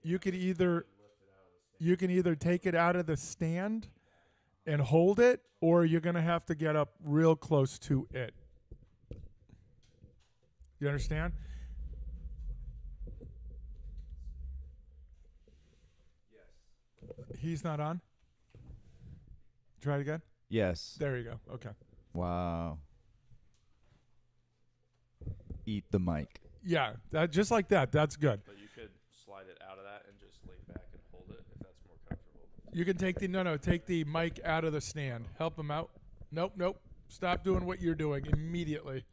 you can either take it out of the stand and hold it, or you're going to have to get up real close to it. You understand? Yes. He's not on? Try it again? Yes. There you go. Okay. Wow. Eat the mic. Yeah, that just like that. That's good. But you could slide it out of that and just lean back and hold it if that's more comfortable. You can take the mic out of the stand. Help him out. Nope. Stop doing what you're doing immediately.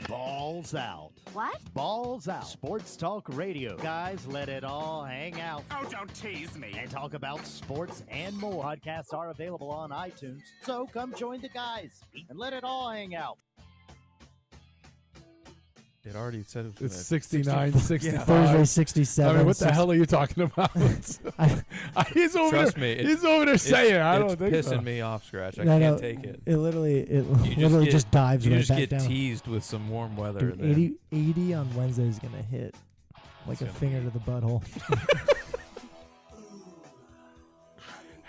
Balls out. What? Balls out. Sports Talk Radio. Guys, let it all hang out. Oh, don't tease me. And talk about sports and more. Podcasts are available on iTunes. So come join the guys and let it all hang out. It already said it was It's 69, 65. Thursday 67. I mean, what the hell are you talking about? He's over Trust there, me. He's over there saying, I don't think It's so. pissing me off, Scratch. I can't take it. It literally You just dives you right just back get down. teased with some warm weather. Dude, 80 on Wednesday is going to hit like a gonna finger be- to the butthole.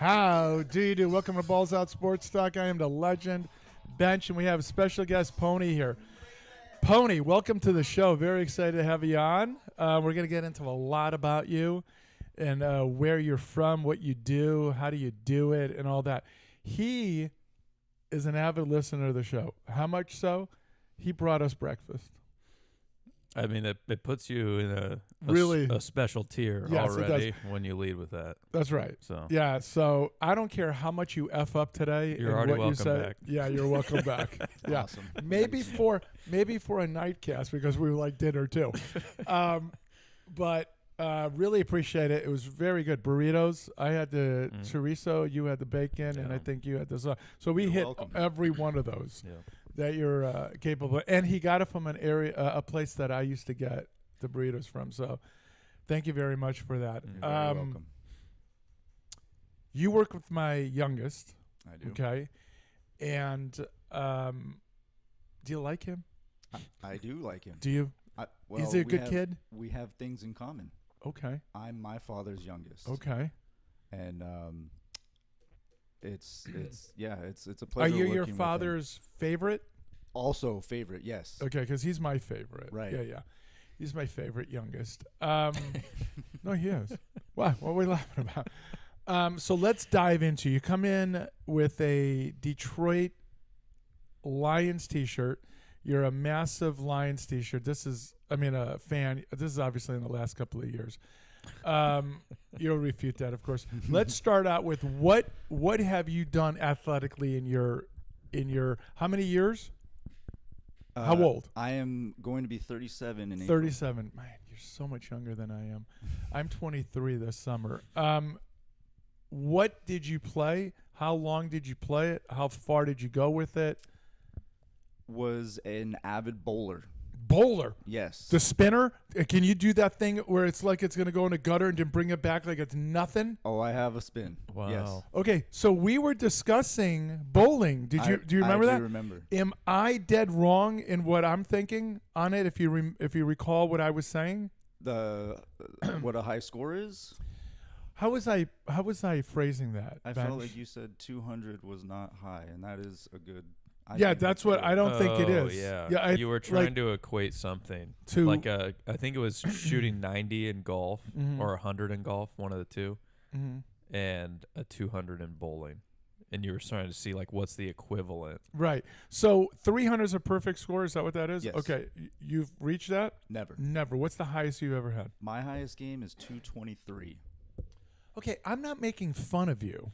How do you do? Welcome to Balls Out Sports Talk. I am the legend, Bench, and we have a special guest, Pony, here. Pony, welcome to the show. Very excited to have you on. We're going to get into a lot about you and where you're from, what you do, how do you do it, and all that. He is an avid listener of the show. How much so? He brought us breakfast. I mean, it puts you in Really? a special tier Yes, it already when you lead with that. That's right. So Yeah, so I don't care how much you F up today. You're and already what you welcome say. back. Yeah, you're welcome back. Yeah. Awesome. Maybe for a nightcast because we like dinner too. But really appreciate it. It was very good. Burritos. I had the chorizo, you had the bacon, and I Yeah. think you had the sauce. So we You're hit welcome. every one of those yeah. that you're capable of. And he got it from an area, a place that I used to get the burritos from. So thank you very much for that. You're You're very welcome. You work with my youngest, I do. okay? And do you like him? I do like him. Do you? Well, Is he a we good have- kid? We have things in common. Okay. I'm my father's youngest. Okay. And it's a Are pleasure. you working your with him. father's favorite? Also favorite? Yes. Okay, because he's my favorite. Right. Yeah. He's my favorite youngest. No, he is. What are we laughing about? So let's dive into. You come in with a Detroit Lions T-shirt. You're a massive Lions T-shirt. A fan. This is obviously in the last couple of years. You'll refute that, of course. Let's start out with what have you done athletically in your how many years? How old? I am going to be 37 in April. 37. Man, you're so much younger than I am. I'm 23 this summer. What did you play? How long did you play it? How far did you go with it? Was an avid bowler. Bowler. Yes. The spinner? Can you do that thing where it's like it's going to go in a gutter and then bring it back like it's nothing? Oh, I have a spin. Wow. Yes. Okay, so we were discussing bowling. Do you remember I that? do remember. Am I dead wrong in what I'm thinking on it? If you recall what I was saying, The what a high score is? how was I phrasing that? I Bench? felt like you said 200 was not high, and that is a good. Yeah, think that's what good. I don't think it Oh, is. Yeah. You were trying to equate something to- like I think it was shooting 90 in golf Mhm. or 100 in golf, one of the two, Mhm. and a 200 in bowling. And you were trying to see like what's the equivalent. Right. So 300 is a perfect score. Is that what that is? Yes. Okay. You've reached that? Never. Never. What's the highest you've ever had? My highest game is 223. Okay, I'm not making fun of you.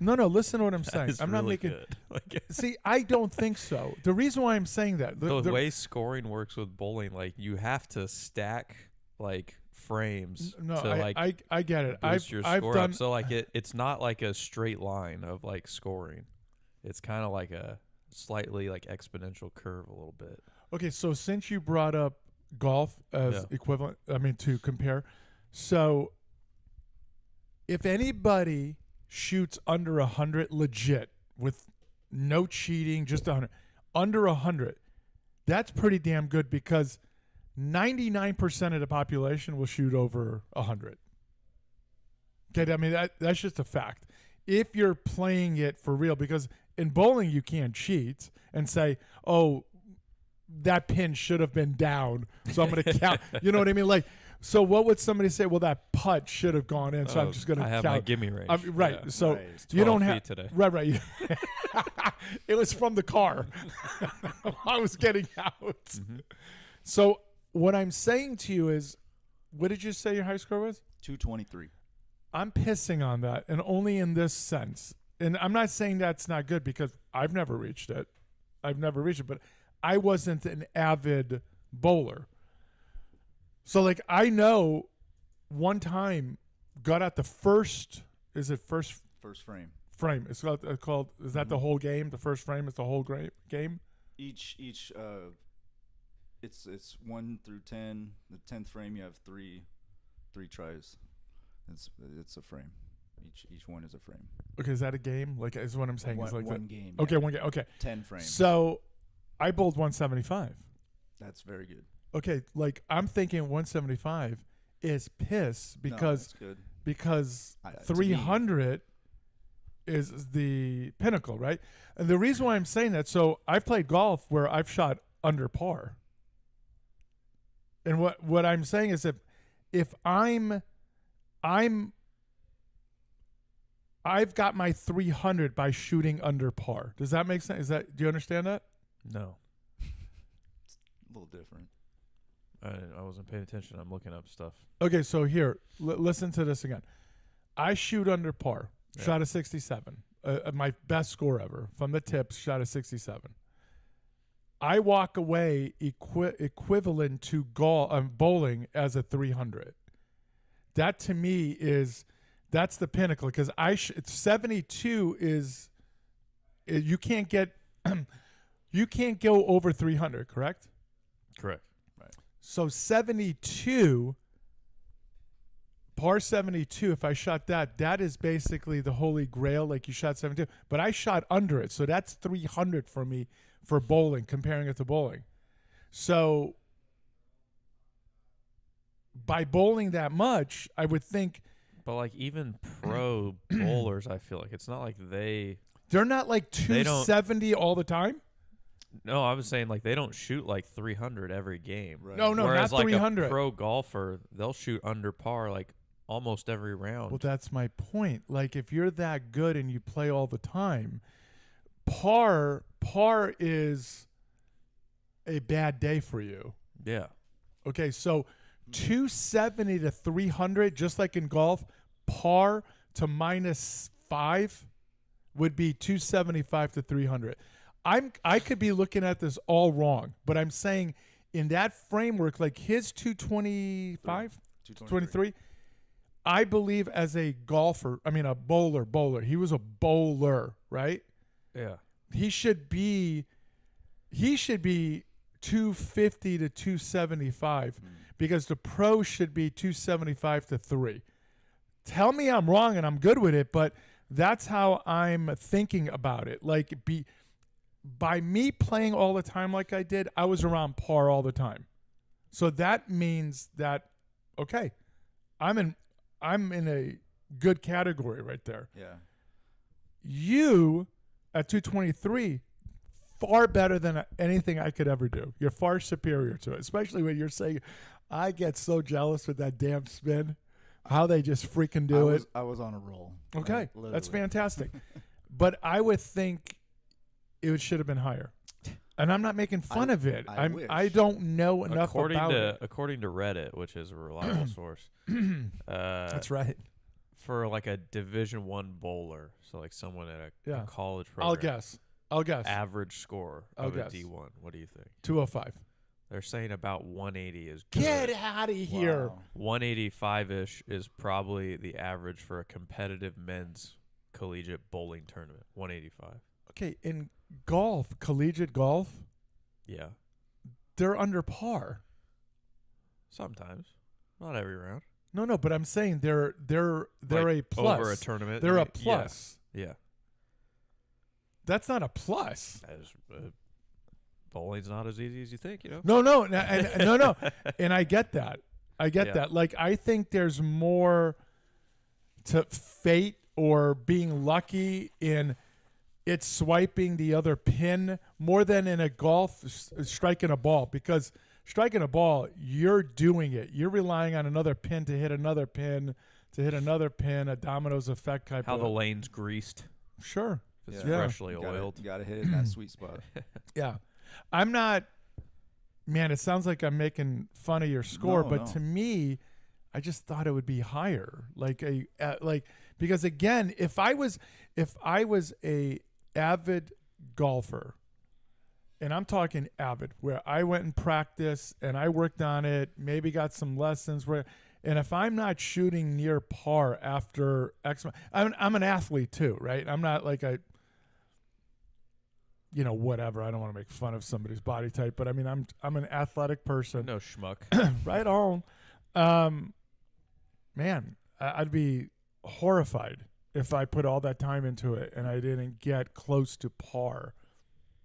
No, listen to what I'm saying. That's I'm not really making. good. Like, See, I don't think so. The reason why I'm saying that, the way scoring works with bowling, like you have to stack like frames no, to like I get it. boost your I've score done. up. So like it's not like a straight line of like scoring. It's kind of like a slightly like exponential curve a little bit. Okay, so since you brought up golf as Yeah. equivalent, I mean to compare, so if anybody shoots under 100 legit with no cheating, just 100, under 100, that's pretty damn good because 99% of the population will shoot over 100. Okay, I mean that's just a fact. If you're playing it for real, because in bowling you can't cheat and say, "Oh, that pin should have been down, so I'm going to count." You know what I mean? Like, so what would somebody say? Well, that putt should have gone in, so I'm just going to I have count. my gimme range. Right. Yeah. So Right. you don't 12 have feet today. Right. It was from the car. I was getting out. Mm-hmm. So what I'm saying to you is, what did you say your high score was? 223. I'm pissing on that, and only in this sense. And I'm not saying that's not good because I've never reached it. But I wasn't an avid bowler. So, like, I know one time got out the first First frame. frame. It's called is that the whole game? The first frame is the whole game? Each it's 1 through 10. The 10th frame you have three tries. It's a frame. Each one is a frame. Okay, is that a game? Like, is what I'm saying. One, is like one that. game. Okay, yeah. one game. Okay. 10 frames. So I bowled 175. That's very good. Okay, like I'm thinking 175 is piss No, because that's good. because To me- 300 is the pinnacle, right? And the reason why I'm saying that, so I've played golf where I've shot under par. And what I'm saying is if I've got my 300 by shooting under par. Does that make sense? Do you understand that? No, A little different. I wasn't paying attention. I'm looking up stuff. Okay, so here, listen to this again. I shoot under par, Yeah. shot a 67. My best score ever from the tips, shot a 67. I walk away equivalent to bowling as a 300. That to me that's the pinnacle because 72 is you can't get you can't go over 300, correct? Correct. So 72, par 72, if I shot that is basically the holy grail, like you shot 72. But I shot under it, so that's 300 for me for bowling, comparing it to bowling. So by bowling that much, I would think But like even pro bowlers, I feel like it's not like they. they're not like They don't- 270 all the time. No, I was saying like they don't shoot like 300 every game. Right. No, Whereas not like 300. a pro golfer, they'll shoot under par like almost every round. Well, that's my point. Like if you're that good and you play all the time, par is a bad day for you. Yeah. Okay, so 270 to 300, just like in golf, par to -5 would be 275 to 300. I could be looking at this all wrong, but I'm saying in that framework, like his 225, 223, I believe as a golfer, I mean a bowler, he was a bowler, right? Yeah. He should be 250 to 275 because the pro should be 275 to 3. Tell me I'm wrong and I'm good with it, but that's how I'm thinking about it. Like by me playing all the time like I did, I was around par all the time. So that means that okay, I'm in a good category right there. Yeah. You at 223 far better than anything I could ever do. You're far superior to it, especially when you're saying, I get so jealous with that damn spin, how they just freaking do it. I was on a roll. Okay, Like, that's literally. fantastic. But I would think it should have been higher. And I'm not making fun of it. I wish. I don't know enough According about to it. according to Reddit, which is a reliable source, That's right. for like a Division I bowler, so like someone at a Yeah. college program, I'll guess. average score I'll of guess. a D1. What do you think? 205. They're saying about 180 is good. Get out of here. Wow. 185-ish is probably the average for a competitive men's collegiate bowling tournament. 185. Okay, in golf, collegiate golf, Yeah. they're under par. Sometimes. Not every round. No, but I'm saying they're Like, a plus. over a tournament. They're a yeah, plus. Yeah. That's not a plus. Bowling's not as easy as you think, you know? No, no. And I get that. Yeah. that. Like I think there's more to fate or being lucky in it swiping the other pin more than in a golf striking a ball, because striking a ball, you're doing it. You're relying on another pin to hit another pin to hit another pin, a dominoes effect type How of the lane's greased. Sure. If it's Yeah. freshly You gotta- oiled. You gotta hit it in that sweet spot. Yeah. I'm not, man, it sounds like I'm making fun of your score, No, but no. to me, I just thought it would be higher. Because again, if I was a avid golfer, and I'm talking avid, where I went and practiced and I worked on it, maybe got some lessons and if I'm not shooting near par after X, I'm an athlete too, right? I'm not like whatever. I don't want to make fun of somebody's body type, but I mean, I'm an athletic person. No schmuck. Right on. Man, I'd be horrified if I put all that time into it and I didn't get close to par.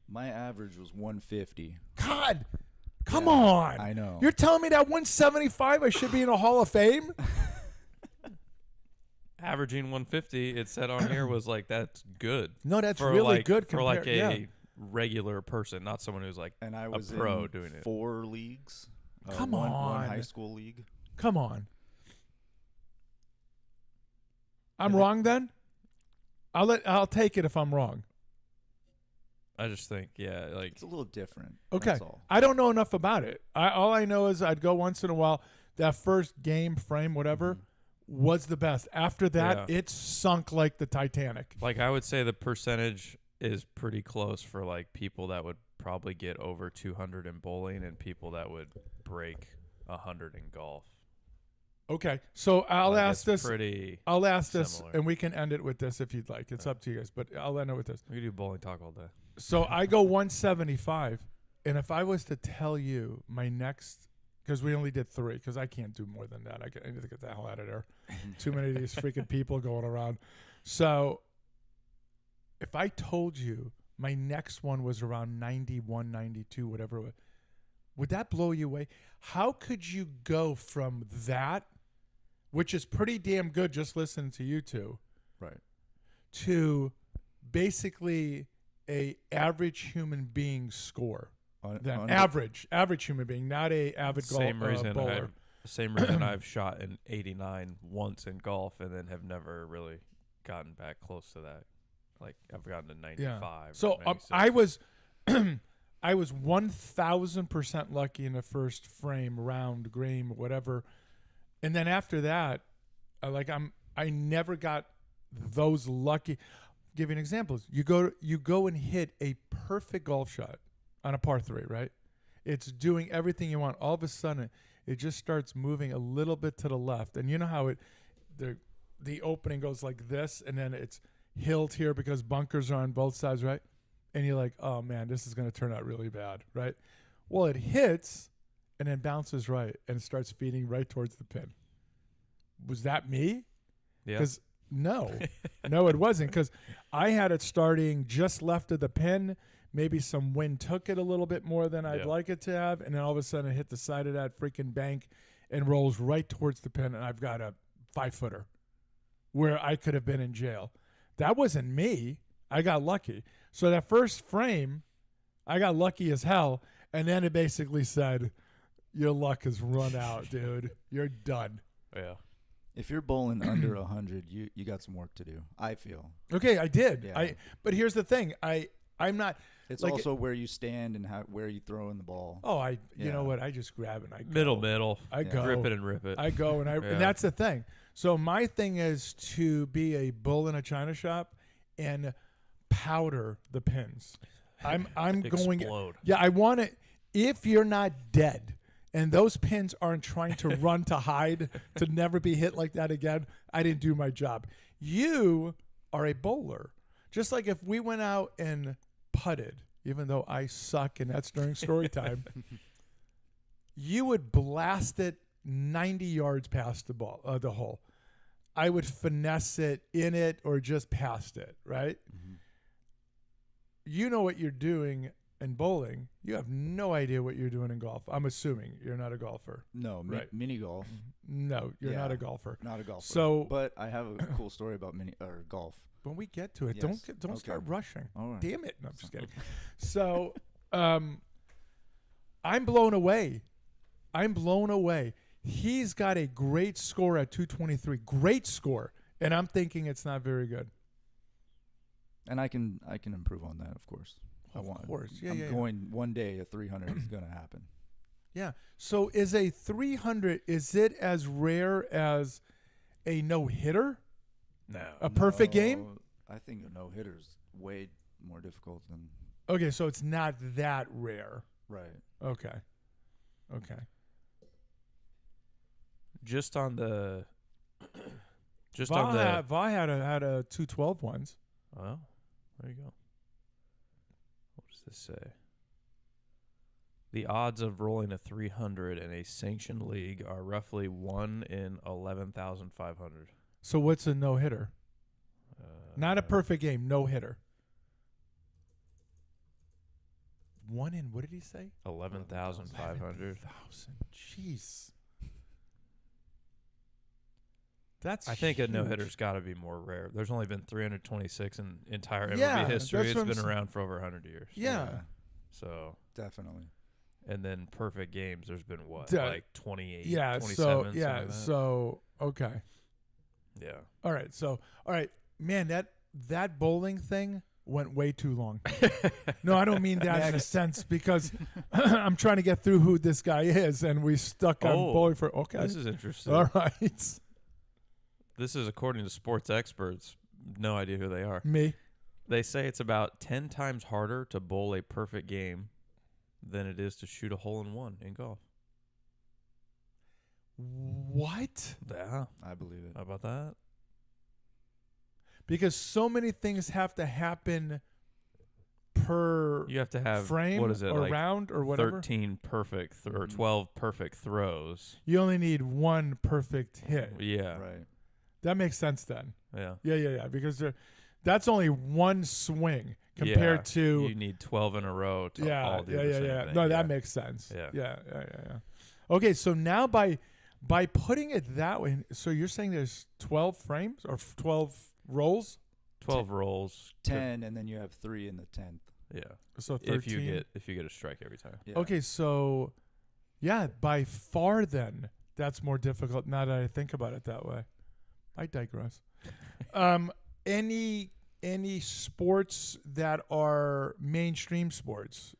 My average was 150. God, come Yeah, on. I know. You're telling me that 175 I should be in a Hall of Fame? averaging 150, it said on here was like that's good. No, that's for really like, good for like a yeah. regular person, not someone who's like And I was pro in doing it. 4 leagues. Come one on. high school league. Come on. I'm And it- wrong then? I'll take it if I'm wrong. I just think, yeah, like It's a little different. Okay. That's all. I don't know enough about it. All I know is I'd go once in a while. That first game frame, whatever, was the best. After that, Yeah. it sunk like the Titanic. I would say the percentage is pretty close for like people that would probably get over 200 in bowling and people that would break 100 in golf. Okay, so I'll Like, ask it's this. Pretty. I'll ask this, similar. and we can end it with this if you'd like. It's up to you guys, but I'll end it with this. We could do bowling talk all day. So I go 175, and if I was to tell you my next, because we only did 3, because I can't do more than that. I need to get the hell out of there. Too many of these freaking people going around. So if I told you my next one was around 91, 92, whatever it was, would that blow you away? How could you go from that, which is pretty damn good just listening to you two, Right. to basically a average human being score? Then average human being, not a avid Same reason bowler. Same reason I've shot an 89 once in golf and then have never really gotten back close to that. Like I've gotten to 95. or So 96. I was I was 1,000% lucky in the first frame, round, game, whatever, and then after that, I never got those lucky. Give you an example. You go and hit a perfect golf shot on a par 3, right? It's doing everything you want. All of a sudden, it just starts moving a little bit to the left, and you know how the opening goes like this, and then it's hilled here because bunkers are on both sides, right? And you're like, oh man, this is going to turn out really bad, right? Well, it hits and then bounces right and starts feeding right towards the pin. Was that me? yeah. Because no, it wasn't. Because I had it starting just left of the pin. Maybe some wind took it a little bit more than I'd Yeah. like it to have, and then all of a sudden it hit the side of that freaking bank and rolls right towards the pin, and I've got a 5-footer where I could have been in jail. That wasn't me. I got lucky. So that first frame, I got lucky as hell, and then it basically said, "Your luck has run out, dude. You're done." Yeah. If you're bowling under 100, you got some work to do. I feel. Okay, I did. Yeah. But here's the thing. I'm not. It's like also where you stand and where you throw in the ball. Oh, you Yeah. know what? I just grab it and I go. Middle. I Yeah. go. Grip it and rip it. I go and Yeah. and that's the thing. So my thing is to be a bull in a china shop and powder the pins. I'm going. Explode. Yeah, I want it. If you're not dead and those pins aren't trying to run to hide to never be hit like that again, I didn't do my job. You are a bowler. Just like if we went out and putted, even though I suck and that's during story time, you would blast it 90 yards past the hole. I would finesse it in it or just past it, right? Mhm. You know what you're doing in bowling. You have no idea what you're doing in golf. I'm assuming you're not a golfer. No, Right. mini golf, No, you're not Yeah. a golfer. not a golfer. So- but I have a cool story about golf. When we get to it, Yes. don't Okay. start rushing. All right. Damn it. No, I'm just kidding. So, I'm blown away. He's got a great score at 223. Great score. And I'm thinking it's not very good. And I can improve on that, of course. I Of want. course. Yeah, I'm yeah, yeah. going one day at 300 is going to happen. Yeah. So is a 300, is it as rare as a no-hitter? No. A perfect game? No, I think a no-hitter is way more difficult than Okay, so it's not that rare. right. Okay. Just on the. Va had a 212 once. Oh, there you go. What does this say? The odds of rolling a 300 in a sanctioned league are roughly 1 in 11,500. So what's a no-hitter? Not a perfect game, no-hitter. 1 in, what did he say? 11,500. 11,000. Jeez. That's I think a no huge. hitter's got to be more rare. There's only been 326 in entire MLB Yeah, history. that's It's what I'm been s- around for over 100 years. Yeah. So, definitely. and then perfect games. There's been what, Yeah. like 28, Yeah. 27. So something yeah. like that? So okay. Yeah. All right. So all right, man. That bowling thing went way too long. No, I don't mean that in a sense because I'm trying to get through who this guy is, and we stuck on Oh, bowling for. Okay. This is interesting. All right. This is according to sports experts. No idea who they are. Me. They say it's about 10 times harder to bowl a perfect game than it is to shoot a hole in one in golf. What? Yeah. I believe it. How about that? Because so many things have to happen per You have to have frame what is it, or like round or whatever. 13 perfect or Mhm. 12 perfect throws. You only need one perfect hit. Yeah. Right. That makes sense then. Yeah. Yeah. Because that's only one swing compared Yeah. to You need 12 in a row to all do the same thing. No, yeah. that makes sense. Yeah. Yeah. Okay, so now by putting it that way, so you're saying there's 12 frames or 12 rolls? 12 rolls. 10, and then you have 3 in the 10th. Yeah. So 13. If you get a strike every time. Yeah. Okay, so yeah, by far then that's more difficult now that I think about it that way. I digress. Any sports that are mainstream sports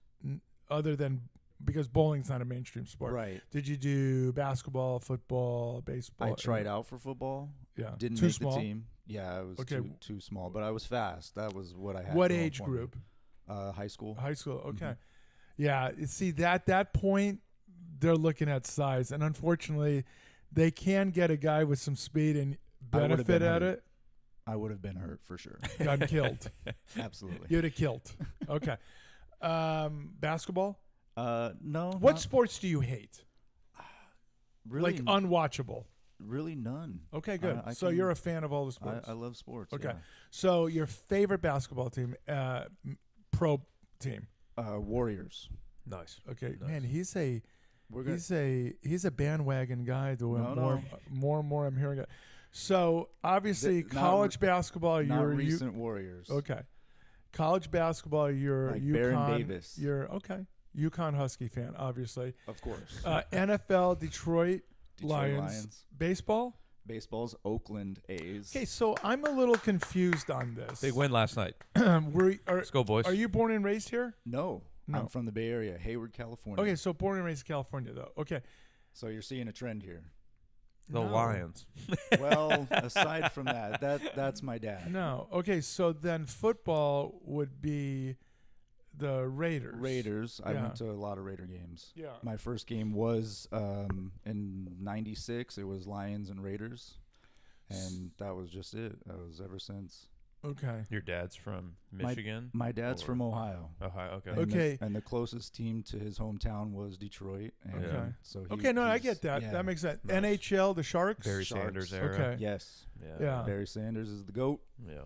other than because bowling's not a mainstream sport. Right. Did you do basketball, football, baseball? I tried out for football. Yeah. Didn't Too make small. the team. Yeah, I was Okay. too small, but I was fast. That was what I had. What going age for me. group? High school. High school. Okay. Mhm. Yeah. You see that point they're looking at size, and unfortunately, they can get a guy with some speed and I would've benefit been at hurt. it. I would have been hurt for sure. Got killed. Absolutely. You'd have killed. Okay. Basketball. No. What not sports do you hate? really? Like unwatchable. really none. Okay, good. I So can- you're a fan of all the sports. I love sports. Okay. yeah. So your favorite basketball team, pro team. Warriors. Nice. Okay, Nice. man, he's a We're gonna. he's a bandwagon guy. The No, more and more I'm hearing it. So obviously, Not college basketball. not You're recent Warriors. okay. College basketball. You're Like UConn. Baron Davis. You're okay. UConn Husky fan, obviously. Of course. NFL, Detroit Detroit Lions. Baseball. Baseball's Oakland A's. Okay, so I'm a little confused on this. Big win last night. Let's go, boys. Are you born and raised here? No, No. I'm from the Bay Area, Hayward, California. Okay, so born and raised in California, though. Okay. So you're seeing a trend here. the No. Lions. Well, aside from that's my dad. No. Okay, so then football would be the Raiders. Raiders. I Yeah. went to a lot of Raider games. Yeah. My first game was in '96. It was Lions and Raiders, and that was just it. That was ever since. Okay. Your dad's from Michigan? My dad's Or- from Ohio. Ohio. Okay. And Okay. and the closest team to his hometown was Detroit. And Okay. So he, Okay, no, I he's- get that. yeah. That makes sense. Nice. NHL, the Sharks. Barry Sharks. Sanders era. Okay. Yes. Yeah. Barry Sanders is the GOAT. Yeah.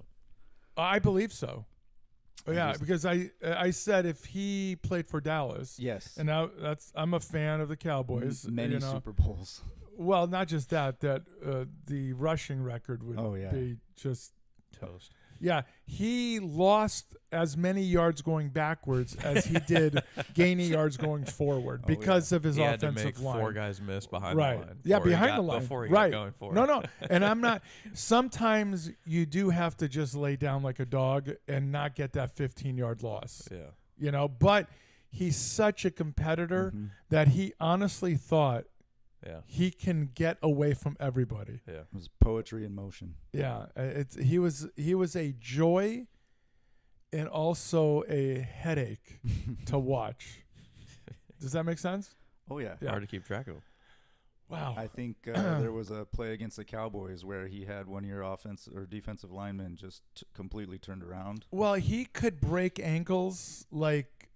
I believe so. Oh, I yeah, just- because I said if he played for Dallas, Yes. and now I'm a fan of the Cowboys. Many you know. Super Bowls. Well, not just that the rushing record would Oh, yeah. be just Toast. yeah. He lost as many yards going backwards as he did gaining yards going forward Oh, because of his He had to offensive make line. 4 guys miss behind Right. the line. Yeah, before he behind got- the line. Before he Right. got going for No, it. no. And I'm not. Sometimes you do have to just lay down like a dog and not get that 15-yard loss. Yeah. You know, but he's such a competitor Mhm. that he honestly thought Yeah. he can get away from everybody. Yeah. It was poetry in motion. Yeah, he was a joy and also a headache to watch. Does that make sense? Oh yeah. Yeah. Hard to keep track of. Wow. I think there was a play against the Cowboys where he had one of your offensive or defensive linemen just completely turned around. Well, he could break ankles like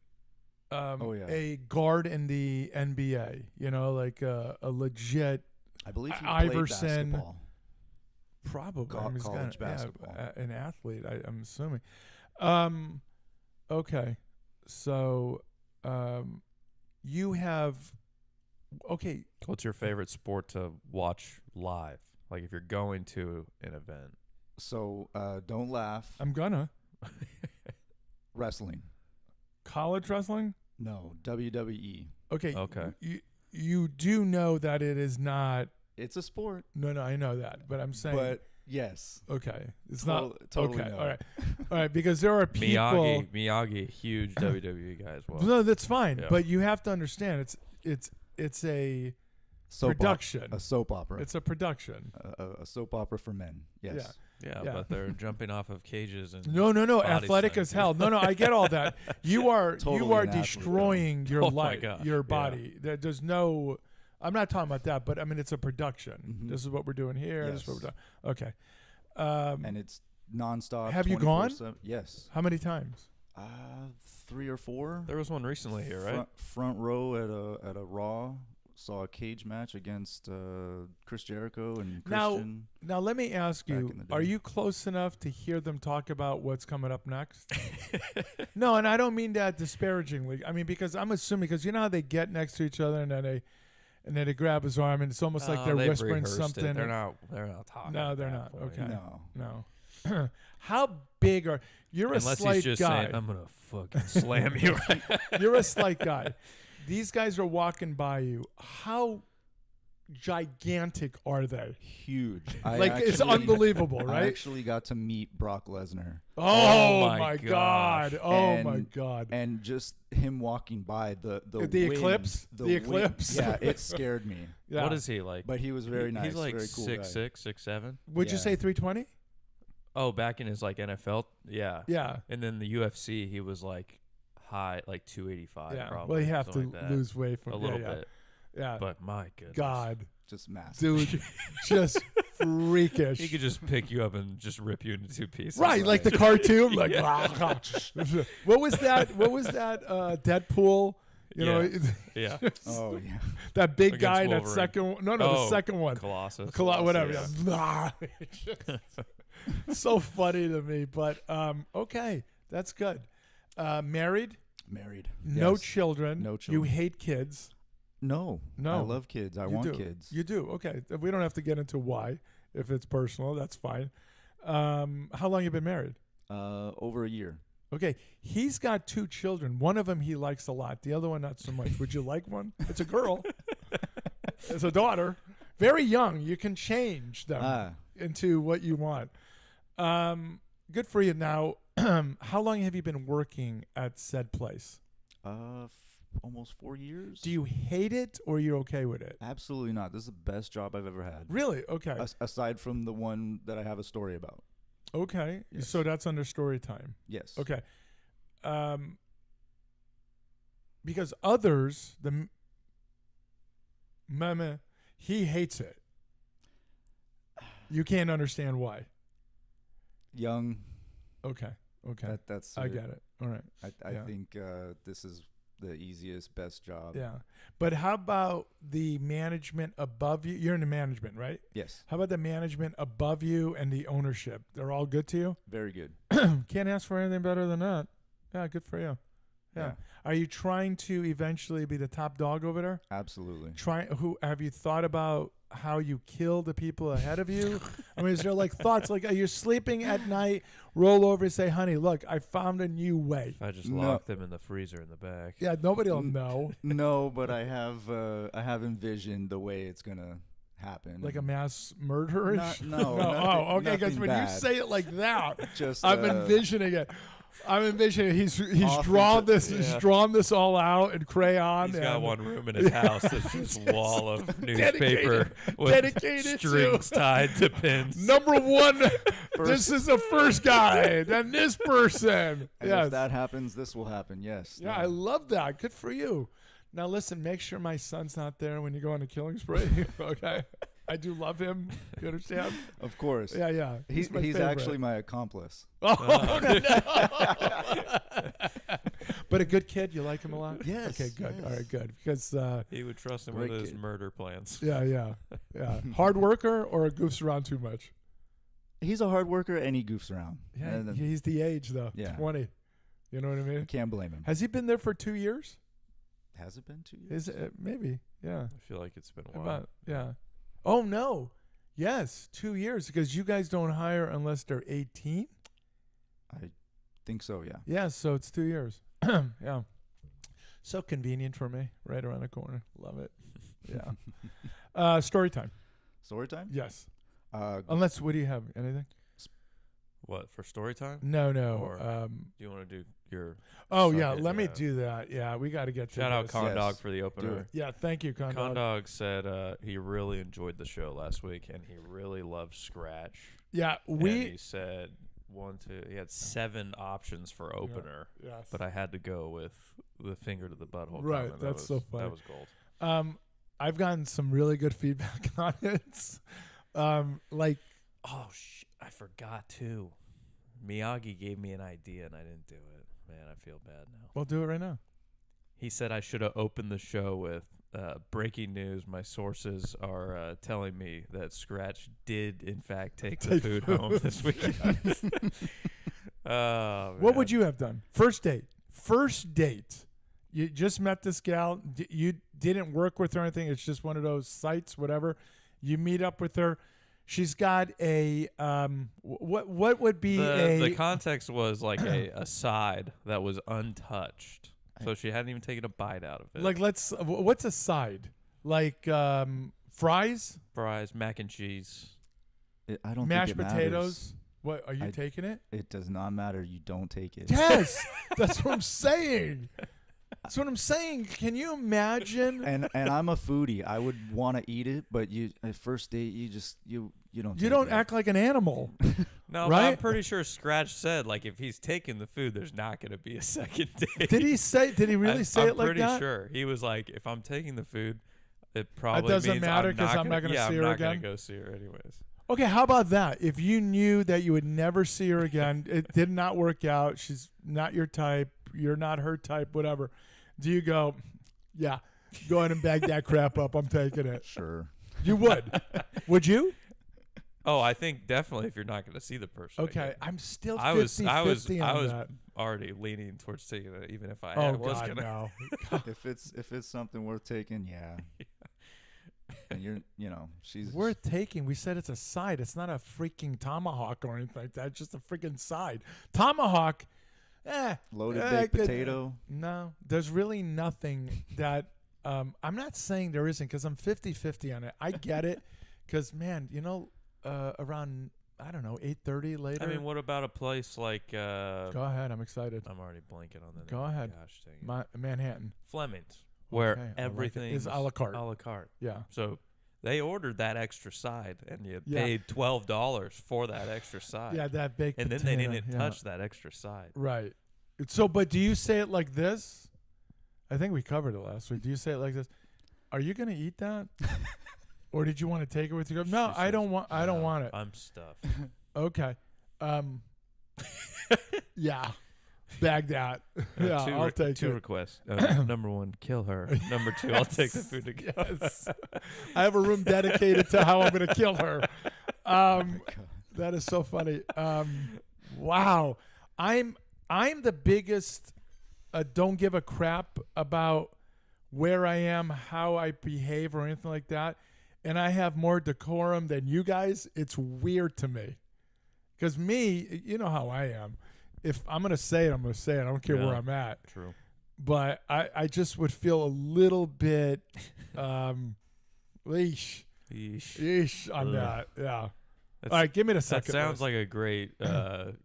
Oh, yeah. a guard in the NBA. You know, like a legit. I believe he Iverson. played basketball. Probably I mean, he's college got- yeah, basketball. an athlete. I'm assuming. Okay, so you have okay. What's your favorite sport to watch live? Like if you're going to an event. So don't laugh. I'm gonna. Wrestling. College wrestling? No, WWE. Okay. Okay. You do know that it is not. It's a sport. No, I know that, but I'm saying. But yes. Okay, it's not Totally okay. no. All right, because there are people. Miyagi, huge WWE guy as well. No, that's fine, Yeah. but you have to understand it's a production. A soap opera. It's a production. A soap opera for men. Yes. Yeah, Yeah. but they're jumping off of cages and No, body athletic slam. as hell. No, I get all that. You are Totally you are an athlete, destroying your Oh my life, gosh, your yeah. body. There's no. I'm not talking about that, but I mean it's a production. Mhm. This is what we're doing here. This is what we're Yes. doing. Okay. And it's nonstop. Have you gone? 24/7. Yes. How many times? 3 or 4. There was one recently here, right? Front row at a Raw. Saw a cage match against Chris Jericho and Christian. Now let me ask Back you: in the are day. you close enough to hear them talk about what's coming up next? No, and I don't mean that disparagingly. I mean because I'm assuming because you know how they get next to each other and then they grab his arm and it's almost like they're they've whispering rehearsed something. it. They're not talking. No, at they're that not. point. Okay. No. No. How big are you're Unless a slight he's just guy? saying, "I'm gonna fucking slam you." Right now." You're a slight guy. These guys are walking by you. How gigantic are they? Huge. It's unbelievable, I right? actually got to meet Brock Lesnar. Oh, my my gosh. God. Oh my And- God. And just him walking by the The wind, eclipse? The wind- eclipse? Yeah, it scared me. Yeah. What is he like? But he was very nice. He's like very cool 6'6", guy. 6'7". Would you Yeah. say 320? Oh, back in his like NFL, yeah. Yeah. And then the UFC, he was like high, like 285. Yeah. Probably, Well, you have to something like that. lose weight from a little yeah, bit. Yeah. But my goodness, God, Just massive. dude, just freakish. he could just pick you up and just rip you into 2 pieces. Right, like the cartoon, like Yeah. what was that? What was that? Deadpool. You know, Yeah, Oh yeah. that big Against guy, that Wolverine. second one. No, the Oh, second one. Colossus. Whatever. Yeah. Yeah. Just so funny to me, but okay, that's good. Married, Married. no Yes. children. No You children. hate kids. No. No. I love kids. I You want do. kids. You do. Okay, we don't have to get into why. If it's personal, that's fine. How long you been married? Over a year. Okay, he's got 2 children. One of them he likes a lot. The other one not so much. Would you like one? It's a girl. It's a daughter. Very young. You can change them into what you want. Good for you. Now, how long have you been working at said place? Almost 4 years. Do you hate it or you're okay with it? Absolutely not. This is the best job I've ever had. Really? Okay. Aside from the one that I have a story about. Okay. Yes. So that's under story time. Yes. Okay. Because others, mama, he hates it. You can't understand why. Young. Okay. Okay. That's. I get it. All right. I Yeah. think this is the easiest, best job. Yeah. But how about the management above you? You're in the management, right? Yes. How about the management above you and the ownership? They're all good to you? Very good. Can't ask for anything better than that. Yeah, good for you. Yeah. Yeah. Are you trying to eventually be the top dog over there? Absolutely. Who have you thought about how you kill the people ahead of you? I mean, is there like thoughts like are you sleeping at night, roll over and say, "Honey, look, I found a new way." If I just No. lock them in the freezer in the back. Yeah, nobody'll know. No, but I have envisioned the way it's gonna happen. Like a mass murderer? No, Oh, okay. Because nothing when bad. you say it like that, Just I'm envisioning it. I'm envisioning he's Off drawn into- this. He's yeah. drawn this all out in crayon. He's got and- one room in his house that's just wall of dedicated- newspaper with dedicated to- strings tied to pins. Number one, this is the first guy. Then this person. And Yes. if that happens, this will happen. Yes. Yeah, I love that. Good for you. Now listen, make sure my son's not there when you go on a killing spree. Okay, I do love him. You understand? Of course. Yeah, yeah. He's my he's favorite. actually my accomplice. Oh no! But a good kid. You like him a lot. Yes, Okay, good. yes. All right, good. Because He would trust him Great with his kid. murder plans. yeah. Hard worker or goofs around too much. He's a hard worker and he goofs around. Yeah, And then he's the age though. Yeah. 20. You know what I mean? can't blame him. Has he been there for 2 years? Has it been 2 years? Is it maybe? Yeah. I feel like it's been a while. About yeah. Oh no, Yes, 2 years because you guys don't hire unless they're 18. I think so. Yeah. Yeah, so it's 2 years. Yeah. So convenient for me, right around the corner. Love it. Yeah. Story time. Story time. Yes. Uh, Unless, what do you have? Anything? What, for story time? No. Or- Do you want to do your Oh Suck yeah, it, let me yeah. do that. Yeah, we got to get to shout out this. Con Yes. Dog for the opener? it. Yeah, thank you, Con Con Dog. Dog said he really enjoyed the show last week and he really loved Scratch. Yeah, And we. he said he had 7 options for opener, Yes. but I had to go with the finger to the butthole. Right, comment. That that's was, so funny. That was gold. I've gotten some really good feedback on it. Like, Oh shit! I forgot too. Miyagi gave me an idea and I didn't do it. Man, I feel bad now. we'll do it right now. He said I should have opened the show with breaking news. My sources are telling me that Scratch did, in fact, take the Take food food. home this weekend. Oh, What would man. you have done? First date. First date. You just met this gal. You didn't work with her or anything. It's just one of those sites, whatever. You meet up with her. She's got a what would be The a context was like a side that was untouched, so she hadn't even taken a bite out of it. like what's a side? Like fries, fries, mac and cheese. I don't mashed think it potatoes. matters. What are you I- taking it? It does not matter. You don't take it. Yes, that's what I'm saying. That's what I'm saying. Can you imagine? And I'm a foodie. I would want to eat it, but you at first date you just you don't. You take don't it. act like an animal. No, but I'm Right? pretty sure Scratch said like if he's taking the food, there's not going to be a second date. Did he say? Did he really say I'm it like pretty that? sure he was like, if I'm taking the food, it probably doesn't means matter 'cause I'm not gonna yeah, see I'm her not gonna again? go see her anyways. Okay, how about that? If you knew that you would never see her again, it did not work out. She's not your type. You're not her type. Whatever. Do you go? Yeah, go ahead and bag that crap up. I'm taking it. Sure. You would? Would you? Oh, I think definitely if you're not going to see the person. Okay, again. I'm still 50-50 I was on that. already leaning towards taking it, even if I Oh was God, gonna. no. if it's something worth taking, yeah. And she's Worth taking. We said it's a side. It's not a freaking tomahawk or anything like that. It's just a freaking side. Tomahawk. loaded Eh, baked good. potato. No, there's really nothing that I'm not saying there isn't because I'm 50-50 on it. I get it because, man, around, I don't know, 8:30 later. I mean, what about a place like? Go ahead. I'm excited. I'm already blanking on the Go name. ahead. Gosh dang it. Manhattan. Fleming's, where Okay, I like it. everything Is a la carte. A la carte. Yeah. So they ordered that extra side, and you Yeah. paid $12 for that extra side. Yeah, that baked and then potato. they didn't yeah. touch that extra side. Right. So, but do you say it like this? I think we covered it last week. Do you say it like this? Are you going to eat that? Or did you want to take it with you? No, She I says, don't want. I don't "No, want it. I'm stuffed." Okay. Yeah. Bag that. Yeah, I'll take two it. requests. Number 1, kill her. Number 2, I'll take the food to go. Yes. I have a room dedicated to how I'm going to kill her. That is so funny. Wow. I'm the biggest don't give a crap about where I am, how I behave, or anything like that. And I have more decorum than you guys. It's weird to me. Because me, you know how I am. If I'm going to say it, I'm going to say it. I don't care where Yeah. I'm at. True. But I just would feel a little bit leash on Ugh. that. Yeah. That's, All right, give me the that second sounds list. like a great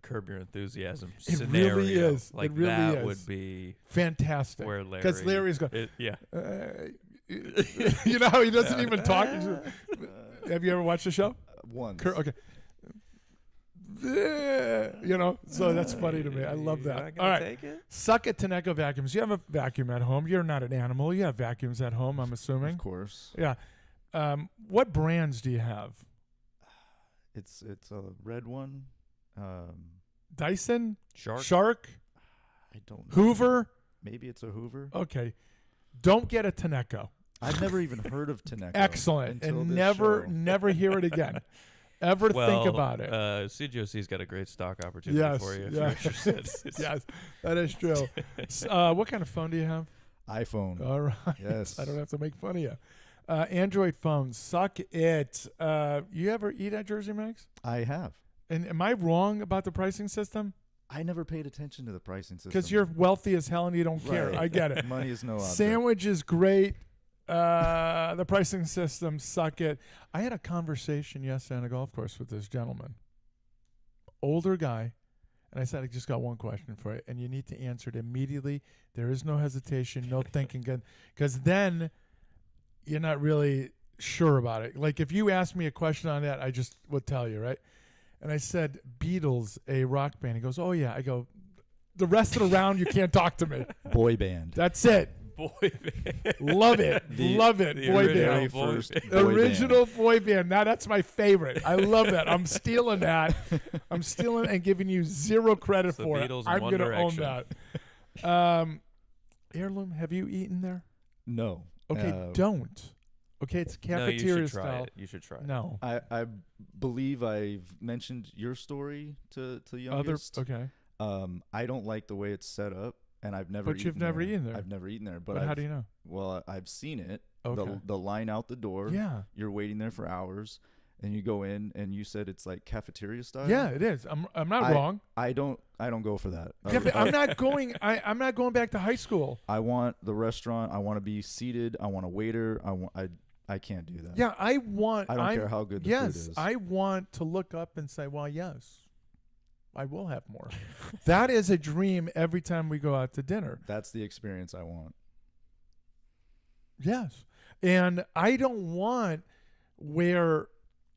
Curb Your Enthusiasm It scenario. really is. Like It really that is. would be Fantastic. where Larry. Because Larry's going, Yeah. you know how he doesn't even talk. He's just- have you ever watched the show? Once. Okay. So that's funny to me. I love You're that. not All gonna right. take it? Suck it, Tenneco Vacuums. You have a vacuum at home. You're not an animal. You have vacuums at home, I'm assuming. Of course. Yeah. What brands do you have? It's a red one. Dyson? Shark. Shark? I don't know. Hoover? Maybe it's a Hoover. Okay. Don't get a Tenneco. I've never even heard of Tenneco. Excellent. until And this never show. hear it again. Ever Well, think about it. CGOC's got a great stock opportunity Yes. for you if yes. you're interested. Yes. That is true. What kind of phone do you have? iPhone. All right. Yes. I don't have to make fun of you. Android phones suck it. You ever eat at Jersey Mike's? I have. And am I wrong about the pricing system? I never paid attention to the pricing system. Because you're wealthy as hell and you don't care. Right. I get it. Money is no object. Sandwich is great. The pricing system suck it. I had a conversation yesterday on a golf course with this gentleman, older guy, and I said, I just got one question for you, and you need to answer it immediately. There is no hesitation, no thinking, because then you're not really sure about it. Like if you asked me a question on that, I just would tell you, right? And I said, Beatles, a rock band. He goes, oh yeah. I go, the rest of the round, you can't talk to me. Boy band. That's it. Boy band. Love it. Love it. the Boy original band. boy First band. boy Original boy band. Now that's my favorite. I love that. I'm stealing that. I'm stealing and giving you zero credit It's the for it. Beatles in I'm One going to own Direction. that. Heirloom, have you eaten there? No. Okay, don't. Okay, it's No, you cafeteria should try style. it. You should try it. No. I believe I've mentioned your story to youngest. Okay. I don't like the way it's set up, and I've never. But you've eaten never there. eaten there. I've never eaten there, but But how I've- do you know? Well, I've seen it. Okay. The line out the door. Yeah. You're waiting there for hours, and you go in, and you said it's like cafeteria style. Yeah, it is. I'm not wrong. I don't go for that. Yeah, but I'm not going. I'm not going back to high school. I want the restaurant. I want to be seated. I want a waiter. I can't do that. Yeah, I want. I don't I'm- care how good the yes, food is. I want to look up and say, well, yes, I will have more. That is a dream every time we go out to dinner. That's the experience I want. Yes. And I don't want where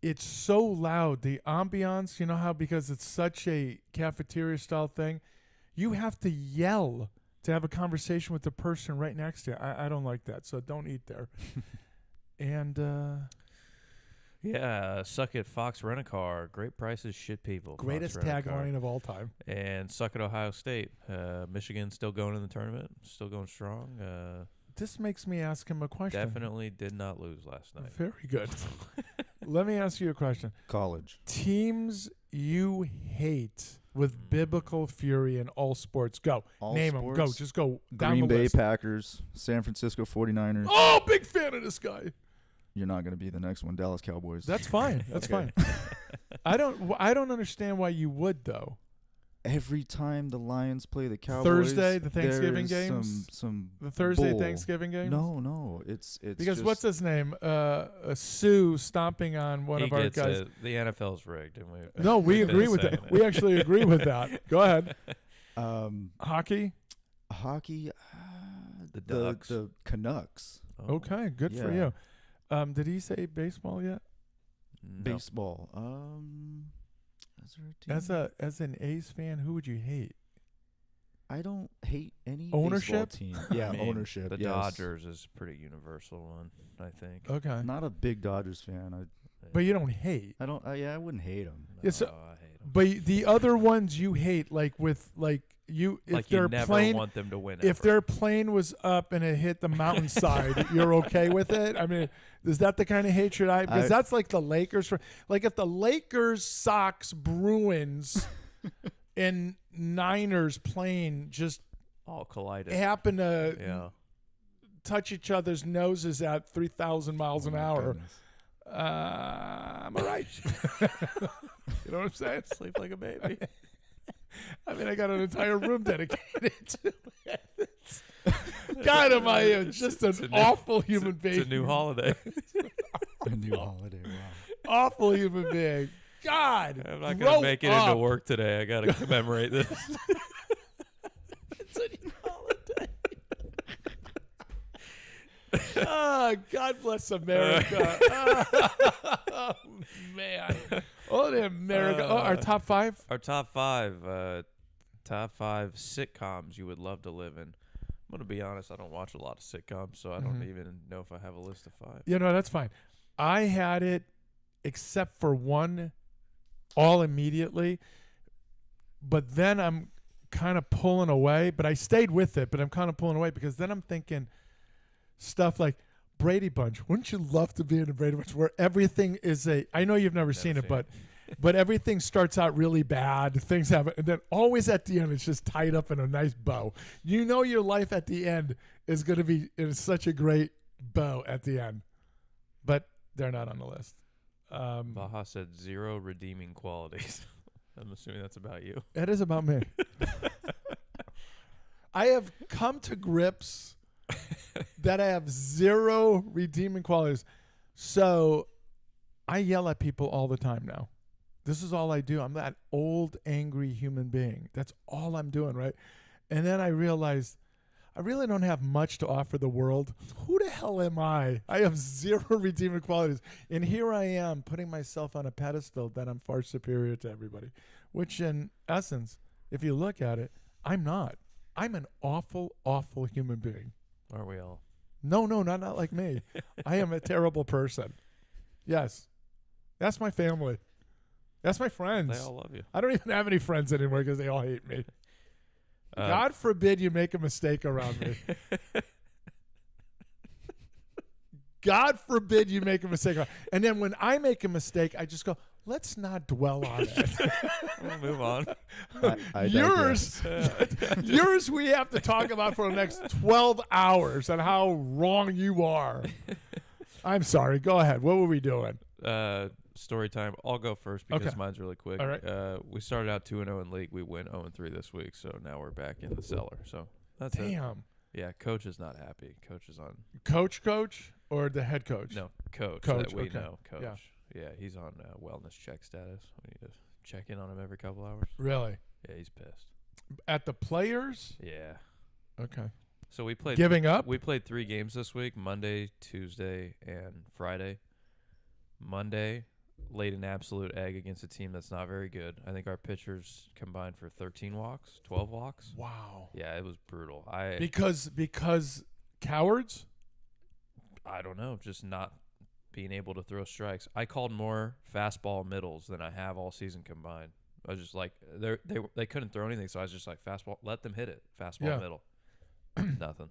it's so loud, the ambiance, you know how, because it's such a cafeteria style thing, you have to yell to have a conversation with the person right next to you. I don't like that. So don't eat there. And, Yeah, Suck It Fox Rent-A-Car. Great prices, shit people. Fox greatest Rent-A-Car. tagline of all time. And Suck It Ohio State. Michigan still going in the tournament, still going strong. This makes me ask him a question. Definitely did not lose last night. Very good. Let me ask you a question. College. Teams you hate with biblical fury in all sports. Go. All Name them. Go. sports? Just go down Green the Bay list. Packers, San Francisco 49ers. Oh, big fan of this guy. You're not going to be the next one. Dallas Cowboys. That's fine. That's Okay. fine. I don't understand why you would though. Every time the Lions play the Cowboys, Thursday, the Thanksgiving there's games? some The Thursday bull. Thanksgiving game. No, it's Because just, what's his name? Sue stomping on one He of our gets guys. it. The NFL's rigged. And No, we we've been agree with saying that. it. We actually agree with that. Go ahead. Hockey. hockey. The Ducks. the Canucks, Oh, Okay, good for Yeah. you. Did he say baseball yet? no. baseball. Is there a team? As an A's fan, who would you hate? I don't hate any Ownership? baseball team. Yeah, I mean, ownership. The yes. Dodgers is a pretty universal one, I think. Okay, Not a big Dodgers fan. but you don't hate. I don't. I wouldn't hate them. No, Yeah, so- I hate 'em. But the other ones you hate, like with like you, if Like you their never plane, want them to win. if ever. their plane was up and it hit the mountainside, you're okay with it. I mean, is that the kind of hatred because that's like the Lakers. Like if the Lakers, Sox, Bruins, and Niners plane just all collided. happen to Yeah. touch each other's noses at 3,000 miles an Oh my hour. goodness. Am I right? You know what I'm saying? Sleep like a baby. I mean, I got an entire room dedicated to it. God, am I just an awful human being? It's a new holiday. A new holiday. Wow. Awful human being. God, I'm not grow gonna make it into up. work today. I gotta commemorate this. It's a new holiday. God bless America. Oh, man. Oh, America. Our top five? Our top five sitcoms you would love to live in. I'm gonna be honest. I don't watch a lot of sitcoms, so I don't even know if I have a list of five. You know, that's fine. I had it except for one all immediately, but then I'm kind of pulling away, but I stayed with it, but I'm kind of pulling away because then I'm thinking stuff like Brady Bunch. Wouldn't you love to be in a Brady Bunch where everything is I know you've never seen it, but everything starts out really bad. Things happen, and then always at the end, it's just tied up in a nice bow. You know your life at the end is going to be in such a great bow at the end. but they're not on the list. Baja said 0 redeeming qualities. I'm assuming that's about you. That is about me. I have come to grips that I have 0 redeeming qualities. So I yell at people all the time now. This is all I do. I'm that old, angry human being. That's all I'm doing, right? And then I realized I really don't have much to offer the world. Who the hell am I? I have 0 redeeming qualities. And here I am putting myself on a pedestal that I'm far superior to everybody, which in essence, if you look at it, I'm not. I'm an awful, awful human being. Aren't we all? No, not like me. I am a terrible person. Yes. That's my family. That's my friends. They all love you. I don't even have any friends anymore because they all hate me. God forbid you make a mistake around me. God forbid you make a mistake. And then when I make a mistake, I just go, let's not dwell on it. We'll move on. I Yours, yours we have to talk about for the next 12 hours and how wrong you are. I'm sorry. Go ahead. What were we doing? Story time. I'll go first because Okay. mine's really quick. All right. We started out 2-0 in league. We went 0-3 this week, so now we're back in the cellar. So that's it. Damn. Yeah, coach is not happy. Coach is on. Coach or the head coach? No, coach. Coach, That we okay. know. Coach. Yeah. Yeah, he's on wellness check status. We need to check in on him every couple hours. Really? Yeah, he's pissed. At the players? Yeah. Okay. So we played. Giving up? We played 3 games this week: Monday, Tuesday, and Friday. Monday, laid an absolute egg against a team that's not very good. I think our pitchers combined for 13 walks, 12 walks. Wow. Yeah, it was brutal. Because cowards? I don't know, just not being able to throw strikes. I called more fastball middles than I have all season combined. I was just like, they couldn't throw anything, so I was just like, fastball, let them hit it. Fastball Yeah. middle. Nothing.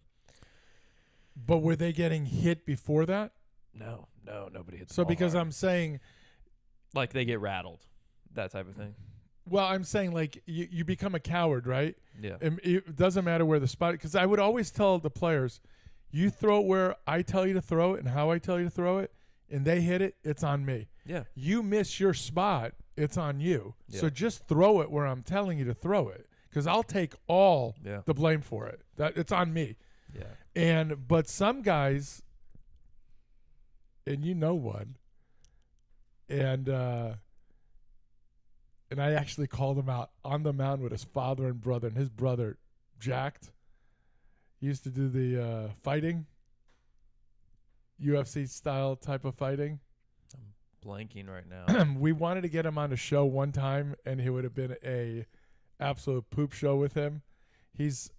But were they getting hit before that? No, nobody hit the So ball because hard. I'm saying, like they get rattled, that type of thing. well, I'm saying like you become a coward, right? Yeah. It doesn't matter where the spot, because I would always tell the players, you throw it where I tell you to throw it and how I tell you to throw it, and they hit it, it's on me. Yeah. You miss your spot, it's on you. Yeah. So just throw it where I'm telling you to throw it, because I'll take all Yeah. the blame for it. That it's on me. Yeah. But some guys, and you know one, and I actually called him out on the mound with his father and brother, and his brother jacked. He used to do the fighting, UFC style type of fighting. I'm blanking right now. We wanted to get him on a show one time, and it would have been a absolute poop show with him. He's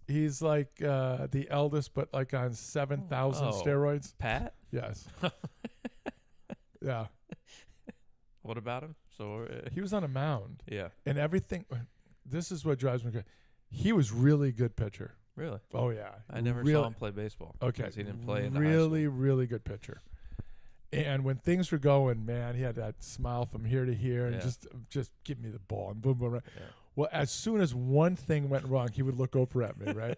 like the eldest, but like on 7,000 Oh. steroids. Pat? Yes. Yeah. What about him? So He was on a mound, yeah. and everything. This is what drives me crazy. He was really good pitcher. Really? Oh yeah, I never really, saw him play baseball. Okay, 'cause he didn't play in the really, really good pitcher. And when things were going, man, he had that smile from here to here, and Yeah. just give me the ball and boom, boom, right. Yeah. Well, as soon as one thing went wrong, he would look over at me, right,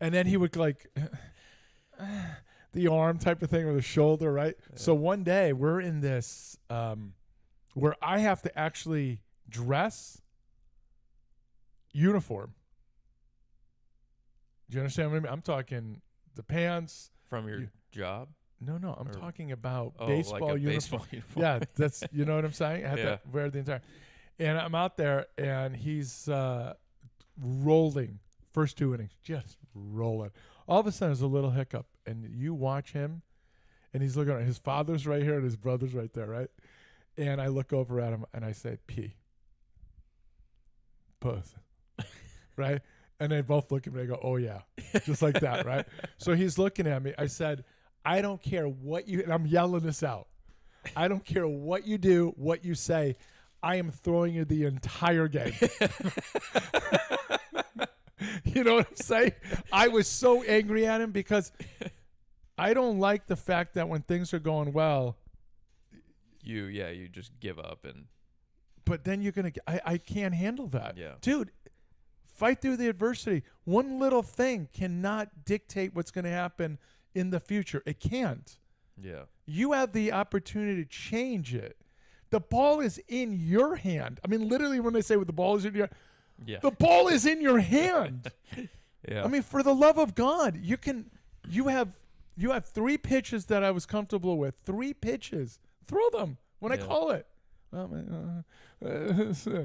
and then he would like the arm type of thing or the shoulder, right. Yeah. So one day we're in this where I have to actually dress uniform. Do you understand what I mean? I'm talking the pants. From your You- job? No, I'm Or- talking about Oh, baseball like a uniform. baseball uniform. Yeah, that's, you know what I'm saying? I had Yeah. to wear the entire. And I'm out there, and he's rolling first 2 innings, just rolling. All of a sudden, there's a little hiccup, and you watch him, and he's looking at his father's right here, and his brother's right there, right? And I look over at him, and I say, P. Both. Right? And they both look at me and go, oh, yeah. Just like that, right? So he's looking at me. I said, I don't care what you, and I'm yelling this out. I don't care what you do, what you say. I am throwing you the entire game. You know what I'm saying? I was so angry at him because I don't like the fact that when things are going well, You just give up and but then you're going to, I can't handle that. Yeah. Dude, fight through the adversity. One little thing cannot dictate what's going to happen in the future. It can't. Yeah. You have the opportunity to change it. The ball is in your hand. I mean, literally, when they say the ball is in your, Yeah. the ball is in your hand. Yeah. I mean, for the love of God, you have 3 pitches that I was comfortable with. 3 pitches. Throw them when I Yeah. call it. Oh, man,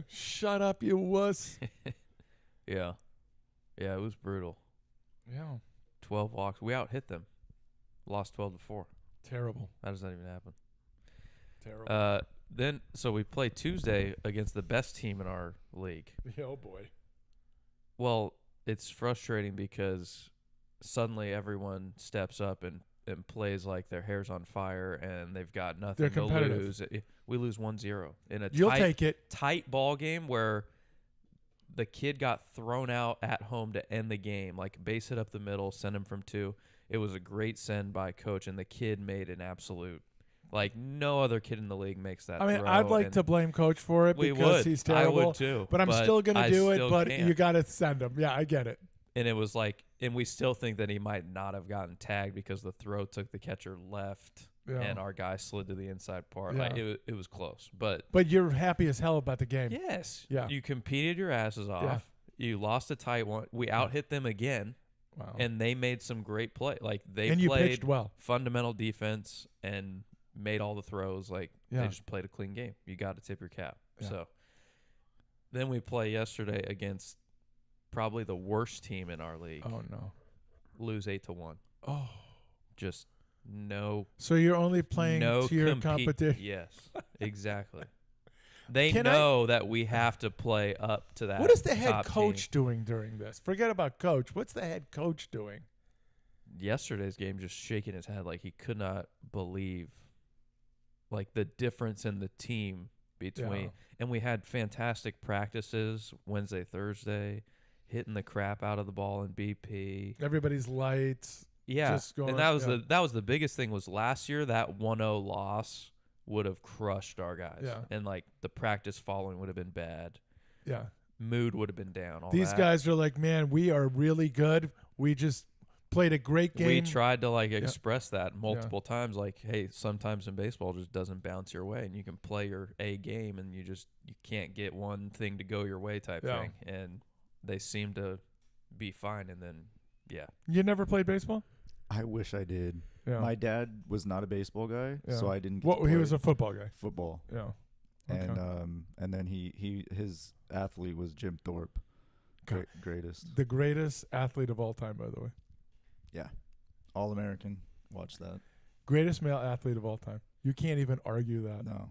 shut up, you wuss. Yeah. Yeah, it was brutal. Yeah, 12 walks. We out hit them. Lost 12-4. terrible, That does not even happen. terrible. Then so we play Tuesday against the best team in our league. Oh boy. Well, it's frustrating because suddenly everyone steps up and plays like their hair's on fire and they've got nothing They're to competitive. lose. We lose 1-0 in a You'll take it. tight ball game where the kid got thrown out at home to end the game, like base hit up the middle, send him from 2. It was a great send by coach, and the kid made an absolute, like no other kid in the league makes that. I mean, throw, I'd like and to blame coach for it we because would. he's terrible. I would too, But I'm still going to I do it, still but can't. you got to send him. Yeah, I get it. And it was like, and we still think that he might not have gotten tagged because the throw took the catcher left, Yeah. and our guy slid to the inside part. Yeah. Like it was close, but But you're happy as hell about the game. yes, Yeah. you competed your asses off. Yeah. You lost a tight one. We out hit them again, Wow. and they made some great play. Like they And you played pitched well. fundamental defense and made all the throws. Like Yeah. they just played a clean game. You got to tip your cap. Yeah. So then we play yesterday against probably the worst team in our league. Oh no. Lose 8-1. Oh. Just no So you're only playing no to your compete- competition. Yes, exactly. They Can I- know that we have to play up to that. What is the head top coach team. doing during this? Forget about coach. What's the head coach doing? Yesterday's game, just shaking his head like he could not believe like the difference in the team between. Yeah. And we had fantastic practices Wednesday, Thursday, hitting the crap out of the ball in BP. Everybody's lights. Yeah, Just going- and that was yeah. that was the biggest thing was last year that 1-0 loss would have crushed our guys. Yeah. And like the practice following would have been bad. Yeah. Mood would have been down. All These that. guys are like, man, we are really good. We just played a great game. We tried to like express that multiple times. Like, hey, sometimes in baseball it just doesn't bounce your way, and you can play your A game, and you can't get one thing to go your way type Yeah. thing. And they seem to be fine. And then, yeah, You never played baseball? I wish I did. Yeah. My dad was not a baseball guy, so Yeah. I didn't. Get Well, to he play was a football guy. football, Yeah. and then his athlete was Jim Thorpe, God. greatest. The greatest athlete of all time, by the way. Yeah, All American. Watch that. Greatest male athlete of all time. You can't even argue that. No,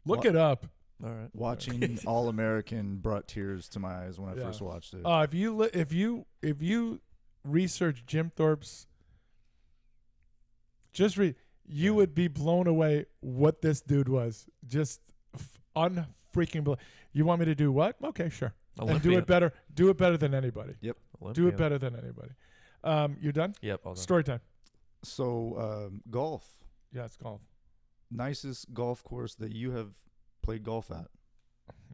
Look What? it up. all right. watching All American brought tears to my eyes when I Yeah. first watched it. If you research Jim Thorpe's, you Yeah. would be blown away what this dude was. Just unfreaking. You want me to do what? Okay, sure. And do Olympia. it better. Do it better than anybody. Do Olympia. it better than anybody. You're done? Yep. All done. Story time. So golf, Yeah, it's golf. nicest golf course that you have played golf at.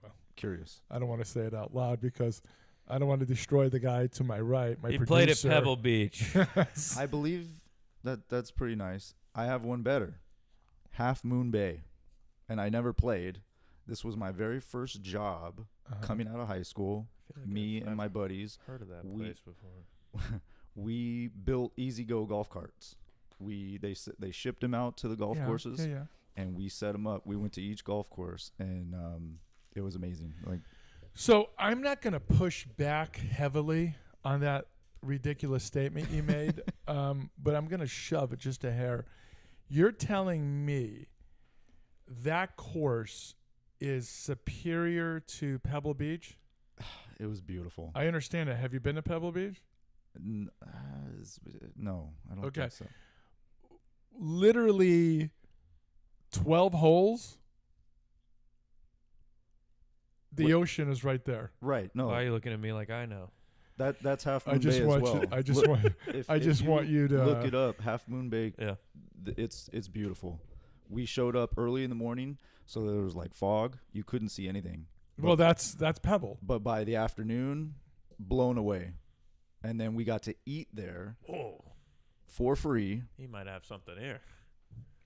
Well. Curious. I don't want to say it out loud because I don't want to destroy the guy to my right. My He producer. played at Pebble Beach. I believe that's pretty nice. I have one better. Half Moon Bay. And I never played. This was my very first job coming out of high school. I feel like Me I've and my buddies, heard of that we- place before. we built Easy Go golf carts. They shipped them out to the golf Yeah, courses, Yeah. and we set them up. We went to each golf course, and it was amazing. Like, So I'm not going to push back heavily on that ridiculous statement you made, but I'm going to shove it just a hair. You're telling me that course is superior to Pebble Beach? it was beautiful. I understand it. Have you been to Pebble Beach? No, I don't Okay. think so. Literally 12 holes. The What- ocean is right there. Right? No, Why are you looking at me like I know? that's Half Moon I just Bay want as well. you. I just Look- want. if- I if just want you to look it up. Half Moon Bay. Yeah. It's beautiful. We showed up early in the morning, so there was like fog. You couldn't see anything. Well, that's Pebble. But by the afternoon, blown away. And then we got to eat there for free. He might have something here.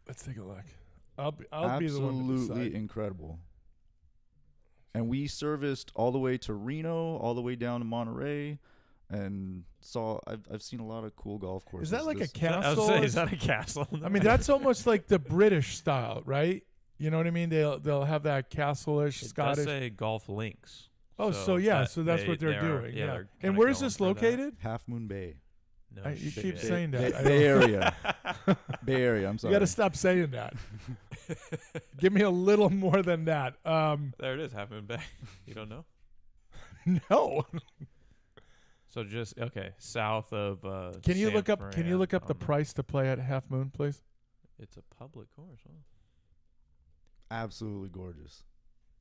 Let's take a look. I'll be the one to Absolutely decide. incredible. And we serviced all the way to Reno, all the way down to Monterey, and saw. I've seen a lot of cool golf courses. Is that like a This- I was castle? saying, is that a castle? I mean, that's almost like the British style, right? You know what I mean? They'll have that castle-ish, It does Scottish. say golf links. Oh, so that's what they're doing. Yeah. they're And kinda where's going this for that. located? Half Moon Bay. No You shit. keep saying that. I Bay don't- Area. Bay Area. I'm You sorry. got to stop saying that. Give me a little more than that. There it is, Half Moon Bay. You don't know? No. So just south of. Can you San look up? Can you Fran look up the on price to play at Half Moon, please? It's a public course. Huh? Absolutely gorgeous.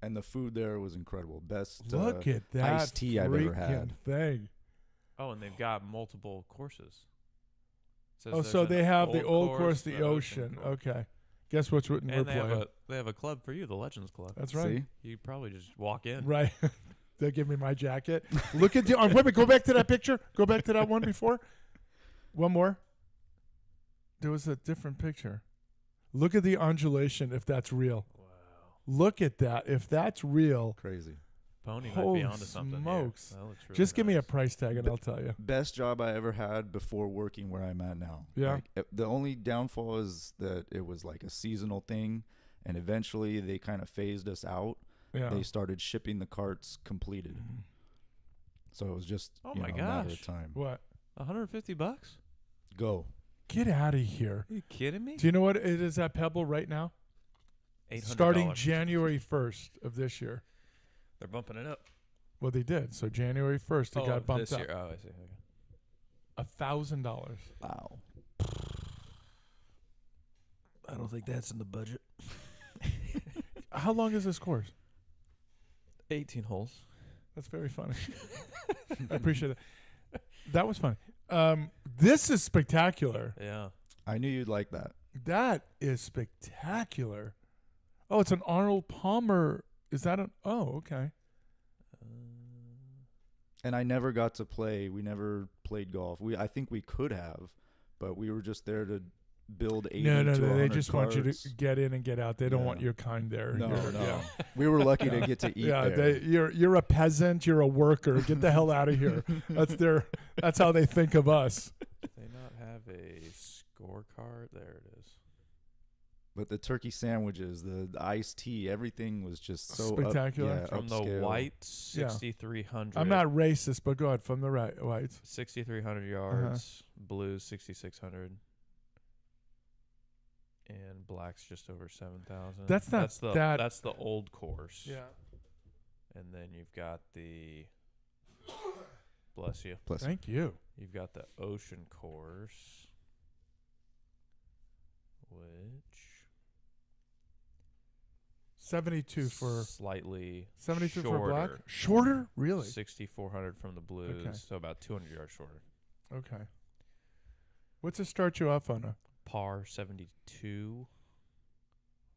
And the food there was incredible. Best Look at that iced tea I've ever had. freaking thing. Oh, and they've got multiple courses. Says Oh, there's so an they have the old course, the ocean ocean. course. Okay. Guess what's what we're And they playing? have a club for you, the Legends Club. That's right. See? You probably just walk in. Right. They'll give me my jacket. Look at the arm. Wait a minute. Go back to that picture. Go back to that one before. One more. There was a different picture. Look at the undulation if that's real. Wow. Look at that. If that's real, Crazy. Pony might Holy be onto something smokes. here. That looks really just give me a nice. price tag and I'll tell you. Best job I ever had before working where I'm at now. Yeah. The only downfall is that it was like a seasonal thing, and eventually they kind of phased us out. Yeah. They started shipping the carts completed. So it was just Oh you my know, a matter gosh. of time. What? $150? Go. Get out of here. Are you kidding me? Do you know what it is at Pebble right now? $800. Starting January 1st of this year. They're bumping it up. Well, they did. So January 1st, it got bumped this up. year. Oh, I see. Okay. $1,000. Wow. I don't think that's in the budget. How long is this course? 18 holes. That's very funny. I appreciate it. That was funny. This is spectacular. Yeah. I knew you'd like that. That is spectacular. Oh, it's an Arnold Palmer. Is that an? Oh, okay. And I never got to play. We never played golf. I think we could have, but we were just there to build 80 No, to they 100 just want you carts. to get in and get out. They don't Yeah. want your kind there. No, You're- no. Yeah, We were lucky to get to eat yeah there. you're a peasant. You're a worker. Get the hell out of here. That's how they think of us. Do they not have a scorecard? There it is. But the turkey sandwiches, the iced tea, everything was just so Spectacular. From the upscale. white Yeah. 6,300. I'm not racist, but go ahead from the right. Whites. 6,300 yards. Blues 6,600. And black's just over 7,000. That's not that- That's the old course. Yeah. And then you've got the. Bless you. Plus, Thank you. You've got the ocean course, which 72 for slightly 72 shorter. for black. Shorter, really? 6,400 from the blues, Okay. so about 200 yards shorter. Okay. What's it start you off on? Par 72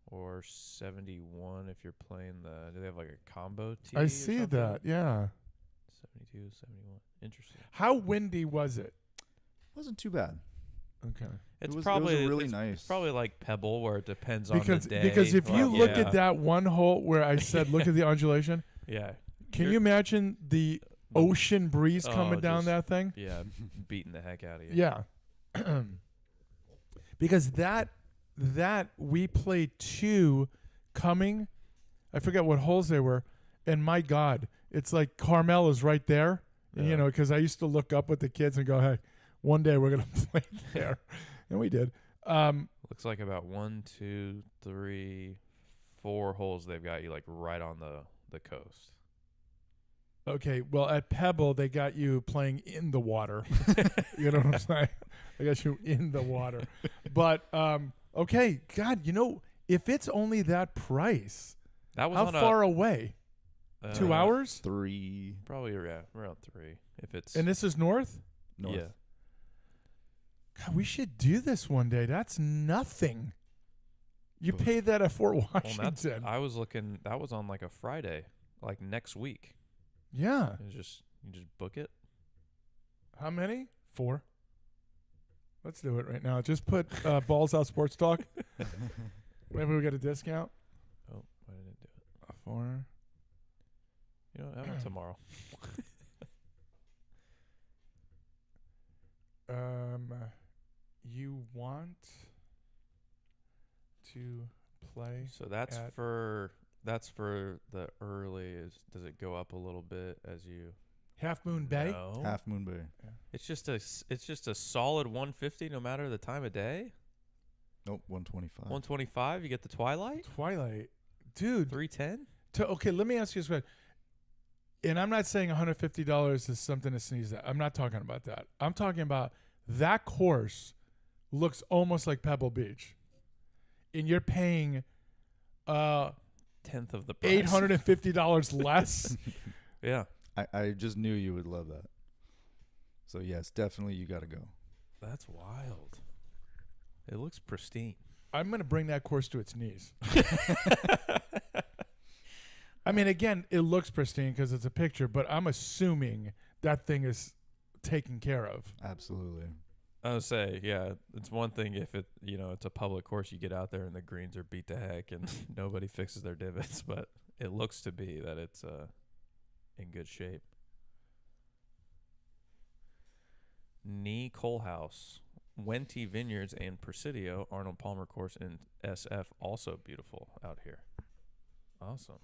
or 71 if you're playing the. Do they have like a combo tee? I or see something? that. Yeah. 72, 71. Interesting. How windy was it? wasn't too bad. Okay. It's was probably really it's nice. probably like Pebble where it depends Because on the day. because if you Like, look yeah, at that one hole where I said look at the undulation, yeah, can You're- you imagine the the- ocean breeze Oh, coming down just- that thing? yeah, beating the heck out of you. Yeah. Because that we played two coming, I forget what holes they were, and my God, it's like Carmel is right there. And, you Yeah. know, because I used to look up with the kids and go, hey, one day we're gonna play there, and we did. Looks like about 1, 2, 3, 4 holes they've got you like right on the coast. Okay, well at Pebble they got you playing in the water. You know what I'm saying? They got you in the water. But okay, God, you know, if it's only that price, That was how on far away? a 2 hours? 3 Probably around 3. If it's And this is north? north. yeah. God, we should do this one day. That's nothing. You But- pay that at Fort Well, Washington. I was looking. That was on like a Friday, like next week. Yeah. It was just you just book it. How many? 4. Let's do it right now. Just put Balls Out Sports Talk. Maybe we get a discount. Oh, I didn't do it. For You know, have it tomorrow. you want to play? So that's at- for the early. Does it go up a little bit as you? Half Moon Bay? No. Half Moon Bay. It's just a solid 150 no matter the time of day. Nope, 125. 125. You get the Twilight. Twilight. Dude. 310. Okay, let me ask you this question. And I'm not saying $150 is something to sneeze at. I'm not talking about that. I'm talking about that course looks almost like Pebble Beach. And you're paying Tenth of the price. $850 less. Yeah. I just knew you would love that. So yes, definitely you got to go. That's wild. It looks pristine. I'm going to bring that course to its knees. I mean, again, it looks pristine because it's a picture, but I'm assuming that thing is taken care of. Absolutely. I would say, yeah, it's one thing if it's a public course, you get out there and the greens are beat to heck and nobody fixes their divots, but it looks to be that it's in good shape. Nee Coalhouse, Wente Vineyards, and Presidio Arnold Palmer course in SF, also beautiful out here. Awesome.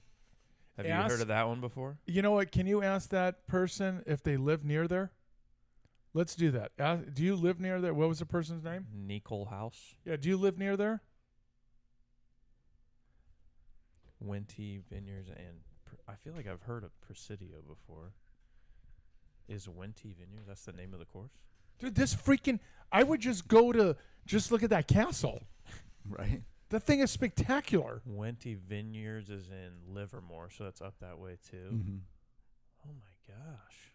Have you heard of that one before? You know what? Can you ask that person if they live near there? Let's do that. Do you live near there? What was the person's name? Nee Coalhouse, Yeah, do you live near there? Wente Vineyards, and I feel like I've heard of Presidio before. Is Wente Vineyards? That's the name of the course? Dude, this freaking... I would just go to... Just look at that castle. Right? That thing is spectacular. Wente Vineyards is in Livermore, so it's up that way too. Mm-hmm. Oh my gosh.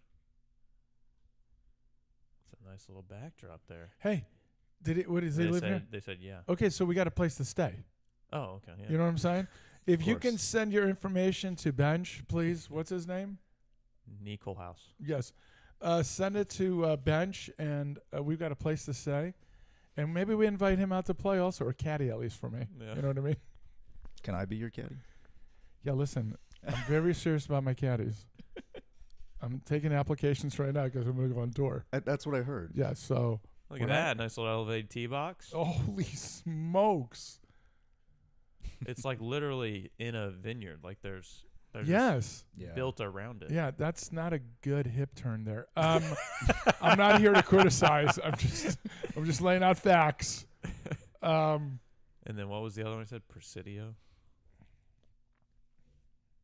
It's a nice little backdrop there. Hey, what is they live near? They said yeah. Okay, so we got a place to stay. Oh, okay. Yeah. You know what I'm saying? If you can course. send your information to Bench, please. What's his name? Nee Coalhouse. Yes. Send it to Bench, and we've got a place to stay. And maybe we invite him out to play also, or caddy at least for me. Yeah. You know what I mean? Can I be your caddy? Yeah, listen, I'm very serious about my caddies. I'm taking applications right now because I'm going to go on tour. That's what I heard. Yeah, so. Look at that. Nice little elevated tee box. Holy smokes. It's like literally in a vineyard. Like there's Yes. Yeah. built around it. Yeah, that's not a good hip turn there. I'm not here to criticize. I'm just laying out facts. And then what was the other one I said? Presidio.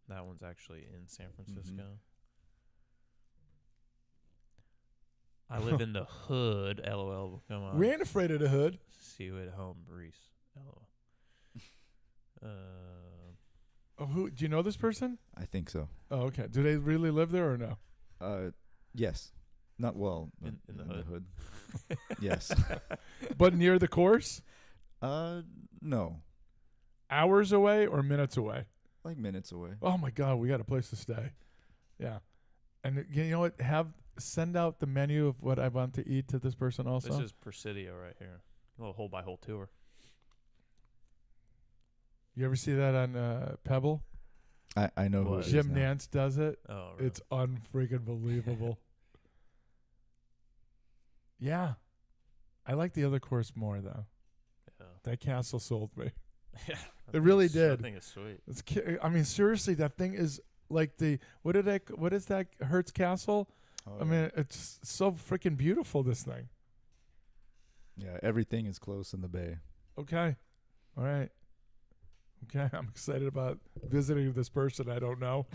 That one's actually in San Francisco. I live in the hood. LOL. Come on. We ain't afraid of the hood. See you at home, Reese. LOL. Oh, who do you know this person? I think so. Oh, okay. Do they really live there or no? Yes. Not well. In the hood. Yes. But near the course? No. Hours away or minutes away? Like minutes away. Oh my God, we got a place to stay. Yeah. And you know what? Send out the menu of what I want to eat to this person also. This is Presidio right here. A little hole by hole tour. You ever see that on Pebble? I know who What? it is Jim now. Nance does it. Oh, really? It's unfreaking believable. Yeah. I like the other course more though. Yeah. That castle sold me. Yeah. It really That did. thing is sweet. I mean, seriously, that thing is like what is that Hertz Castle? Oh, I mean, it's so freaking beautiful, this thing. yeah, everything is close in the bay. Okay. All right. Okay. I'm excited about visiting this person I don't know.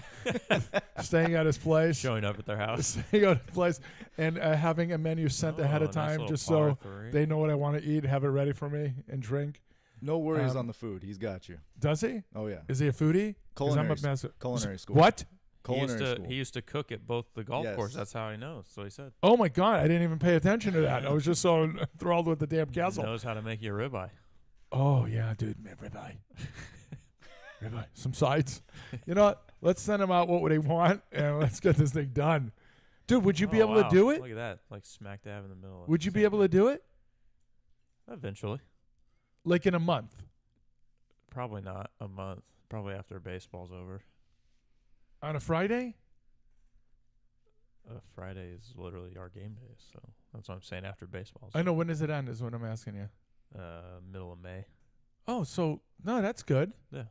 Staying at his place. Showing up at their house. Staying at his place and having a menu sent ahead of Nice time little just par so three. they know what I want to eat, have it ready for me, and drink. No worries Um, on the food. He's got you. Does he? Oh yeah. Is he a foodie? 'Cause I'm Culinary, a massive. culinary school. What? Culinary school. He used to cook at both the golf Yes. courses. That's how he knows. So he said. Oh my God! I didn't even pay attention to that. I was just so enthralled with the damn He castle. knows how to make you a ribeye. Oh yeah, dude, man, ribeye, ribeye, some sides. You know what? Let's send them out what they want, and let's get this thing done. Dude, would you be able to do it? Look at that. Like smack dab in the middle. Would you be able to do it? Eventually. Like in a month? Probably not a month. Probably after baseball's over. On a Friday? Friday is literally our game day, so that's what I'm saying. After baseball's I know. When does it end is what I'm asking you. middle of May. Oh, so, no, that's good. Yeah.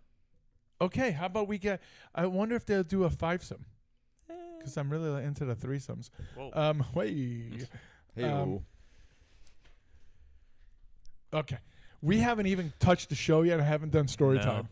Okay, how about we get, I wonder if they'll do a fivesome. Because I'm really into the threesomes. Whoa. Wait. Hey, Okay. We haven't even touched the show yet. I haven't done story No. time.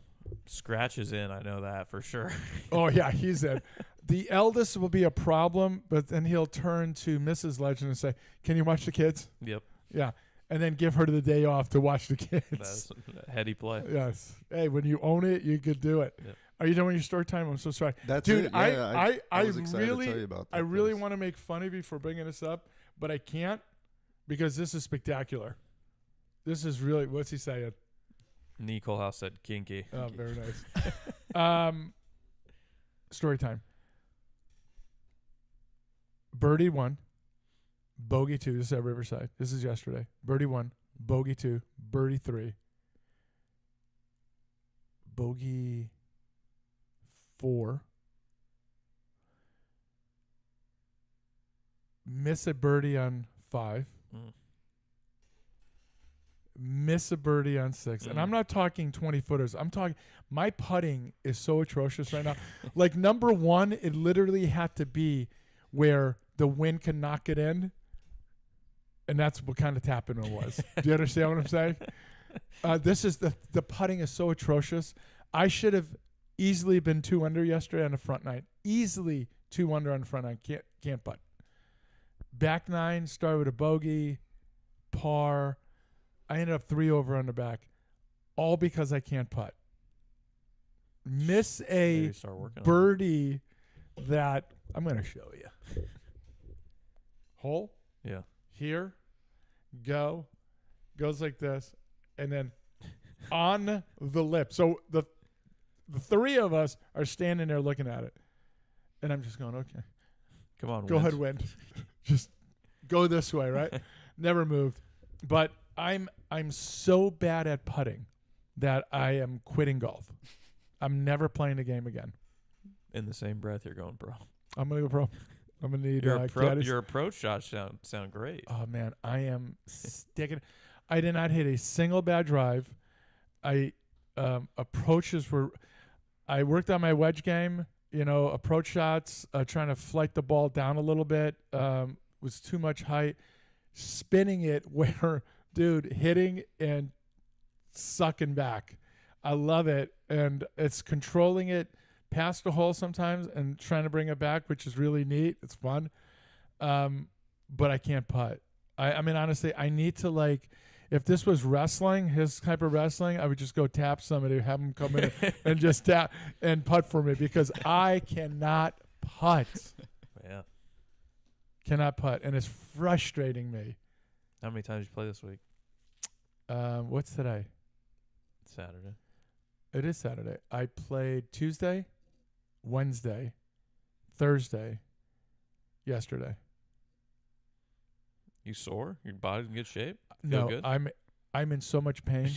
Scratch is in. I know that for sure. Oh, yeah, he's in. The eldest will be a problem, but then he'll turn to Mrs. Legend and say, can you watch the kids? Yep. Yeah. And then give her the day off to watch the kids. That's a heady play. Yes. Hey, when you own it, you could do it. Yep. Are you done with your story time? I'm so sorry. that's Dude, it. Yeah, I was excited really, to tell you about that. I really place. want to make fun of you for bringing this up, but I can't because this is spectacular. This is really, what's he saying? Nicole House said kinky. Oh, very nice. Story time. Birdie 1, bogey 2. This is at Riverside. This is yesterday. Birdie 1, bogey 2, birdie 3, bogey 4. Miss a birdie on 5. Mm. Miss a birdie on 6. And I'm not talking 20 footers. I'm talking, my putting is so atrocious right now. Like number 1, it literally had to be where the wind can knock it in. And that's what kind of tapping it was. Do you understand what I'm saying? This is the putting is so atrocious. I should have easily been 2 under yesterday on the front nine. Easily 2 under on the front nine. Can't putt. Back 9 started with a bogey, par. I ended up 3 over on the back, all because I can't putt. Miss a Maybe start working on it. birdie that I'm going to show you. Hole Yeah. here, goes like this, and then on the lip. So the 3 of us are standing there looking at it, and I'm just going, okay, Come on. go wind. ahead, wind. Just go this way, right? Never moved. But I'm so bad at putting that I am quitting golf. I'm never playing the game again. In the same breath, you're going pro. I'm gonna go pro. I'm gonna need Your caddies. your approach shots sound great. Oh man, I am sticking. I did not hit a single bad drive. I approaches were. I worked on my wedge game. Approach shots, trying to flight the ball down a little bit. Was too much height. Spinning it where, dude, hitting and sucking back. I love it. And it's controlling it past the hole sometimes and trying to bring it back, which is really neat. It's fun. But I can't putt. I mean, honestly, I need to if this was wrestling, his type of wrestling, I would just go tap somebody, have them come in and just tap and putt for me because I cannot putt. Yeah. Cannot putt. And it's frustrating me. How many times did you play this week? What's today? Saturday. It is Saturday. I played Tuesday, Wednesday, Thursday, yesterday. You sore? Your body's in good shape? No, good? I'm in so much pain.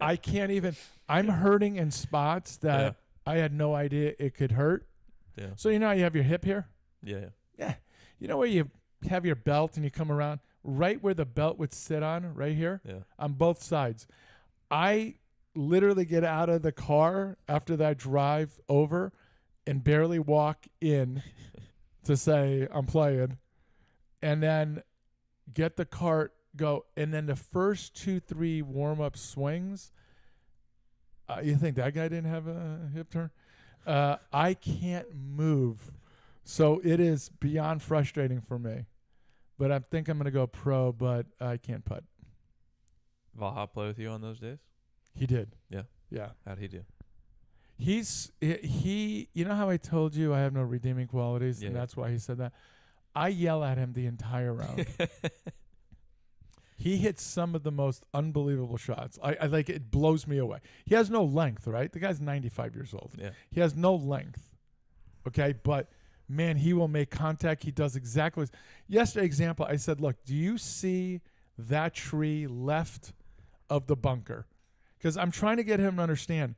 I can't even. I'm hurting in spots that I had no idea it could hurt. Yeah. So you know how you have your hip here? Yeah. Yeah. You know where you have your belt and you come around? Right where the belt would sit on, right here? Yeah. On both sides. I literally get out of the car after that drive over and barely walk in to say I'm playing and then get the cart, go. And then the first 2-3 warm-up swings, you think that guy didn't have a hip turn? I can't move. So it is beyond frustrating for me. But I think I'm going to go pro, but I can't putt. Valhalla play with you on those days? He did. Yeah. Yeah. How'd he do? He you know how I told you I have no redeeming qualities, and Yeah. that's why he said that? I yell at him the entire round. He hits some of the most unbelievable shots. I like it blows me away. He has no length, right? The guy's 95 years old. Yeah. He has no length. Okay, but man, he will make contact. He does exactly. Yesterday, example, I said, look, do you see that tree left of the bunker. Because I'm trying to get him to understand,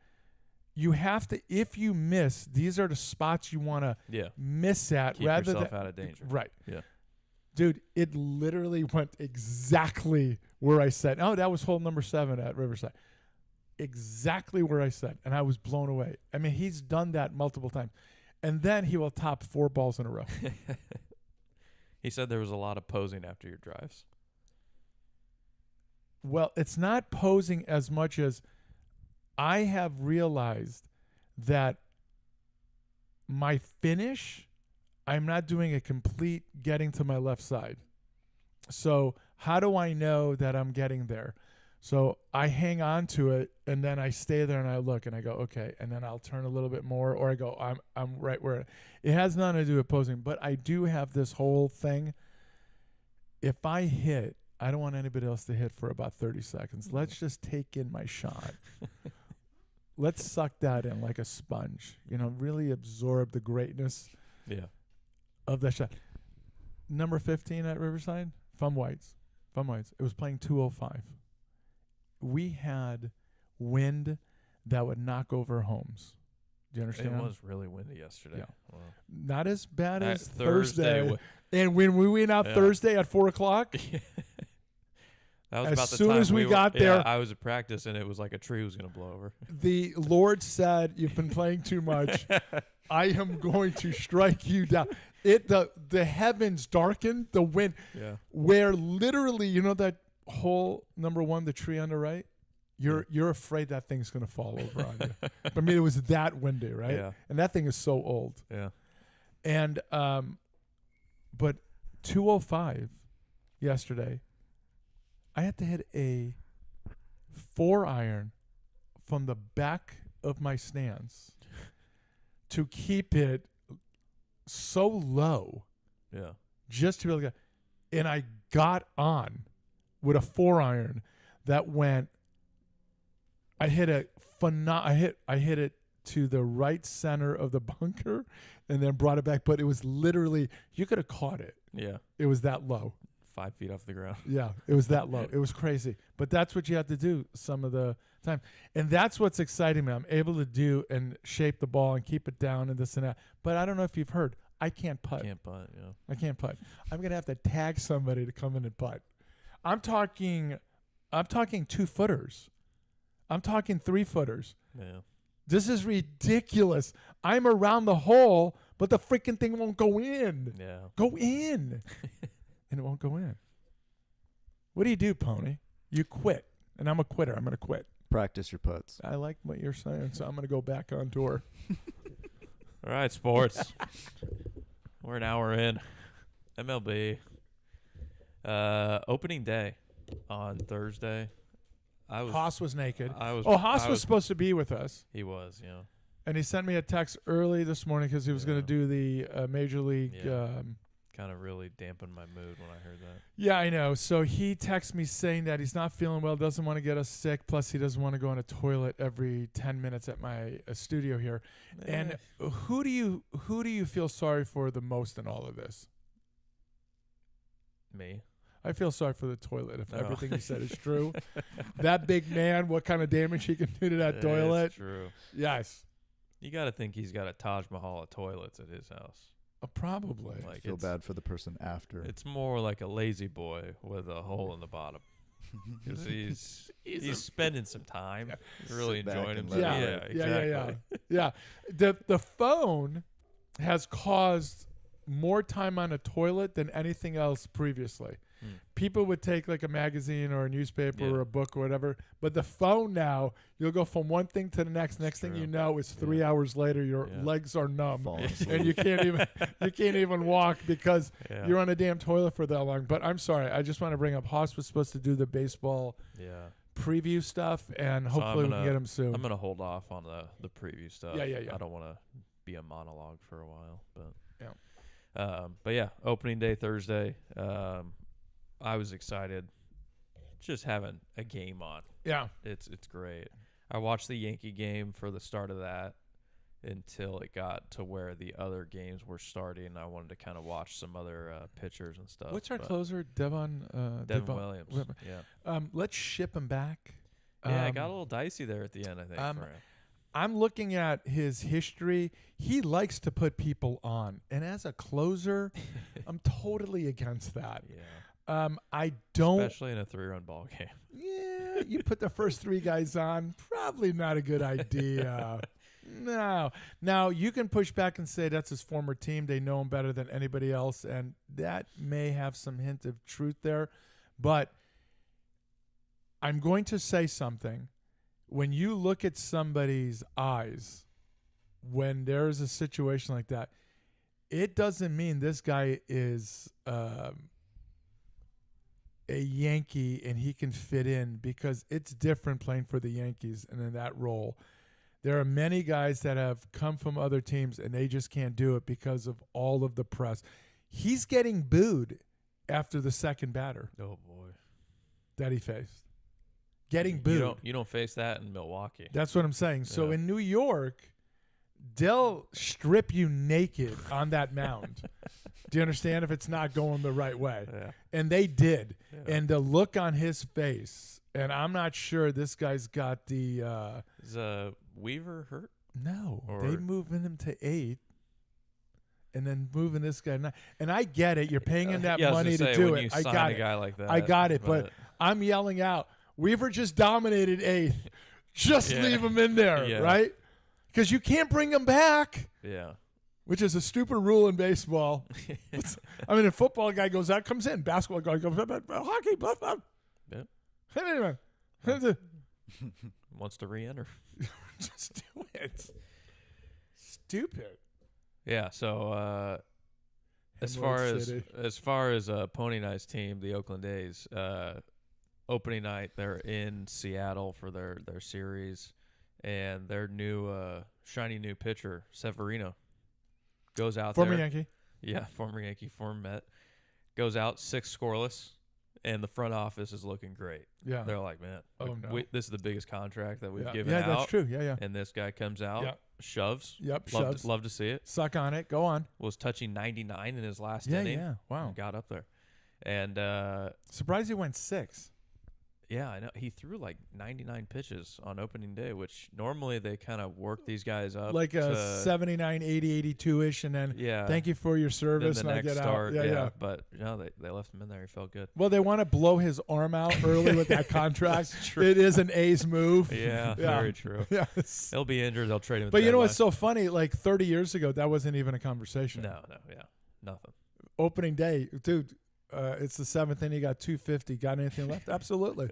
you have to, if you miss, these are the spots you want to Yeah. miss at Keep rather yourself than out of danger. right. Yeah. Dude, it literally went exactly where I said. Oh, that was hole number 7 at Riverside. Exactly where I said, and I was blown away. I mean, he's done that multiple times, and then he will top 4 balls in a row. He said there was a lot of posing after your drives. Well, it's not posing as much as I have realized that my finish, I'm not doing a complete getting to my left side. So how do I know that I'm getting there? So I hang on to it, and then I stay there and I look and I go, okay, and then I'll turn a little bit more, or I go, I'm right where it has nothing to do with posing, but I do have this whole thing. If I hit, I don't want anybody else to hit for about 30 seconds. Let's just take in my shot. Let's suck that in like a sponge. You know, really absorb the greatness Yeah. of that shot. Number 15 at Riverside, Fum Whites. It was playing 205. We had wind that would knock over homes. Do you understand? It was really windy yesterday. Yeah. Wow. Not as bad as Thursday. Thursday. And when we went out Yeah. Thursday at 4 o'clock, That was As about the soon time as we got yeah, there- I was at practice and it was like a tree was going to blow over. the Lord said, "You've been playing too much. I am going to strike you down." The heavens darkened, the wind, Yeah. where literally, you know that hole number 1, the tree on the right? You're afraid that thing's going to fall over on you. I mean, it was that windy, right? Yeah. And that thing is so old. Yeah. And but 205 yesterday, I had to hit a 4-iron from the back of my stance to keep it so low, Yeah. just to be able to get. And I got on with a 4-iron that went. I hit I hit it to the right center of the bunker, and then brought it back. But it was literally, you could have caught it. Yeah. It was that low. 5 feet off the ground. Yeah, it was that low. It was crazy. But that's what you have to do some of the time. And that's what's exciting me. I'm able to do and shape the ball and keep it down and this and that. But I don't know if you've heard, I can't putt. Can't putt, yeah. I can't putt. I'm going to have to tag somebody to come in and putt. I'm talking 2-footers. I'm talking 3-footers. Yeah. This is ridiculous. I'm around the hole, but the freaking thing won't go in. Yeah. Go in. And it won't go in. What do you do, Pony? You quit. And I'm a quitter. I'm going to quit. Practice your putts. I like what you're saying, so I'm going to go back on tour. All right, sports. We're an hour in. MLB. Opening day on Thursday. Haas was naked. Haas Haas was supposed to be with us. He was, yeah. And he sent me a text early this morning because he was going to do the Major League. Yeah. Kind of really dampened my mood when I heard that. Yeah, I know. So he texted me saying that he's not feeling well, doesn't want to get us sick, plus he doesn't want to go on a toilet every 10 minutes at my studio here. And who do you feel sorry for the most in all of this? Me. I feel sorry for the toilet if Oh. everything he said is true. That big man, what kind of damage he can do to that toilet? It's true. Yes. You got to think he's got a Taj Mahal of toilets at his house. Probably. I Like feel it's, bad for the person after. It's more like a lazy boy with a hole in the bottom. Because he's spending some time, really Sit back enjoying and himself. let Yeah, it Yeah, yeah, exactly. yeah. The phone has caused more time on a toilet than anything else previously. Hmm. People would take like a magazine or a newspaper Yeah. or a book or whatever, but the phone now, you'll go from one thing to the next. Next thing true. you know, it's 3 Yeah. hours later. Your Yeah. legs are numb, Falling and asleep. you can't even walk because Yeah. you're on a damn toilet for that long. But I'm sorry, I just want to bring up Haas was supposed to do the baseball Yeah. preview stuff, and So hopefully we can gonna- get him soon. I'm going to hold off on the preview stuff. Yeah, yeah, yeah. I don't want to be a monologue for a while. But Yeah. But yeah, opening day Thursday. I was excited just having a game on. Yeah. It's great. I watched the Yankee game for the start of that, until it got to where the other games were starting. I wanted to kind of watch some other pitchers and stuff. What's our but closer? Devon Williams. Yeah. Let's ship him back. Yeah, it got a little dicey there at the end, I think. For him. I'm looking at his history. He likes to put people on. And as a closer, I'm totally against that. Yeah. I don't. Especially in a 3-run ball game. Yeah, you put the first 3 guys on. Probably not a good idea. No. Now, you can push back and say that's his former team. They know him better than anybody else. And that may have some hint of truth there. But I'm going to say something. When you look at somebody's eyes, when there's a situation like that, it doesn't mean this guy is a Yankee and he can fit in, because it's different playing for the Yankees and in that role. There are many guys that have come from other teams and they just can't do it because of all of the press. He's getting booed after the second batter Oh, boy. that he faced. Getting booed. You don't face that in Milwaukee. That's what I'm saying. So Yeah. in New York, they'll strip you naked on that mound. Do you understand? If it's not going the right way. Yeah. And they did. Yeah. And the look on his face, and I'm not sure this guy's got the Is Weaver hurt? no. Or- They moving him to 8 and then moving this guy to 9. And I get it. You're paying him that Yeah, I was money gonna to say, do when it. you I sign got a it. guy like that. I got it. But I'm yelling out, Weaver just dominated 8th. Just Yeah. leave him in there, Yeah. right? Because you can't bring him back, yeah. which is a stupid rule in baseball. I mean, a football guy goes out, comes in. Basketball guy goes out. Hockey, blah, blah. Yeah. Hey, Wants to re-enter. just do it. Stupid. Yeah. So as Hemorrhoid far as City. Pony Knight's team, the Oakland A's, opening night they're in Seattle for their series, and their new shiny new pitcher Severino goes out Former there. Yankee. Yeah, former Yankee, former Met, goes out 6 scoreless, and the front office is looking great. Yeah. They're like, man, Oh, no. this is the biggest contract that we've Yeah, given yeah, out. that's true. Yeah, yeah. And this guy comes out, Yeah. shoves. Yep, Love shoves. love to see it. Suck on it. Go on. Was touching 99 in his last Yeah, inning. yeah. Wow. And got up there. And Surprised he went 6. yeah, I know he threw like 99 pitches on opening day, which normally they kind of work these guys up Like a to, 79, 80, 82-ish, and then yeah. thank you for your Then service, the and I next get start, out. Yeah. But no, they left him in there. He felt good. Well, they want to blow his arm out early with that contract. It is an A's move. Yeah, Yeah. very true. Yes. He'll be injured. They'll trade him. at But the you know what's deadline. so funny? Like 30 years ago, that wasn't even a conversation. No, yeah, nothing. Opening day, dude. It's the 7th inning. You got 250. Got anything left? Absolutely.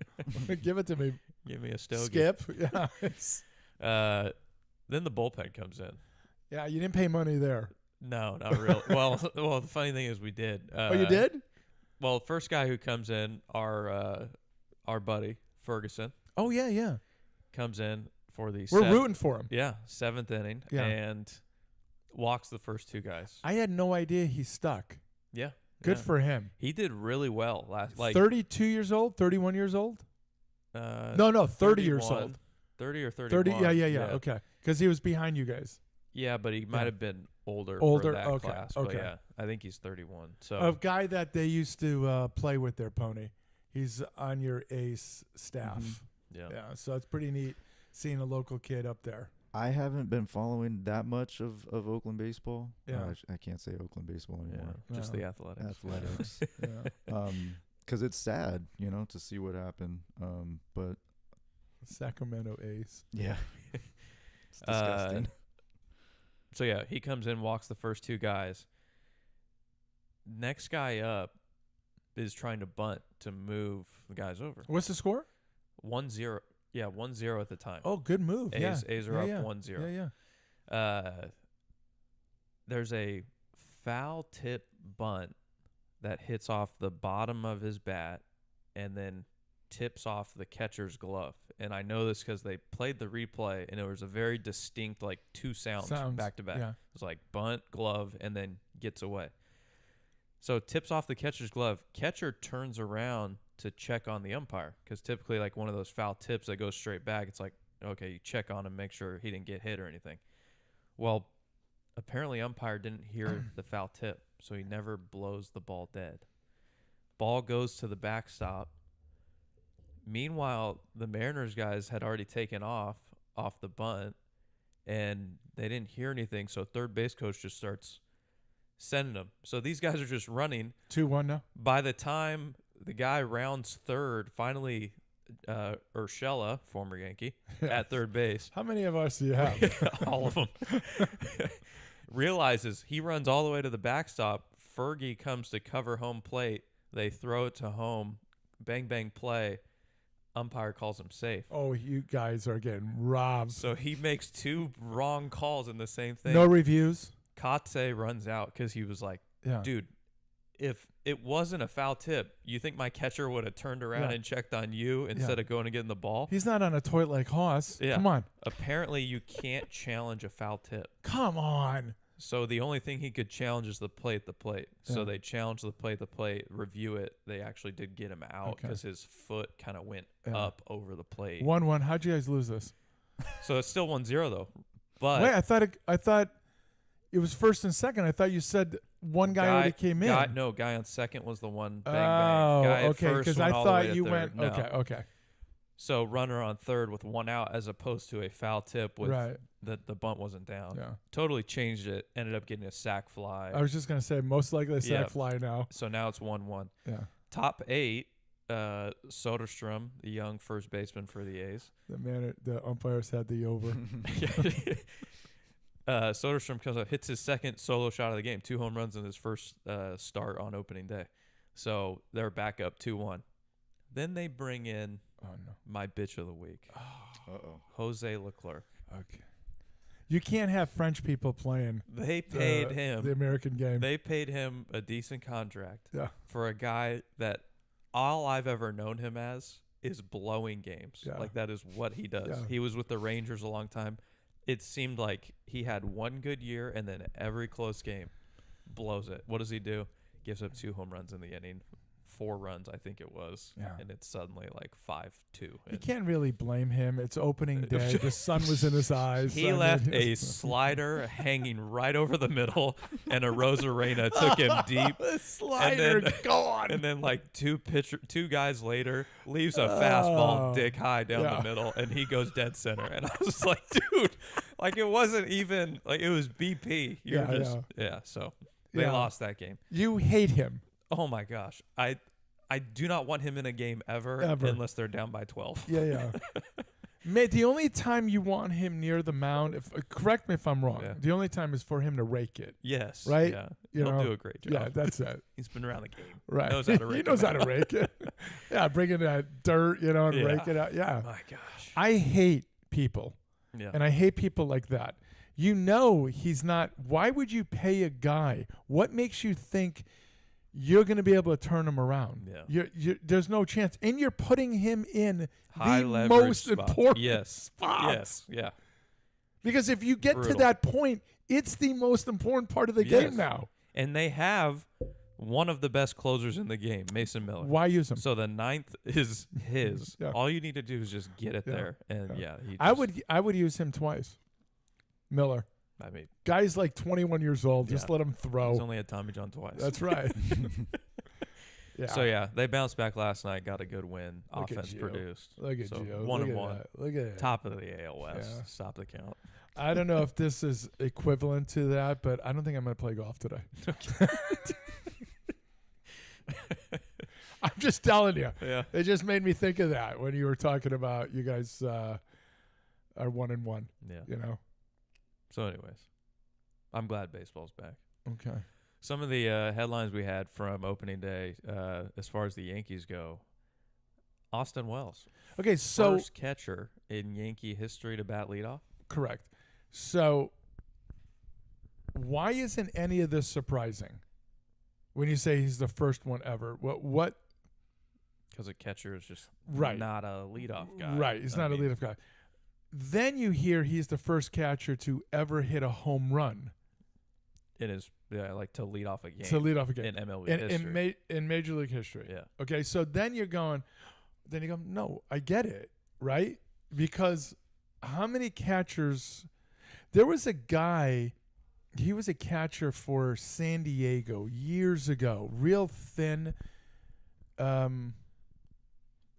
Give it to me. Give me a stogie. Skip. Yeah. It's- Then the bullpen comes in. yeah. You didn't pay money there. No, not really. well, the funny thing is we did. Oh, you did? Well, the first guy who comes in, our buddy Ferguson, Oh yeah, yeah. comes in for the We're rooting for him. Yeah, 7th inning, Yeah. and walks the first 2 guys. I had no idea he stuck. Yeah, Good yeah. for him. He did really well last. Like 32 years old, 31 years old. No, 30 years 31, old. 30 or 31. 30. Yeah. Okay, because he was behind you guys. Yeah, but he might Yeah. have been older Older, for that okay, class. But okay. yeah, I think he's 31. So A guy that they used to play with their pony. He's on your Ace staff. yeah. Yeah, so it's pretty neat seeing a local kid up there. I haven't been following that much of Oakland baseball. Yeah. I can't say Oakland baseball anymore. Just No. the athletics. Athletics. Yeah. Because it's sad, to see what happened. But Sacramento Ace. yeah, it's disgusting. So yeah, he comes in, walks the first 2 guys. Next guy up is trying to bunt to move the guys over. What's the score? 1-0. Yeah, 1-0 at the time. Oh, good move. A's, yeah. A's are yeah, up yeah. 1-0. Yeah. There's a foul tip bunt that hits off the bottom of his bat and then tips off the catcher's glove. And I know this because they played the replay, and it was a very distinct, like 2 sounds back to back. Yeah. It was like bunt, glove, and then gets away. So tips off the catcher's glove. Catcher turns around to check on the umpire, because typically, like one of those foul tips that goes straight back, it's like, okay, you check on him, make sure he didn't get hit or anything. Well, apparently umpire didn't hear the foul tip, so he never blows the ball dead. Ball goes to the backstop. Meanwhile, the Mariners guys had already taken off the bunt, and they didn't hear anything, so third base coach just starts sending them. So these guys are just running. 2-1 now. By the time the guy rounds third, finally, Urshela, former Yankee, at third base, How many of us do you have? all of them, realizes he runs all the way to the backstop. Fergie comes to cover home plate. They throw it to home. Bang, bang, play. Umpire calls him safe. Oh, you guys are getting robbed. So he makes 2 wrong calls in the same thing. No reviews. Katse runs out because he was like, Yeah. dude, if it wasn't a foul tip, you think my catcher would have turned around Yeah. and checked on you instead of going and getting the ball? He's not on a toilet like Haas. Yeah. Come on. Apparently, you can't challenge a foul tip. Come on. So the only thing he could challenge is the play at the plate. So Yeah. they challenged the play at the plate, review it. They actually did get him out Okay. because his foot kind of went Yeah. up over the plate. 1-1. How'd you guys lose this? So it's still 1-0 though. But Wait, I thought it was first and second. I thought you said one guy already came in. Guy on second was the one bang Oh, bang. Guy at okay. first Because went I all the way thought to you third. went. No. Okay. So runner on third with 1 out as opposed to a foul tip with Right. the bunt wasn't down. Yeah. Totally changed it. Ended up getting a sack fly. I was just gonna say most likely a sack Yeah. fly now. So now it's 1-1. Yeah. Top 8, Soderstrom, the young first baseman for the A's. The umpires had the over. Soderstrom comes up, hits his second solo shot of the game, 2 home runs in his first start on opening day. So they're back up 2-1. Then they bring in Oh no. my bitch of the week, Uh-oh. Jose Leclerc. Okay. You can't have French people playing They paid the him. American game. They paid him a decent contract Yeah. for a guy that all I've ever known him as is blowing games. Yeah. Like that is what he does. Yeah. He was with the Rangers a long time. It seemed like he had one good year and then every close game blows it. What does he do? Gives up 2 home runs in the inning. 4 runs, I think it was. Yeah. And it's suddenly like 5-2. You And can't really blame him. It's opening day. The sun was in his eyes. he I mean, left a slider hanging right over the middle, and a Rosarena took him deep. slider then- gone. And then like 2 guys later leaves a fastball Oh. dick high down Yeah. the middle, and he goes dead center. And I was like, dude, like it wasn't even like it was BP. You're Yeah, just yeah. So they Yeah. lost that game. You hate him. Oh my gosh, I do not want him in a game ever unless they're down by 12. Yeah. Mate, the only time you want him near the mound, correct me if I'm wrong, Yeah. the only time is for him to rake it. Yes. Right? Yeah. You He'll know? do a great job. Yeah, that's it. He's been around the game. Right. Knows how to rake he knows it how to rake it. Yeah, bring in that dirt, and Yeah. rake it out. Yeah. My gosh. I hate people, Yeah. and I hate people like that. You know he's not. Why would you pay a guy? What makes you think you're going to be able to turn him around? Yeah. There's no chance. And you're putting him in High the leverage most spots. important Yes. spots. Yes. Yeah. Because if you get to Brutal. that point, it's the most important part of the Yes. game now. And they have one of the best closers in the game, Mason Miller. Why use him? So the 9th is his. Yeah. All you need to do is just get it Yeah. there, and Yeah. he I just- would use him twice. Miller. I mean, Guy's like 21 years old. Just Yeah. let him he's throw. only had Tommy John twice. That's right. Yeah. So yeah, they bounced back last night, got a good win. Look at Offense Gio. produced. Look at so Gio. 1-1. Look at that. Look at it. Top of the AL West. Yeah. Stop the count. I don't know if this is equivalent to that, but I don't think I'm going to play golf today. I'm just telling you. Yeah. It just made me think of that when you were talking about you guys are 1-1. Yeah. You know. So, anyways, I'm glad baseball's back. Okay. Some of the headlines we had from opening day, as far as the Yankees go, Austin Wells, Okay. So first catcher in Yankee history to bat leadoff. correct. So why isn't any of this surprising? When you say he's the first one ever, what? Because a catcher is just Right. not a leadoff guy. Right. He's not a leadoff guy. Then you hear he's the first catcher to ever hit a home run It is like to lead off a game to lead off a game in MLB in, history. in Major League history. Yeah. Okay, so then you go, no, I get it, right? Because how many catchers? There was a guy, he was a catcher for San Diego years ago, real thin,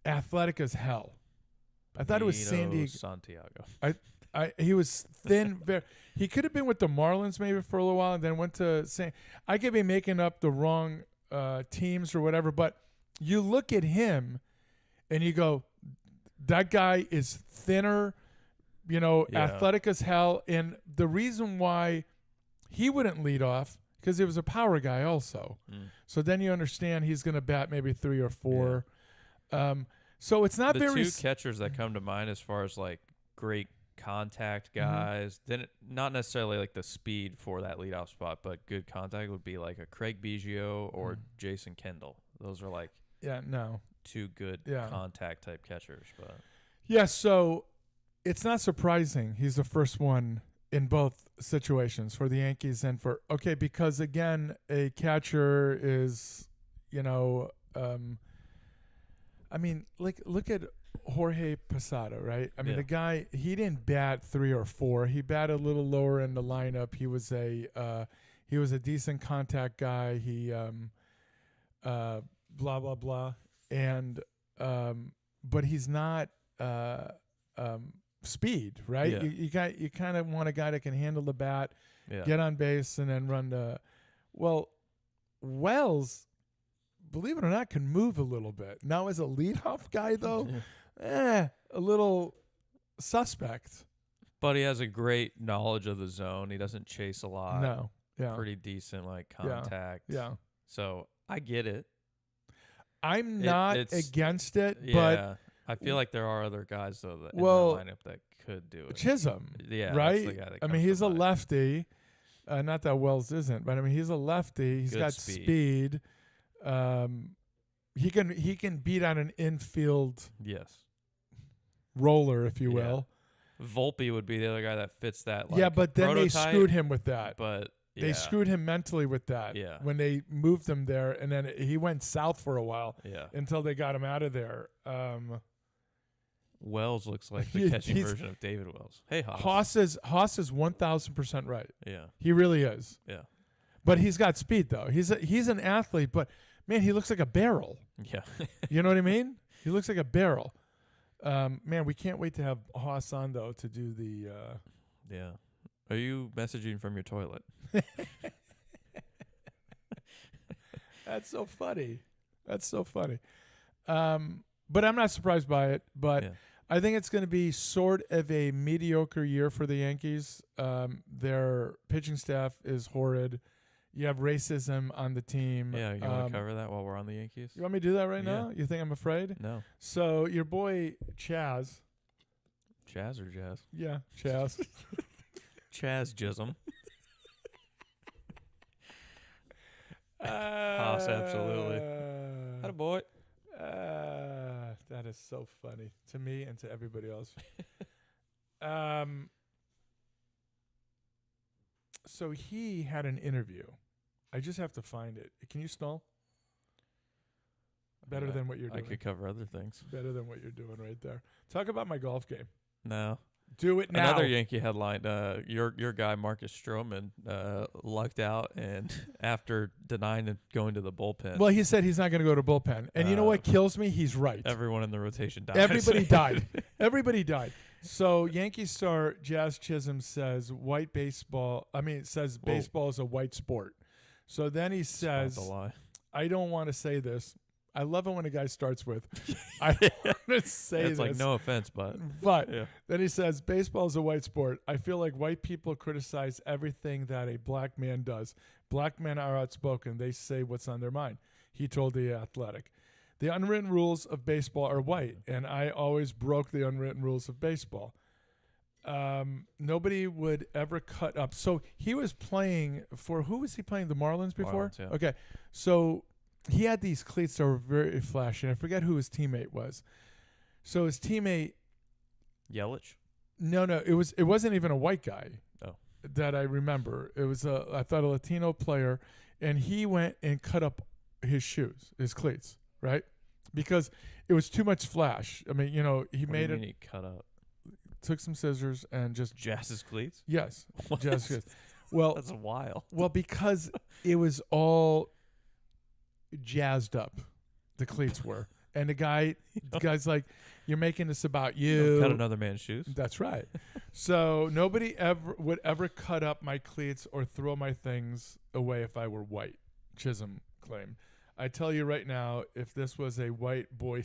athletic as hell. I thought it was San Nino Diego. Santiago. He was thin. He could have been with the Marlins maybe for a little while and then went to San. I could be making up the wrong teams or whatever, but you look at him and you go, that guy is thinner, Yeah. athletic as hell. And the reason why he wouldn't lead off, because he was a power guy also. So then you understand he's going to bat maybe 3 or 4. So it's not The very two catchers that come to mind as far as like great contact guys, then not necessarily like the speed for that leadoff spot, but good contact would be like a Craig Biggio or Jason Kendall. Those are like two good contact type catchers. But yeah, so it's not surprising he's the first one in both situations for the Yankees and because again, a catcher is, look at Jorge Posada, right? I mean, the guy, he didn't bat 3 or 4. He batted a little lower in the lineup. He was a decent contact guy. He blah blah blah, and but he's not speed, right? Yeah. You kind of want a guy that can handle the bat, yeah, get on base, and then run the. Well, Wells, believe it or not, can move a little bit. Now, as a leadoff guy, though, a little suspect. but he has a great knowledge of the zone. He doesn't chase a lot. No, yeah, Pretty decent like contact. yeah. So I get it. I'm not it's- against it, Yeah. I feel like there are other guys though that in Well, the lineup that could do but it. Chisholm, Yeah, right? that's the guy that I mean, comes to he's a mind. lefty. Not that Wells isn't, but I mean, he's a lefty. He's Good got speed. He can beat on an infield Yes. roller, if you Yeah. will. Volpe would be the other guy that fits that. Like, Yeah, but then they prototype, screwed him with that. But They yeah, screwed him mentally with that. Yeah. When they moved him there, and then he went south for a while Yeah. until they got him out of there. Wells looks like He- the catching he's- version of David Wells. Hey, Haas. Haas is 1,000% right. Yeah. He really is. Yeah. But he's got speed though. He's an athlete, but man, he looks like a barrel. Yeah. You know what I mean? He looks like a barrel. Man, we can't wait to have Haas on though to do the. Yeah. Are you messaging from your toilet? That's so funny. That's so funny. But I'm not surprised by it. But Yeah. I think it's going to be sort of a mediocre year for the Yankees. Their pitching staff is horrid. You have racism on the team. Yeah. You want to cover that while we're on the Yankees? You want me to do that right Yeah. now? You think I'm afraid? No. So your boy Chaz. Chaz or Jazz? Yeah, Chaz. Chaz Jism. Haas, absolutely. Atta boy. That is so funny to me and to everybody else. So he had an interview. I just have to find it. Can you stall? Better Yeah, than what you're I doing. could cover other things. Better than what you're doing right there. Talk about my golf game. No. Do it now. Another Yankee headline. Your guy Marcus Stroman lucked out, and after denying going to the bullpen, Well, he said he's not going to go to bullpen. And you know what kills me? He's right. everyone in the rotation died. Everybody died. Everybody died. So Yankee star Jazz Chisholm says baseball is a white sport. So then he says, Not the lie. I don't want to say this. I love it when a guy starts with, I don't want to say It's this. like no offense, but But yeah. then he says, baseball is a white sport. I feel like white people criticize everything that a black man does. Black men are outspoken. They say what's on their mind. He told The Athletic. The unwritten rules of baseball are white, and I always broke the unwritten rules of baseball. Nobody would ever cut up. So he was playing for, who was he playing? The Marlins before? Marlins, yeah. Okay. So he had these cleats that were very flashy, and I forget who his teammate was. So his teammate, Yelich. no, it wasn't even a white guy. Oh. That I remember. It was I thought a Latino player, and he went and cut up his shoes, his cleats, right? Because it was too much flash. I mean, he What made do you it mean he cut up? took some scissors and just Jazz's cleats. yes, What? just yes. Well, That's wild. well, because it was all jazzed up, the cleats were, and the guy's like, "You're making this about you." Cut another man's shoes. That's right. So nobody would ever cut up my cleats or throw my things away if I were white. Chisholm claimed. I tell you right now, if this was a white boy,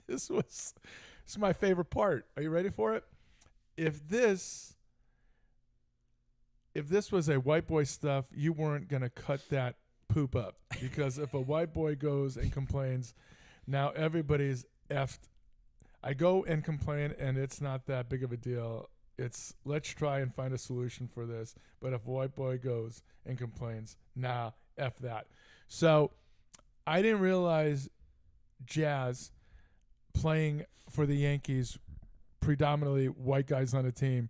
this is my favorite part. Are you ready for it? If this was a white boy stuff, you weren't gonna cut that poop up, because if a white boy goes and complains, now everybody's effed. I go and complain, and it's not that big of a deal. It's let's try and find a solution for this. But if a white boy goes and complains, nah, F that. So I didn't realize Jazz playing for the Yankees, predominantly white guys on the team,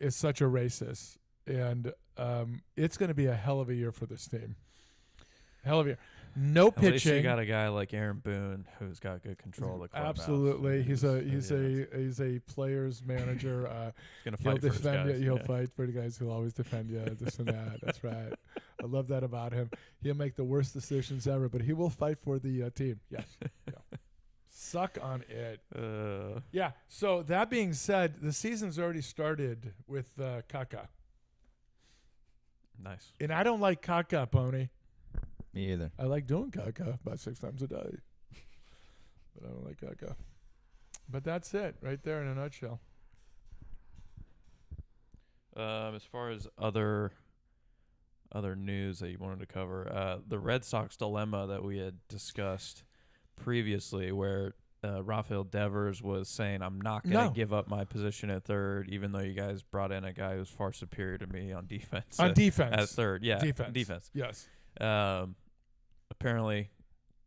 is such a racist. And it's going to be a hell of a year for this team. Hell of a year. No At least pitching. you got a guy like Aaron Boone who's got good control of the clubhouse. Absolutely, he's a players manager. He's gonna He'll fight for his defend you. guys. He'll Yeah. fight for the guys. He'll always defend you. This and that. That's right. I love that about him. He'll make the worst decisions ever, but he will fight for the team. Yes. Yeah. Suck on it. Yeah. So that being said, the season's already started with Kaka, Nice. and I don't like Kaka, Pony. Me either. I like doing Kaka about 6 times a day, but I don't like Kaka. But that's it right there in a nutshell. As far as other news that you wanted to cover, the Red Sox dilemma that we had discussed previously, where Rafael Devers was saying, "I'm not going to No. give up my position at third, even though you guys brought in a guy who's far superior to me on defense." On defense. at third, yeah, Defense. Yes. Apparently,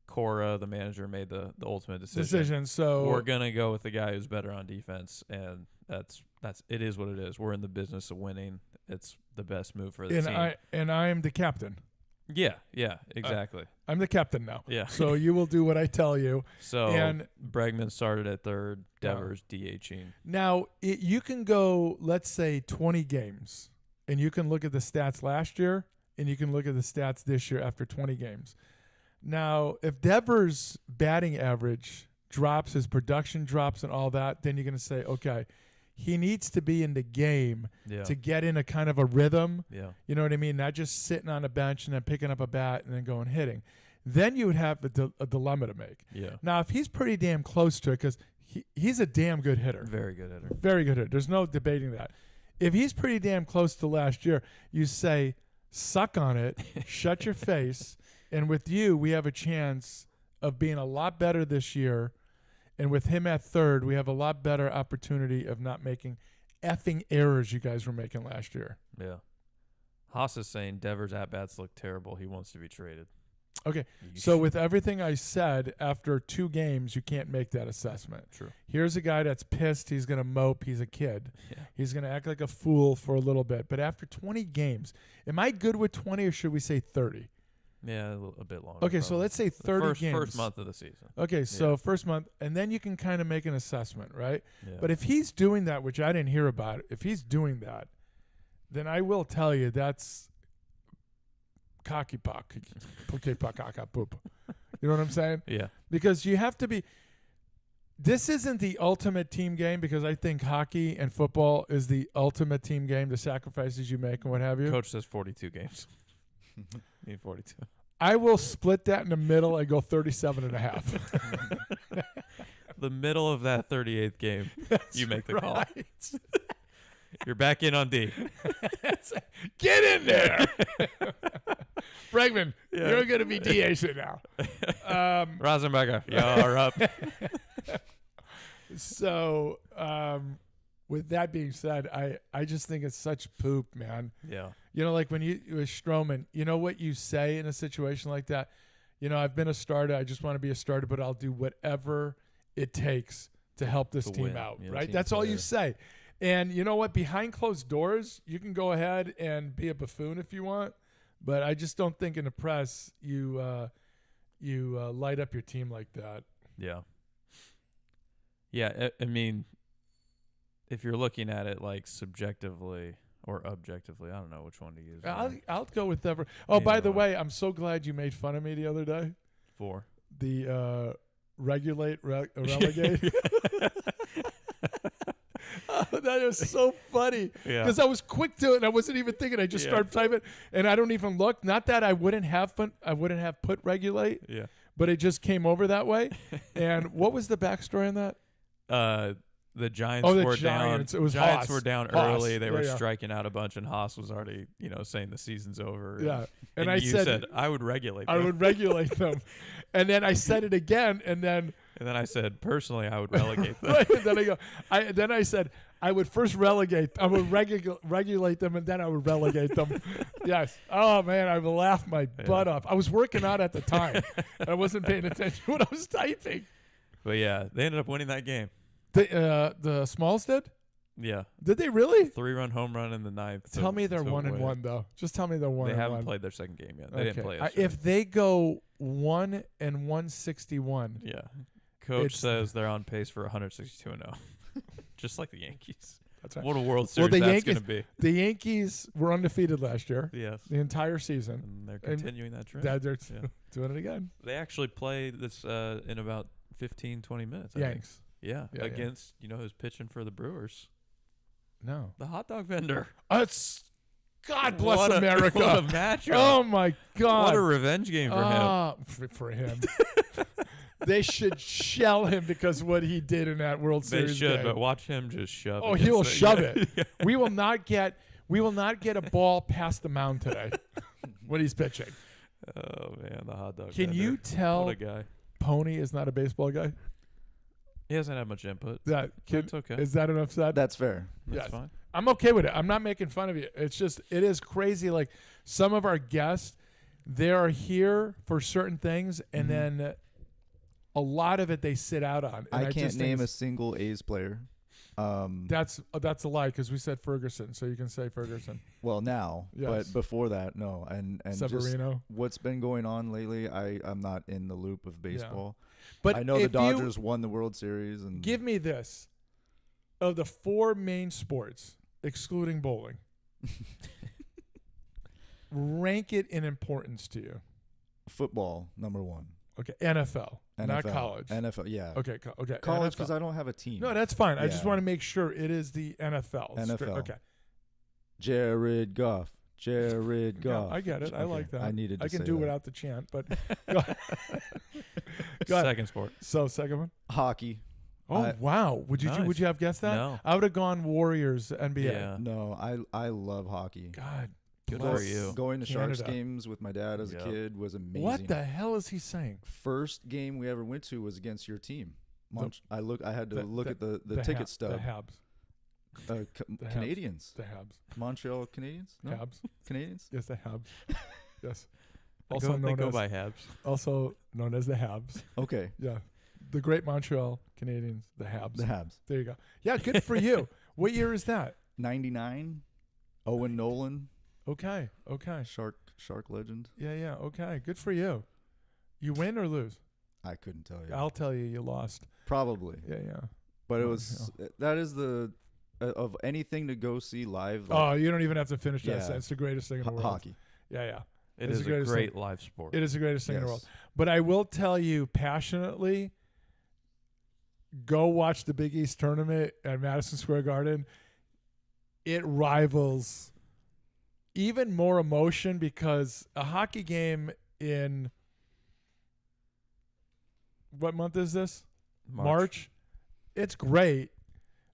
Cora, the manager, made the ultimate decision. So We're gonna go with the guy who's better on defense, and that's it is what it is. We're in the business of winning. It's the best move for the team. I am the captain. Yeah, exactly. I'm the captain now. Yeah. So you will do what I tell you. So and- Bregman started at third, Devers DHing. Now you can go, let's say, 20 games, and you can look at the stats last year, and you can look at the stats this year after 20 games. Now, if Devers' batting average drops, his production drops, and all that, then you're going to say, okay, he needs to be in the game Yeah. to get in a kind of a rhythm. Yeah. You know what I mean? Not just sitting on a bench and then picking up a bat and then going hitting. Then you would have a dilemma to make. Yeah. Now, if he's pretty damn close to it, because he's a damn good hitter. Very good hitter. Very good hitter. There's no debating that. If he's pretty damn close to last year, you say, suck on it, shut your face, and with you, we have a chance of being a lot better this year. And with him at third, we have a lot better opportunity of not making effing errors you guys were making last year. Yeah. Haas is saying Devers' at-bats look terrible. He wants to be traded. Okay, so with everything I said, after 2 games, you can't make that assessment. True. Here's a guy that's pissed. He's going to mope. He's a kid. Yeah. He's going to act like a fool for a little bit. But after 20 games, am I good with 20 or should we say 30? Yeah, a bit longer. Okay, so probably. let's say 30 games. First month of the season. Okay, so Yeah. first month, and then you can kind of make an assessment, right? Yeah. But if he's doing that, which I didn't hear about, if he's doing that, then I will tell you that's cocky pock. Poop. You know what I'm saying? Yeah. Because you have to be. This isn't the ultimate team game, because I think hockey and football is the ultimate team game, the sacrifices you make and what have you. Coach says 42 games. Need 42. I will split that in the middle and go 37 and a half. The middle of that 38th game, you make the call. Right. You're back in on D. Get in there. Bregman, Yeah. you're going to be DH now. Rosenberger, you're up. So, with that being said, I just think it's such poop, man. Yeah. You know, like when you with Stroman, you know what you say in a situation like that? You know, I've been a starter. I just want to be a starter, but I'll do whatever it takes to help this To team win. out, Yeah, right? team That's all you player. say. And you know what? Behind closed doors, you can go ahead and be a buffoon if you want, but I just don't think in the press you light up your team like that. Yeah. Yeah, I mean, if you're looking at it like subjectively or objectively, I don't know which one to use. I'll go with Denver. Oh, by the Either way, I'm so glad you made fun of me the other day. For The relegate. That is so funny yeah, because I was quick to it and I wasn't even thinking. I just Yeah. started typing and I don't even look. Not that I wouldn't have put regulate, yeah. but it just came over that way. And what was the backstory on that? The Giants Oh, the were Giants. down. It was Giants Haas. were down Haas. early. They Yeah, were yeah. striking out a bunch, and Haas was already, saying the season's over. Yeah, And, I you said I would regulate. I them. would regulate them, and then I said it again, and then And then I said, personally, I would relegate them. right, then I go. Then I said I would first relegate. I would regulate them, and then I would relegate them. Yes. Oh man, I laughed my butt off. I was working out at the time. I wasn't paying attention when I was typing. But yeah, they ended up winning that game. The Smalls did. Yeah, Did they really? 3-run home run in the ninth. Tell me they're to 1-1 though. Just tell me they're 1-1. They haven't played their second game yet. They didn't play Okay. If they go 1-161, Yeah. Coach It's- says they're on pace for 162-0. Just like the Yankees. that's right. What a World Well, Series the that's Yankees- going to be. The Yankees were undefeated last year, Yes. the entire season. And they're And continuing that trend. They're Yeah. doing it again. They actually play this in about 15, 20 minutes. I think. Yanks. Yeah. Yeah, yeah. Against, who's pitching for the Brewers? No. The hot dog vendor. It's God bless What a- America. What a matchup. Oh my God. What a revenge game for him. For him. They should shell him because what he did in that World They Series should, game. but watch him just shove. Oh, against he'll the- shove yeah. it. Yeah. We will not get a ball past the mound today when he's pitching. Oh man, the hot dog. Can vendor. you tell What a guy. Pony is not a baseball guy? He hasn't had much input. It's It's okay. Is that enough said? That's fair. That's yes. fine. I'm okay with it. I'm not making fun of you. It's just, it is crazy. Like some of our guests, they are here for certain things, and then a lot of it they sit out on. And I can't just think name a it's- single A's player. That's a lie because we said Ferguson, so you can say Ferguson. Well, now, Yes. but before that, no. And just Severino. what's been going on lately, I'm not in the loop of baseball. But I know the if you- Dodgers won the World Series, and Give me this. Of the four main sports, excluding bowling, rank it in importance to you. football #1. Okay, NFL, not NFL. college. NFL, yeah. Okay, okay. College NFL. because I don't have a team. No, that's fine. I just Yeah. want to make sure it is the NFL. NFL. Okay. Jared Goff. Jared Yeah, Goff. I get it. I Okay, like that. I needed to I can say do that. without the chant, but go ahead. Go ahead. Second sport. So second one. Hockey. Oh I- wow! Would Nice. you have guessed that? No. I would have gone Warriors NBA. Yeah. No, I love hockey. God, Good bless for you. Going to Sharks Canada. games with my dad as a Yep. kid was amazing. What the hell is he saying? First game we ever went to was against your team. I had to the- look the- at the ticket stub. The Habs. Habs. Canadians. The Habs. Montreal Canadiens? No? Habs. Canadians? Yes, the Habs. Yes. They Also go, they known go as by Habs. also known as the Habs. Okay. Yeah. The Great Montreal Canadiens, the Habs. The Habs. There you go. Yeah, good for you. What year is that? 99. Owen Nolan. Okay. Okay. Shark legend. Yeah. Okay. Good for you. You win or lose? I couldn't tell you. I'll tell you, you lost. Probably. Yeah. But it Oh, was that is the of anything to go see live. Oh, you don't even have to finish that Yeah. sentence. It's the greatest thing in the world. Hockey. Yeah. It It's is the a greatest great thing. live sport. It is the greatest thing in the Yes. world. But I will tell you passionately, go watch the Big East tournament at Madison Square Garden. It rivals even more emotion because a hockey game in what month is this? March. It's great,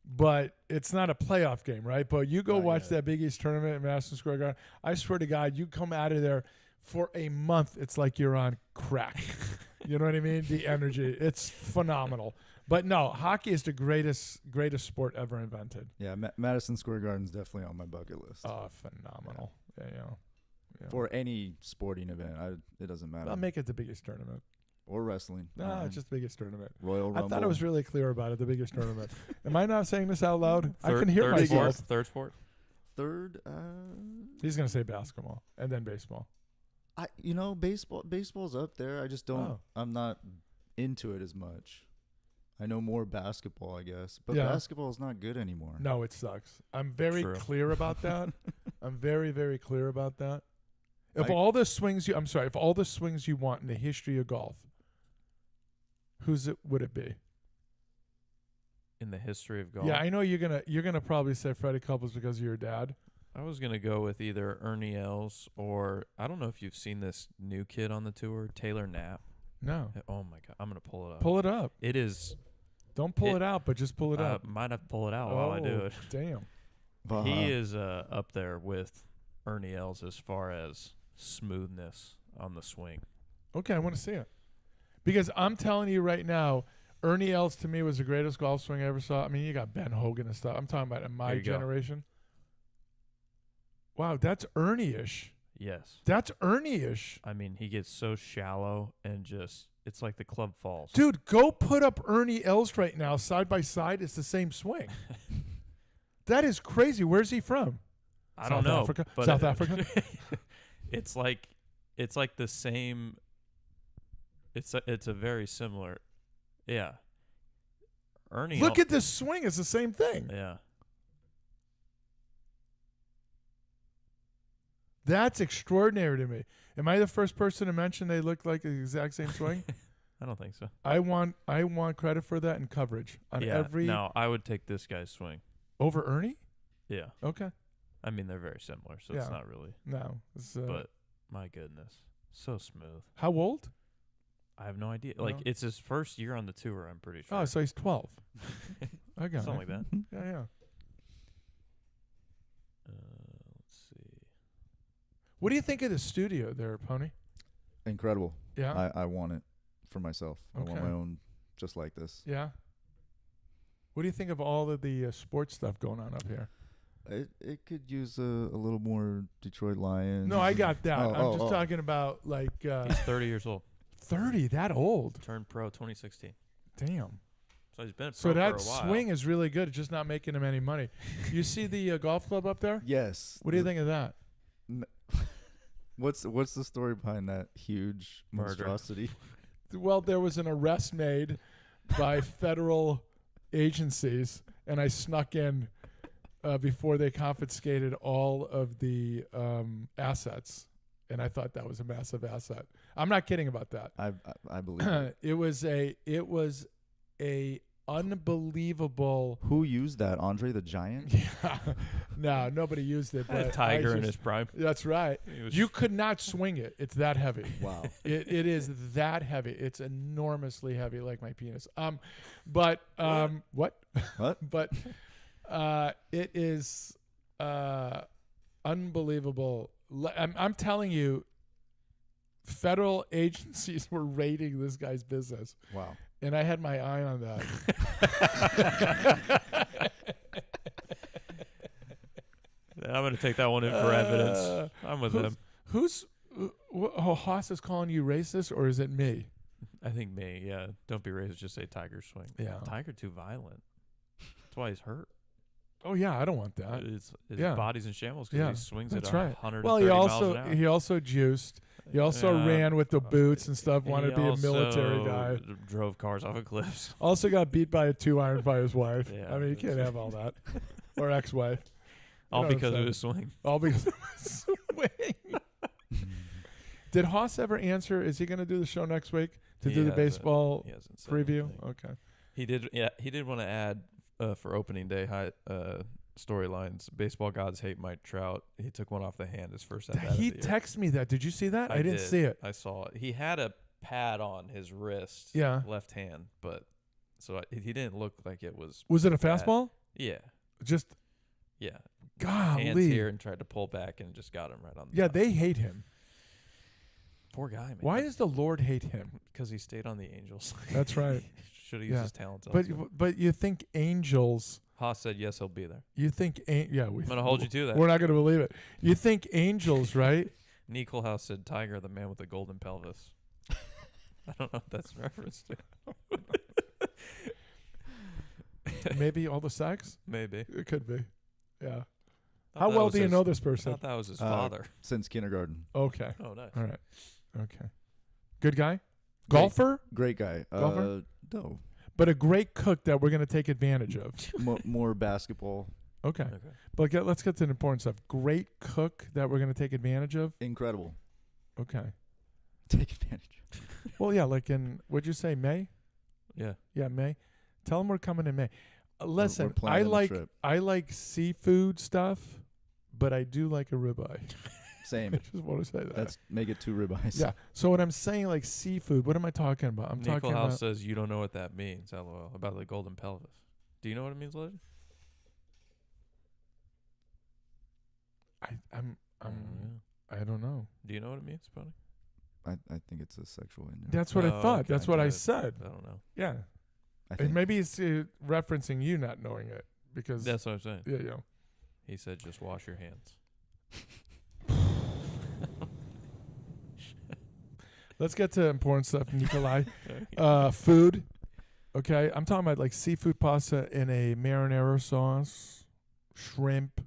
but it's not a playoff game, right? But you go Not watch yet. that Big East tournament at Madison Square Garden. I swear to God, you come out of there for a month, it's like you're on crack. You know what I mean? The energy. It's phenomenal. But no, hockey is the greatest sport ever invented. Yeah, Madison Square Garden's definitely on my bucket list. Oh, phenomenal. Yeah. For any sporting event, it doesn't matter. I'll make it the biggest tournament. Or wrestling. No, it's just the biggest tournament. Royal Rumble. I thought I was really clear about it, the biggest tournament. Am I not saying this out loud? I Third- can hear third myself. Sport, third sport. third. He's going to say basketball and then baseball. Baseball's up there. I just don't. Oh. I'm not into it as much. I know more basketball, I guess, but Yeah. basketball is not good anymore. No, it sucks. I'm very True. clear about that. I'm very, very clear about that. If I- all the swings you want in the history of golf, would it be? In the history of golf. Yeah, I know you're gonna probably say Freddie Couples because of your dad. I was gonna go with either Ernie Els or I don't know if you've seen this new kid on the tour, Taylor Knapp. No, Oh my god, I'm gonna pull it up. pull it up. It is. Don't pull It- it out, but just pull it up. Might have to pull it out while I do Oh, it. Damn. Baja. He is up there with Ernie Els as far as smoothness on the swing. Okay, I want to see it because I'm telling you right now, Ernie Els to me was the greatest golf swing I ever saw. I mean, you got Ben Hogan and stuff. I'm talking about in my There you go. generation. Wow, that's Ernie-ish. Yes. That's Ernie-ish. I mean, he gets so shallow and just it's like the club falls. Dude, go put up Ernie Els right now, side by side. It's the same swing. That is crazy. Where's he from? I don't South know. Africa? But South Africa? it's like the same. It's a very similar. Yeah. Ernie. Look at this swing. It's the same thing. Yeah. That's extraordinary to me. Am I the first person to mention they look like the exact same swing? I don't think so. I want credit for that and coverage on Yeah. every No, I would take this guy's swing. over Ernie. Yeah. Okay, I mean, they're very similar, so Yeah. it's not really. no. It's, But my goodness, so smooth. how old? I have no idea. Like No. it's his first year on the tour. I'm pretty sure. Oh, so he's 12. I got Something it. like that. Yeah, yeah. Let's see. What do you think of the studio there, Pony? Incredible. Yeah, I want it for myself. I want Okay. my own just like this. yeah. What do you think of all of the sports stuff going on up here? It could use a little more Detroit Lions. No, I got that. Oh, I'm oh, just oh. talking about like He's 30 years old. 30. That old? Turned pro 2016. Damn. So he's been a pro So for that a while. swing is really good. It's just not making him any money. You see the golf club up there? Yes. What do you think of that? What's the story behind that huge Murder. monstrosity? Well, there was an arrest made by federal agencies, and I snuck in before they confiscated all of the assets, and I thought that was a massive asset. I'm not kidding about that. I believe it. It was a unbelievable. Who used that? Andre the Giant? Yeah, no, nobody used it. Had But Tiger I in just- his prime. That's right. He was You could not swing it. It's that heavy. Wow. It is that heavy. It's enormously heavy, like my penis. What? What? But it is unbelievable. I'm telling you, federal agencies were raiding this guy's business, Wow. and I had my eye on that. I'm going to take that one in for evidence. I'm with him. Haas is calling you racist, or is it me? I think me, yeah. Don't be racist. Just say Tiger swing. Yeah. Tiger too violent. That's why he's hurt. Oh yeah, I don't want that. His yeah. body's in shambles because Yeah, he swings that's at right. 130 Well, he miles also an hour. he also juiced. He also Yeah. ran with the boots and stuff. Wanted to He be a military also guy. Drove cars off of cliffs. Also got beat by a 2-iron by his wife. Yeah, I mean, you can't have all that. Or ex-wife. All know what I'm because of saying. his swing. All because of his swing. Did Haas ever answer? Is he going to do the show next week to He do the hasn't- baseball he hasn't said preview? anything. Okay. He did. Yeah, he did want to add for opening day storylines. Baseball gods hate Mike Trout. He took one off the hand his first at bat. He of the year. texted me that. Did you see that? I didn't did. see it. I saw it. He had a pad on his wrist. Yeah. Left hand, but he didn't look like it was. Was it a bad. fastball? Yeah. Just Yeah. Hands golly. here and tried to pull back and just got him right on the Yeah, top. they hate him. Poor guy, man. Why does the Lord hate him? Because he stayed on the Angels. That's right. Should have used Yeah. his talents. But elsewhere. but you think angels? Haas said yes, he'll be there. You think yeah? I'm gonna hold you to that. We're not gonna believe it. You think angels, right? Nicole House said Tiger, the man with the golden pelvis. I don't know if that's a reference to. Maybe all the sex. Maybe. It could be. Yeah. Thought How that well was do you his- know this I person? thought that was his Uh, father. Since kindergarten. Okay. Oh, nice. All right. Okay. Good guy. Golfer. Great guy. Golfer? No. but a great cook that we're going to take advantage of. More basketball. Okay. Okay. But let's get to the important stuff. Great cook that we're going to take advantage of. Incredible. Okay. Take advantage. Well, yeah, like what'd you say, May? Yeah. Yeah, May. Tell them we're coming in May. Listen, we're planning the trip. I like seafood stuff, but I do like a ribeye. Same. I just want to say that. Let's make it 2 ribeyes. Yeah. So when I'm saying like seafood, what am I talking about? I'm talking Nicolhouse about. says you don't know what that means. LOL. About the golden pelvis. Do you know what it means, Legend? I don't know. Do you know what it means, Pony? I think it's a sexual injury. That's what I Oh, thought. okay. That's what I Good. said. I don't know. Yeah. I And think. maybe it's referencing you not knowing it because That's what I'm saying. yeah. He said just wash your hands. Let's get to important stuff, Nikolai. Food. Okay, I'm talking about like seafood pasta in a marinara sauce, shrimp,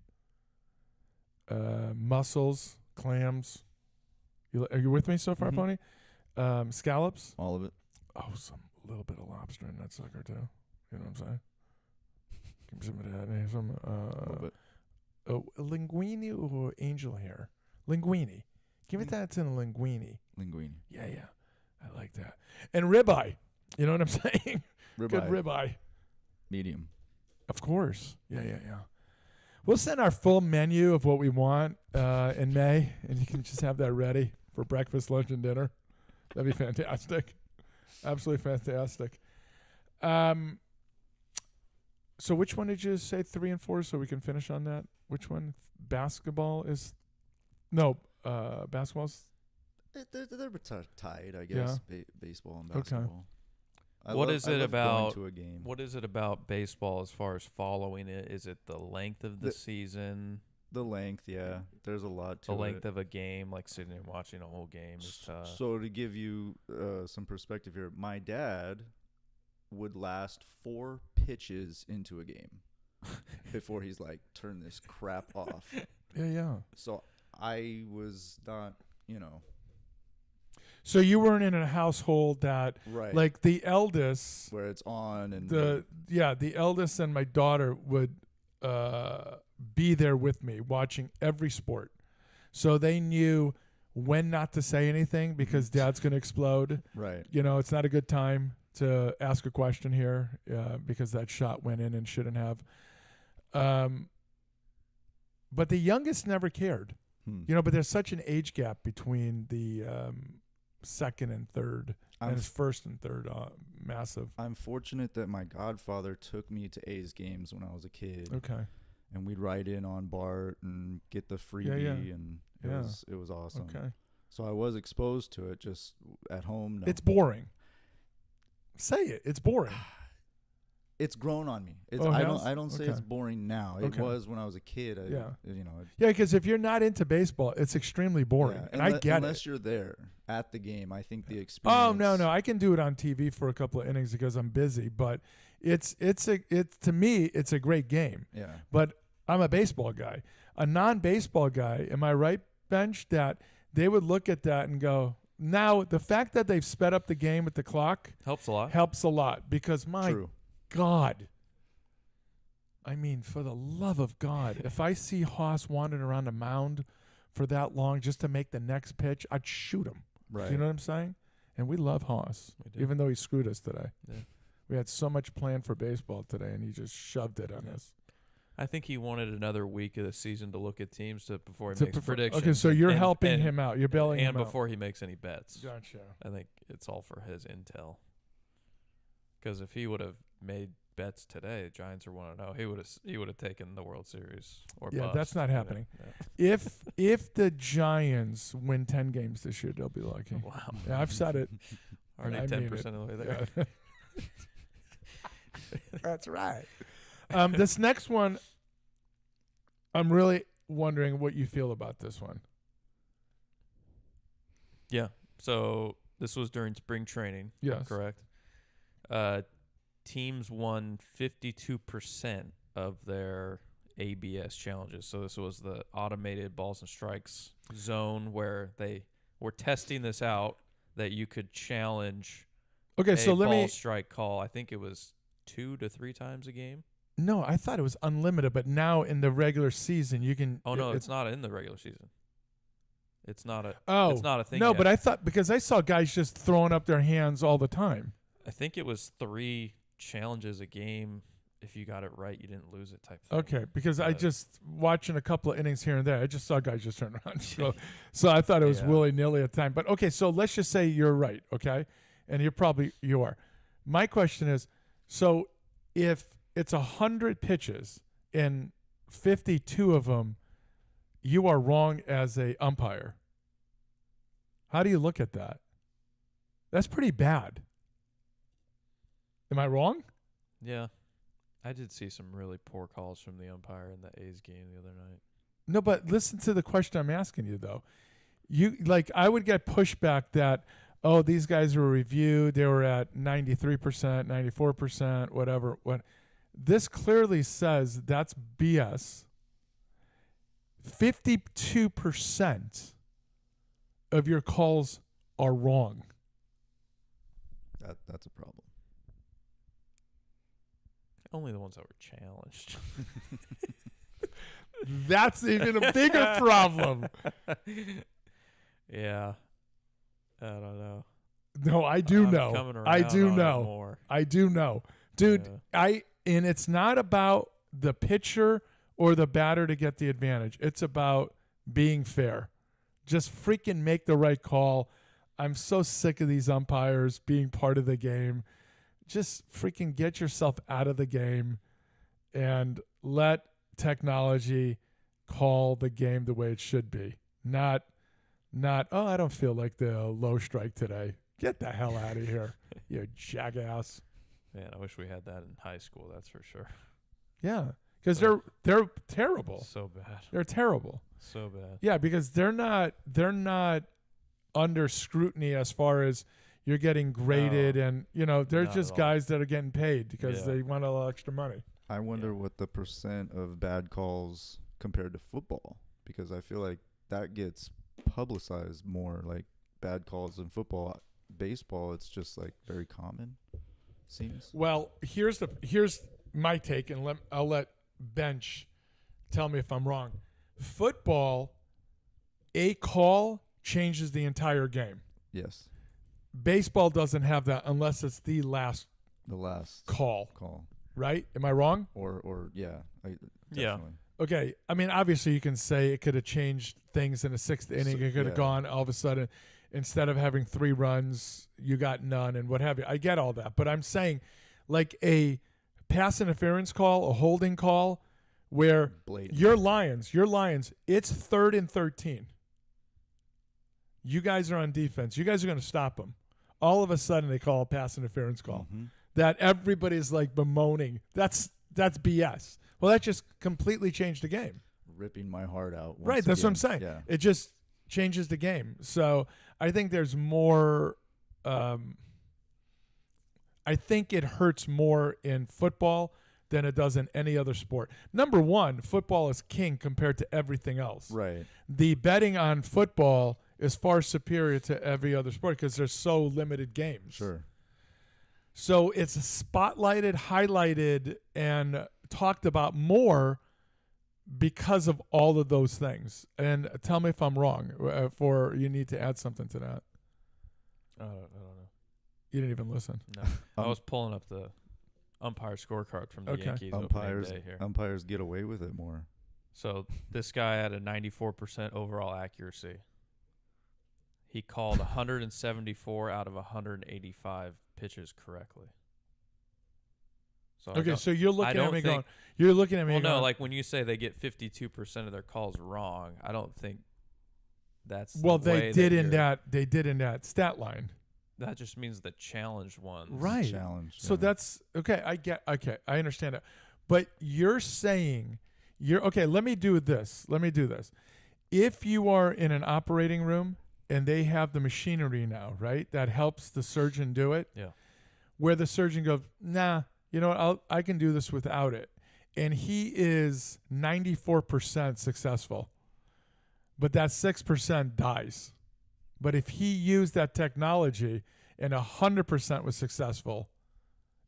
mussels, clams. Are you with me so far, Mhm. Pony? Scallops. All of it. Oh, some little bit of lobster in that sucker too. You know what I'm saying? Give me some of that. And some A little bit. linguine or angel hair. Linguine. Give me that in a linguine. Linguine. Yeah. I like that. And ribeye. You know what I'm saying? Ribeye. Good ribeye. Medium. Of course. Yeah. We'll send our full menu of what we want in May, and you can just have that ready for breakfast, lunch, and dinner. That'd be fantastic. Absolutely fantastic. So which one did you say 3 and 4 so we can finish on that? Which one? Basketball is... No, basketball's... They're tied, I guess. Baseball and basketball. What is it about- going to a game? What is it about baseball as far as following it? Is it the length of the season? The length, yeah. There's a lot to The length it. of a game, like sitting and watching a whole game is tough. So to give you some perspective here, my dad would last 4 pitches into a game before he's like, turn this crap off. Yeah. So I was not, So you weren't in a household that... right. Like the eldest... where it's on and the eldest and my daughter would be there with me watching every sport, so they knew when not to say anything because Dad's gonna explode. right. It's not a good time to ask a question here because that shot went in and shouldn't have. But the youngest never cared, But there's such an age gap between the second and third, and his first and third massive. I'm fortunate that my godfather took me to A's games when I was a kid. Okay. And we'd ride in on Bart and get the freebie, and it was awesome. Okay. So I was exposed to it just at home. No. It's boring. Say it. It's boring. It's grown on me. Oh, it has? I don't say Okay. it's boring now. It Okay. was when I was a kid. Yeah. It- Yeah, because if you're not into baseball, it's extremely boring, yeah, and I get unless it. you're there at the game. I think the experience. Oh no, I can do it on TV for a couple of innings because I'm busy. But it's to me, it's a great game. Yeah. But I'm a baseball guy. A non-baseball guy, am I right, Bench? That they would look at that and go, now the fact that they've sped up the game with the clock Helps a lot. helps a lot because my True. God. I mean, for the love of God, if I see Haas wandering around a mound for that long just to make the next pitch, I'd shoot him. Right. You know what I'm saying? And we love Haas, We do. even though he screwed us today. Yeah. We had so much planned for baseball today, and he just shoved it on Yeah. us. I think he wanted another week of the season to look at teams before he To makes prefer- predictions. Okay, so you're and- helping and- him out. You're bailing and him out. before he makes any bets. Gotcha. I think it's all for his intel. Because if he would have made bets today, the Giants are 1-0. He would have taken the World Series or Yeah, bust, that's not you know? happening. Yeah. If the Giants win 10 games this year, they'll be lucky. Wow. Yeah, I've said it. Already I mean 10% it. of the way there. Yeah. That's right. This next one, I'm really wondering what you feel about this one. Yeah. So this was during spring training. Yes. Correct. Teams won 52% of their ABS challenges. So this was the automated balls and strikes zone where they were testing this out that you could challenge Okay, a so let ball me. strike call. I think it was 2 to 3 times a game. No, I thought it was unlimited, but now in the regular season you can. Oh no, it's not in the regular season. It's not a. Oh, it's not a thing. no, yet. but I thought because I saw guys just throwing up their hands all the time. I think it was 3 challenges a game. If you got it right, you didn't lose it type thing. Okay, because I But- just watching a couple of innings here and there, I just saw guys just turn around. So I thought it was Yeah. willy nilly at the time. But okay, so let's just say you're right, okay, and you are. My question is, so if it's 100 pitches and 52 of them, you are wrong as a umpire. How do you look at that? That's pretty bad. Am I wrong? Yeah, I did see some really poor calls from the umpire in the A's game the other night. No, but listen to the question I'm asking you though. I would get pushback that, oh, these guys were reviewed, they were at 93%, 94%, whatever. What this clearly says that's BS. 52% of your calls are wrong. That's a problem. Only the ones that were challenged. That's even a bigger problem. Yeah, I don't know. No, I do I'm know. coming I around do on it know. more. I do know. Dude, Yeah. and it's not about the pitcher or the batter to get the advantage. It's about being fair. Just freaking make the right call. I'm so sick of these umpires being part of the game. Just freaking get yourself out of the game and let technology call the game the way it should be. Not, oh, I don't feel like the low strike today. Get the hell out of here, you jackass. Man, I wish we had that in high school. That's for sure. Yeah, because they're terrible. So bad. They're terrible. So bad. Yeah, because they're not under scrutiny as far as you're getting graded, and they're Not just at all. guys that are getting paid because Yeah. they want a little extra money. I wonder what the percent of bad calls compared to football, because I feel like that gets publicized more, like bad calls in football. Baseball, it's just like very common, seems. Well, here's my take, and I'll let Bench tell me if I'm wrong. Football, a call changes the entire game. Yes, Baseball doesn't have that unless it's the last the last call, call, right? Am I wrong? or yeah, Yeah. definitely. Okay, I mean, obviously you can say it could have changed things in the sixth inning. It could have yeah. gone all of a sudden, instead of having 3 runs, you got none and what have you. I get all that, but I'm saying like a pass interference call, a holding call, where Blatant. your Lions, it's 3rd and 13. You guys are on defense. You guys are going to stop them. All of a sudden they call a pass interference call Mhm. that everybody's like bemoaning. That's BS. Well, that just completely changed the game. Ripping my heart out. Right, once that's what I'm again. saying. Yeah. It just changes the game. So I think there's more. I think it hurts more in football than it does in any other sport. Number one, football is king compared to everything else. Right. The betting on football is far superior to every other sport because there's so limited games. Sure. So it's spotlighted, highlighted, and talked about more because of all of those things. And tell me if I'm wrong, for you need to add something to that. I don't know. You didn't even listen. No. I was pulling up the umpire scorecard from the Okay. Yankees Umpires opening day here. umpires get away with it more. So this guy had a 94% overall accuracy. He called 174 out of 185 pitches correctly. So I Okay, don't- so you're I looking at don't me think- going, you're looking at me well, no, going, like when you say they get 52% of their calls wrong, I don't think that's well, the way they did in you're- that stat line. That just means the challenged ones. Right. Challenge. So yeah. that's okay. I understand that. But you're saying okay. Let me do this. If you are in an operating room and they have the machinery now, right, that helps the surgeon do it. Yeah. Where the surgeon goes, nah, you know what? I can do this without it, and he is 94% successful, but that 6% dies. But if he used that technology and 100% was successful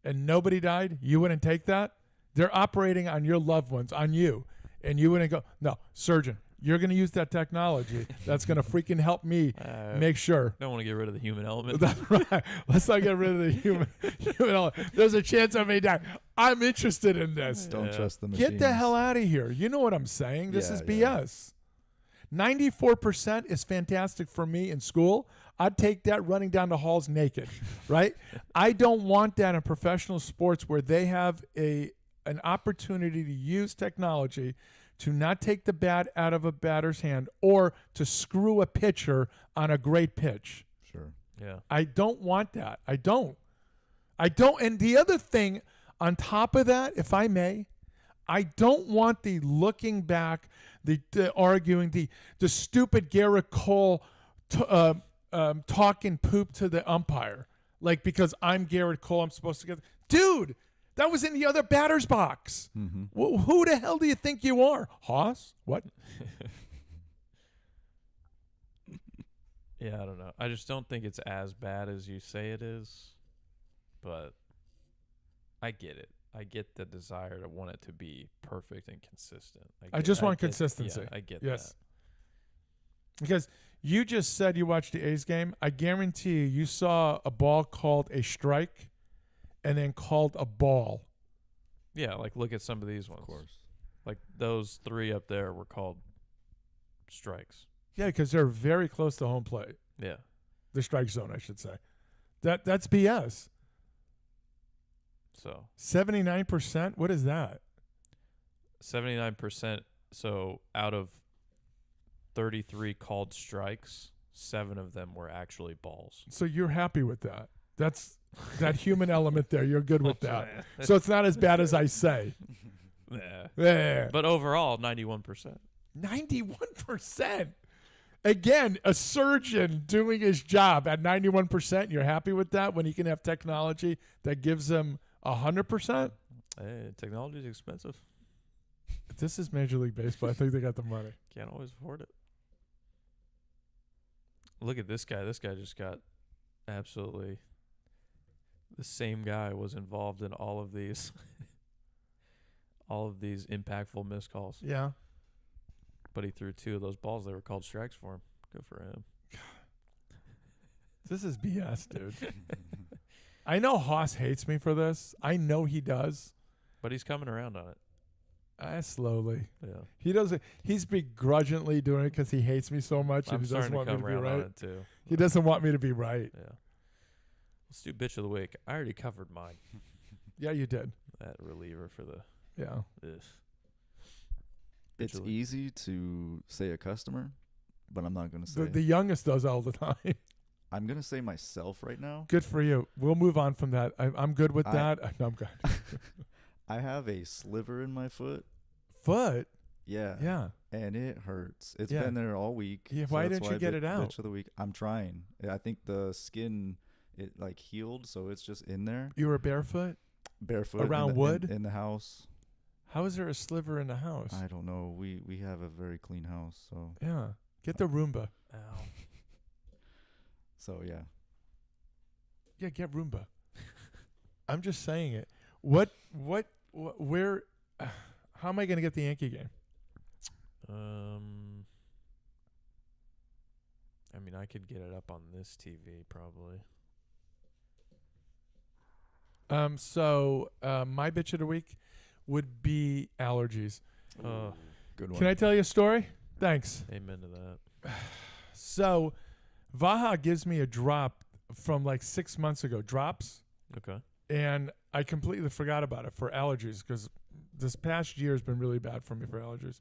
and nobody died, you wouldn't take that? They're operating on your loved ones, on you. And you wouldn't go, no, surgeon, you're going to use that technology. That's going to freaking help me make sure. Don't want to get rid of the human element. That's right. Let's not get rid of the human element. There's a chance I may die. I'm interested in this. Don't Yeah. trust the machines. Get the hell out of here. You know what I'm saying. This is Yeah. BS. 94% is fantastic for me in school. I'd take that running down the halls naked, right? I don't want that in professional sports where they have an opportunity to use technology to not take the bat out of a batter's hand or to screw a pitcher on a great pitch. Sure. Yeah. I don't want that. I don't. And the other thing on top of that, if I may, I don't want the looking back, the arguing, the stupid Garrett Cole talking poop to the umpire. Like, because I'm Garrett Cole, I'm supposed to get... Dude, that was in the other batter's box. Mm-hmm. Who the hell do you think you are? Haas? What? Yeah, I don't know. I just don't think it's as bad as you say it is. But I get it. I get the desire to want it to be perfect and consistent. I just want get- consistency. Yeah, I get Yes. that. Because you just said you watched the A's game. I guarantee you saw a ball called a strike and then called a ball. Yeah, like look at some of these ones. Of course. Like those 3 up there were called strikes. Yeah, because they're very close to home plate. Yeah. The strike zone, I should say. That's BS. So 79%? What is that? 79%. So out of 33 called strikes, 7 of them were actually balls. So you're happy with that. That's that human element there. You're good with that. So it's not as bad as I say. Yeah. Yeah. But overall, 91%. 91%. Again, a surgeon doing his job at 91%. You're happy with that when he can have technology that gives him 100%? Hey, technology is expensive. This is Major League Baseball. I think they got the money. Can't always afford it. Look at this guy. This guy just got absolutely... The same guy was involved in all of these impactful missed calls. Yeah. But he threw 2 of those balls that were called strikes for him. Good for him. This is BS, dude. I know Haas hates me for this. I know he does. But he's coming around on it. Slowly. Yeah. He doesn't. He's begrudgingly doing it because he hates me so much I'm and he doesn't starting to want me come to be around on right. it too. He doesn't want me to be right. Yeah. Let's do bitch of the week. I already covered mine. Yeah, you did. That reliever for the Yeah. this. It's Literally. easy to say a customer, but I'm not going to say. The youngest does all the time. I'm going to say myself right now. Good for you. We'll move on from that. I'm good with I- that. No, I'm good. I have a sliver in my foot. Foot. Yeah. Yeah. And it hurts. It's Yeah. been there all week. Yeah, so why that's didn't you get it out? Bitch of the week. I'm trying. I think the skin, it like healed, so it's just in there. You were barefoot? Barefoot. in Around the- wood? in the house. How is there a sliver in the house? I don't know. We have a very clean house, so Yeah. Get the Roomba. yeah. Yeah, get Roomba. I'm just saying it. Where, how am I going to get the Yankee game? I mean, I could get it up on this TV probably. So my bitch of the week would be allergies. Good one. Can I tell you a story? Thanks. Amen to that. So Vaha gives me a drop from like 6 months ago, drops, Okay. and I completely forgot about it for allergies because this past year has been really bad for me for allergies.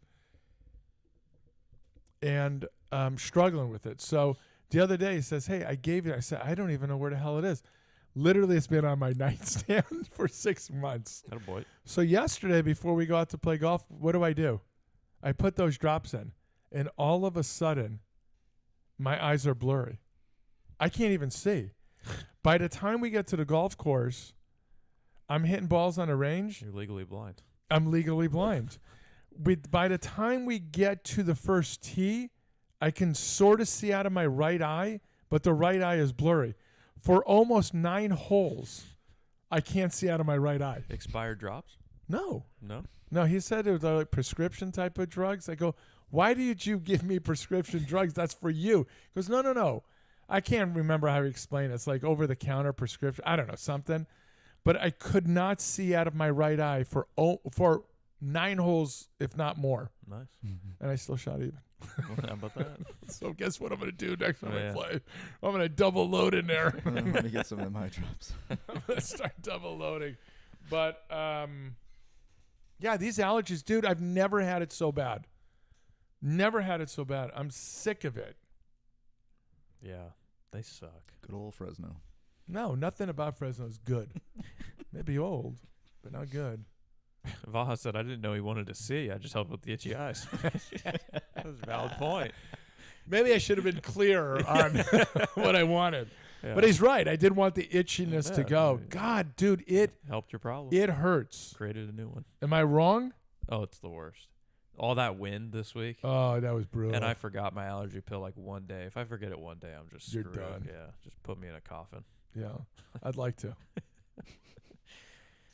And I'm struggling with it. So the other day he says, hey, I gave you, I said, I don't even know where the hell it is. Literally, it's been on my nightstand for 6 months. Attaboy. So yesterday, before we go out to play golf, what do? I put those drops in, and all of a sudden, my eyes are blurry. I can't even see. By the time we get to the golf course, I'm hitting balls on a range. You're legally blind. I'm legally blind. By the time we get to the first tee, I can sort of see out of my right eye, but the right eye is blurry. for almost 9 holes, I can't see out of my right eye. Expired drops? No. No. He said it was like prescription type of drugs. I go, why did you give me prescription drugs? That's for you. He goes, no. I can't remember how to explain it. It's like over-the-counter prescription. I don't know, something. But I could not see out of my right eye for 9 holes, if not more. Nice. And I still shot even. How about that? So guess what I'm going to do next time Yeah. I play? I'm going to double load in there. Let me get some of them high drops. I'm going to start double loading. But, yeah, these allergies, dude, I've never had it so bad. Never had it so bad. I'm sick of it. Yeah, they suck. Good old Fresno. No, nothing about Fresno is good. Maybe old, but not good. Vaha said, I didn't know he wanted to see. I just helped with the itchy eyes. That was a valid point. Maybe I should have been clearer on what I wanted. Yeah. But he's right. I did want the itchiness to Yeah, go. I mean- God, dude, it Helped your problem. hurts. Created a new one. Am I wrong? Oh, it's the worst. All that wind this week. Oh, that was brutal. And I forgot my allergy pill like one day. If I forget it one day, I'm just You're screwed. done. Yeah, just put me in a coffin. Yeah, I'd like to.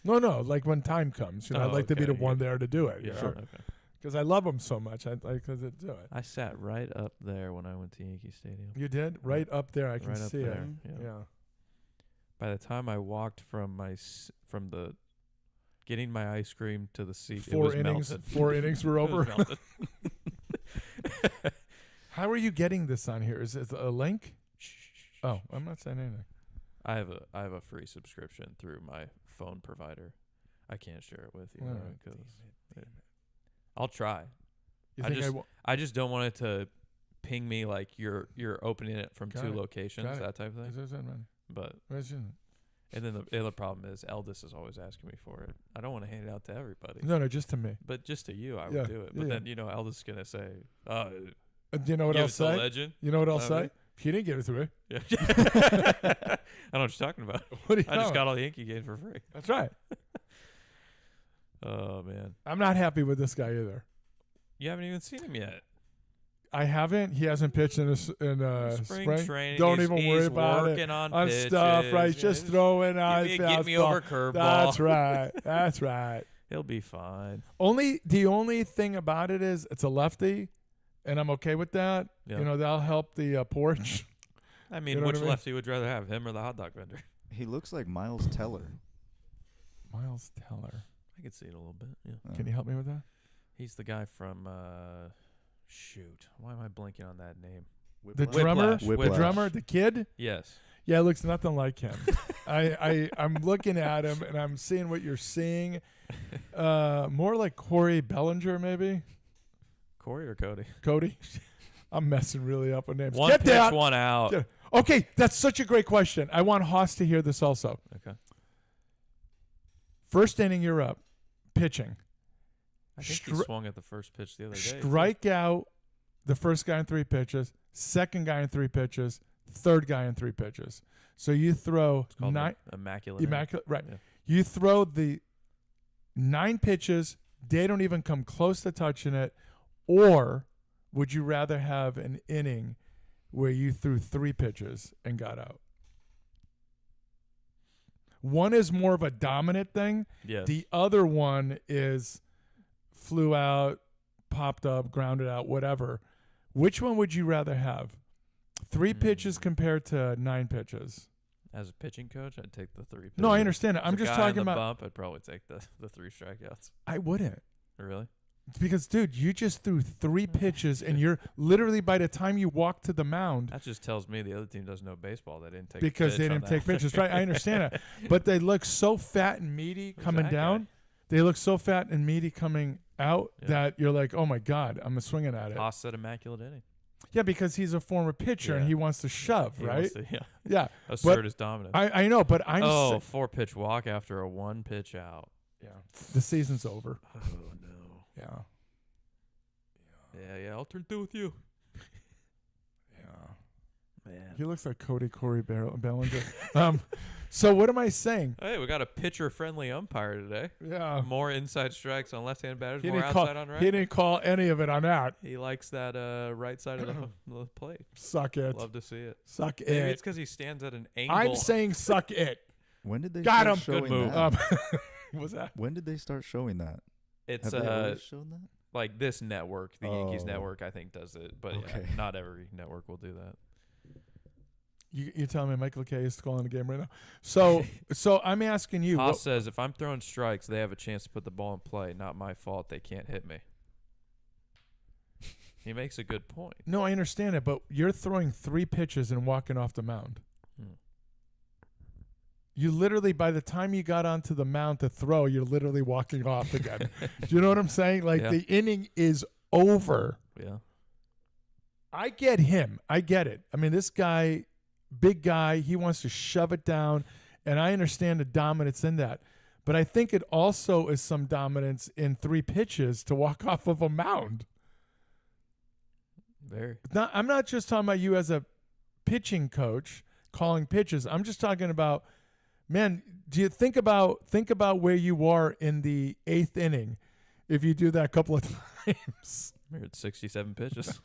No, like when time comes, I'd Oh, like to be okay, the one there to do it. Yeah, Because okay. I love them so much, I'd like to do it. I sat right up there when I went to Yankee Stadium. You did right up there. I can Right up see there. it. Yeah. Yeah. By the time I walked from the getting my ice cream to the seat, it was melted. 4 innings were It was over. melted. How are you getting this on here? Is it a link? Oh, I'm not saying anything. I have a free subscription through my phone provider. I can't share it with you All though, right, 'cause damn it. I'll try. You I think just- wa- I just don't want it to ping me like you're opening it from Got two it. locations, Got it. that type of is thing. this in? But Where's it? and then the other problem is Eldis is always asking me for it. I don't want to hand it out to everybody. No, just to me. But just to you, I Yeah, would do it. But yeah, then Eldis is gonna say, Do you know what give I'll it to say? Legend. You know what I'll Okay. say? He didn't give it to me. Yeah. I don't know what you're talking about. What do you I just know? got all the Yankee games for free. That's right. Oh man, I'm not happy with this guy either. you haven't even seen him yet. I haven't. He hasn't pitched in spring. training. Don't he's, even worry he's about it. working on On pitches. stuff, right? Yeah, Just throwing out get me fastball. over curveball. That's right. That's right. He'll be fine. The only thing about it is it's a lefty, and I'm okay with that. Yeah. That'll help the porch. I mean, You know what which I mean? lefty would you rather have, him or the hot dog vendor? He looks like Miles Teller. Miles Teller. I could see it a little bit. Yeah, Can you help me with that? he's the guy from. Shoot, why am I blanking on that name? The drummer, Whiplash. the drummer, the kid. Yes. Yeah, it looks nothing like him. I'm looking at him and I'm seeing what you're seeing. More like Corey Bellinger, maybe. Corey or Cody? Cody. I'm messing really up on names. One Get pitch, that. one out. Get- Okay, that's such a great question. I want Haas to hear this also. Okay. First inning, you're up. Pitching. I think he Stri- swung at the first pitch the other day. Strike out the first guy in 3 pitches, second guy in 3 pitches, third guy in 3 pitches. So you throw It's called 9 the immaculate. immaculate, right? Yeah. You throw the 9 pitches. They don't even come close to touching it. Or would you rather have an inning where you threw 3 pitches and got out? One is more of a dominant thing. Yes. The other one is flew out, popped up, grounded out, whatever. Which one would you rather have? 3 pitches compared to 9 pitches? As a pitching coach, I'd take the 3 pitches. No, I understand it. I'm As a just guy on talking the about. bump. I'd probably take the 3 strikeouts. I wouldn't. Really? Because, dude, you just threw 3 pitches, and you're literally by the time you walk to the mound, That just tells me the other team doesn't know baseball. They didn't take because a they pitch on didn't take that. pitches. Right? I understand that. But they look so fat and meaty Who's coming that guy? down. They look so fat and meaty coming out Yeah. that you're like, oh, my God, I'm swinging at it. Haas said immaculate inning. Yeah, because he's a former pitcher, and Yeah. he wants to shove, He right? wants to, yeah. Yeah. Assert his dominance. I know, but I'm Oh, 4-pitch walk after a 1-pitch out. yeah. The season's over. Oh, no. Yeah. Yeah, I'll turn 2 with you. Yeah. Man. He looks like Corey Bellinger. So what am I saying? Hey, we got a pitcher-friendly umpire today. Yeah. More inside strikes on left-hand batters, He more didn't, call, outside on right. he didn't call any of it on that. He likes that right side of the plate. Suck it. Love to see it. Suck Maybe it. it's because he stands at an angle. I'm saying suck it. When did they Got start him. showing Good move. that? What's that? When did they start showing that? it's Have they always shown that? like this network, the Yankees Oh. network, I think does it, but Okay. yeah, not every network will do that. You're telling me Michael Kay is calling the game right now. So I'm asking you. Haas says if I'm throwing strikes, they have a chance to put the ball in play. Not my fault. They can't hit me. He makes a good point. No, I understand it, but you're throwing 3 pitches and walking off the mound. Hmm. You literally, by the time you got onto the mound to throw, you're literally walking off again. Do you know what I'm saying? Like Yeah. the inning is over. Yeah. I get him. I get it. I mean, this guy, big guy, he wants to shove it down, and I understand the dominance in that. But I think it also is some dominance in 3 pitches to walk off of a mound. Very. I'm not just talking about you as a pitching coach calling pitches. I'm just talking about, man, do you think about where you are in the 8th inning if you do that a couple of times? We're at 67 pitches.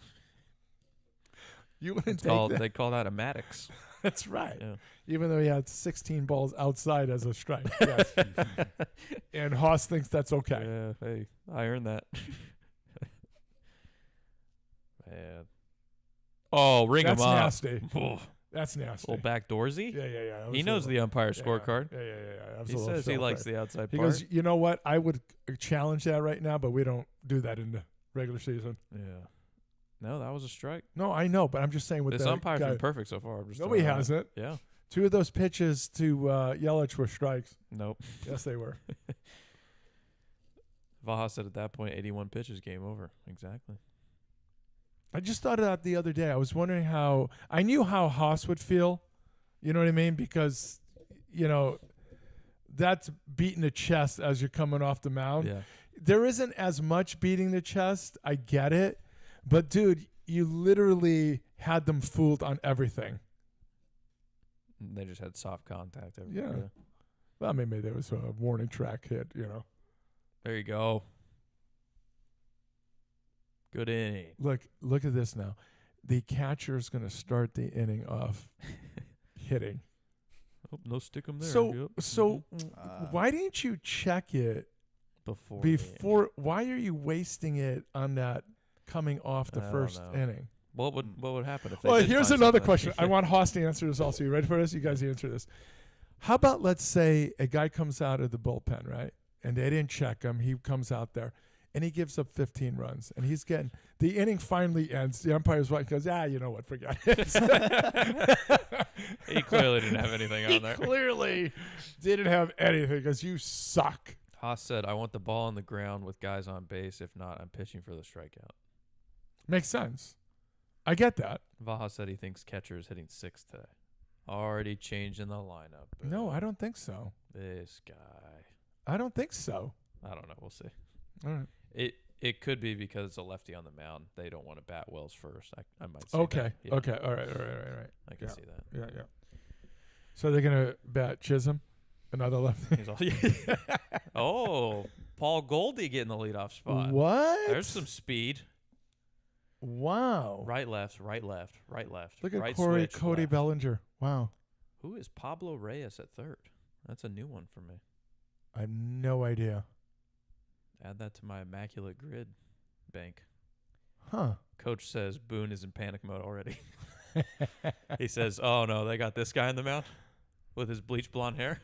You wouldn't They call, take that. they call that a Maddox. That's right. Yeah. Even though he had 16 balls outside as a strike. Yes. And Haas thinks that's okay. Yeah, hey, I earned that. Man. Oh, ring That's him up. nasty. Oh, That's nasty. little backdoorsy. Yeah. That He was knows a the umpire little- scorecard. Yeah. That was He a little says he filth likes right. the outside He part. goes, you know what? I would challenge that right now, but we don't do that in the regular season. Yeah. No, that was a strike. No, I know, but I'm just saying with This the umpire's guy, been perfect so far. I'm just no, he throwing it out. hasn't. Yeah. 2 of those pitches to Yelich were strikes. Nope. Yes, they were. Vaha said at that point, 81 pitches, game over. Exactly. I just thought of that the other day. I was wondering how I knew how Haas would feel. You know what I mean? Because, that's beating the chest as you're coming off the mound. Yeah. There isn't as much beating the chest. I get it. But, dude, you literally had them fooled on everything. They just had soft contact. Yeah. Well, maybe there was a warning track hit, There you go. Good inning. Look at this now. The catcher's going to start the inning off hitting. Oh, no stick 'em there. So Yep. so Ah. why didn't you check it Before. the inning. before? Why are you wasting it on that coming off the I don't first know. inning? What would happen if they Well, did here's find another something? question. I want Haas to answer this also. You ready for this? You guys answer this. How about, let's say a guy comes out of the bullpen, right? And they didn't check him. He comes out there and he gives up 15 runs and he's getting, the inning finally ends. The umpire's right, goes, you know what, forget it. He clearly didn't have anything on there. Clearly didn't have anything because you suck. Haas said, I want the ball on the ground with guys on base. If not, I'm pitching for the strikeout. Makes sense. I get that. Vaha said he thinks catcher is hitting 6 today. Already changing the lineup. No, I don't think so. This guy. I don't think so. I don't know. We'll see. All right. It could be because it's a lefty on the mound. They don't want to bat Wells first. I might see Okay. that. Yeah, Okay. All right. I can Yeah. see that. Yeah. So they're going to bat Chisholm, another lefty. He's all, oh, Paul Goldie getting the leadoff spot. What? There's some speed. Wow. Right, left, right, left, right, left. Look at right Cody switch, left. Bellinger. Wow. Who is Pablo Reyes at third? That's a new one for me. I have no idea. Add that to my immaculate grid bank. Huh. Coach says Boone is in panic mode already. He says, oh, no, they got this guy in the mound with his bleach blonde hair.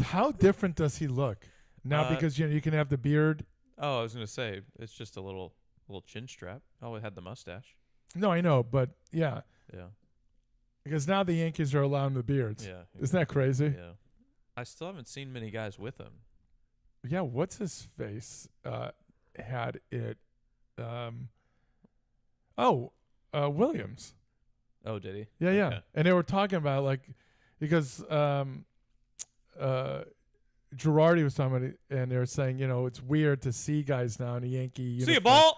How different does he look? Now, because you can have the beard. Oh, I was going to say, it's just a little chin strap. Oh, it had the mustache. No, I know, but yeah. Yeah. Because now the Yankees are allowing the beards. Yeah. Isn't that crazy? Yeah. I still haven't seen many guys with him. Yeah, what's his face had it Williams. Oh, did he? Yeah. Okay. And they were talking about because Girardi was talking about it, and they were saying, it's weird to see guys now in a Yankee uniform. See a ball.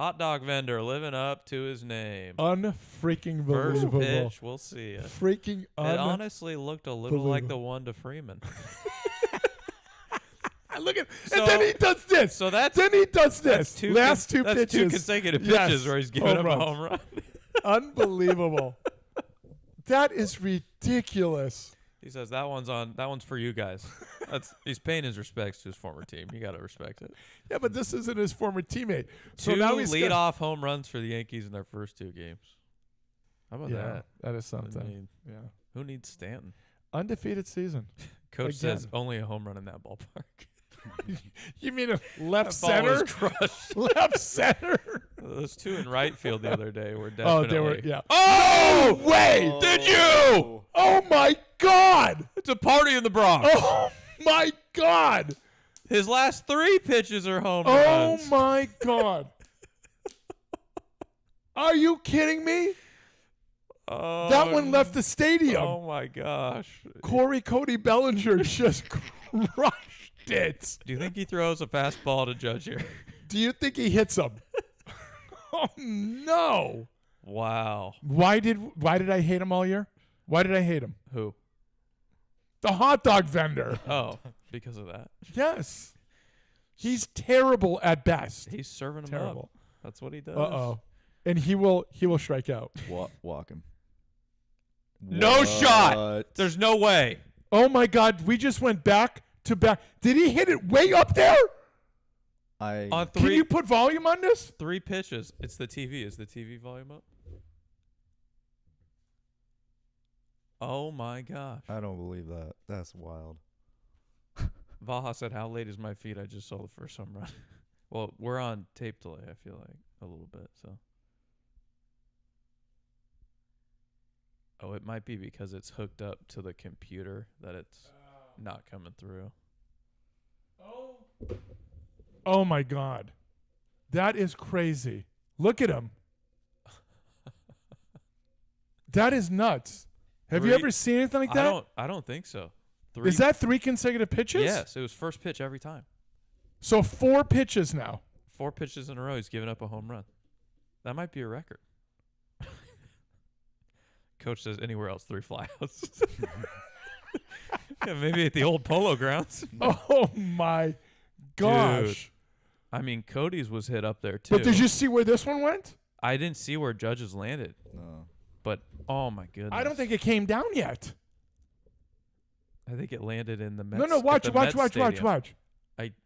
Hot dog vendor living up to his name. Unfreaking First believable. pitch, we'll see ya. Freaking It honestly looked a little like the one to Freeman. Look at, So- and then he does this. So that's Then he does that's this. two Last two that's pitches. two consecutive Yes. pitches where he's giving Home up a runs. home run. Unbelievable. That is ridiculous. He says that one's for you guys. He's paying his respects to his former team. You got to respect it. Yeah, but this isn't his former teammate. So Two now he's got- leadoff home runs for the Yankees in their first 2 games. How about Yeah, that? that is I something. mean, Yeah. who needs Stanton? Undefeated season. Coach says Again. only a home run in that ballpark. You mean a left That ball was center? crushed. Left center? Those 2 in right field the other day were Oh, definitely. they were, yeah. Oh, No way! Did you? Oh, my God! It's a party in the Bronx. Oh, my God! His last 3 pitches are home Oh, runs. my God. Are you kidding me? Oh, That one left the stadium. Oh my gosh. Cody Bellinger just crushed it. Do you think he throws a fastball to Judge here? Do you think he hits him? Oh no! Wow. Why did I hate him all year? Why did I hate him? Who? The hot dog vendor. Oh, because of that. Yes. He's terrible at best. He's serving him Terrible. up. That's what he does. Uh-oh. And he will strike out. Walk him. No shot. What? There's no way. Oh my God, we just went back to back. Did he hit it way up there? On Can 3 you put volume on this? 3 pitches. It's the TV. Is the TV volume up? Oh my gosh. I don't believe that. That's wild. Vaha said, "How late is my feed? I just saw the first home run." Well, we're on tape delay, I feel like, a little bit, so. Oh, it might be because it's hooked up to the computer that it's not coming through. Oh my God. That is crazy. Look at him. That is nuts. Have you 3 ever seen anything like that? I don't think so. 3 Is that 3 consecutive pitches? Yes, it was first pitch every time. So 4 pitches now. 4 pitches in a row, he's giving up a home run. That might be a record. Coach says anywhere else 3 flyouts. Yeah, maybe at the old Polo Grounds. Oh my gosh. Dude. I mean, Cody's was hit up there too. But did you see where this one went? I didn't see where Judge's landed, No. but oh my goodness. I don't think it came down yet. I think it landed in the Mets. No, at watch. the Mets stadium. Watch.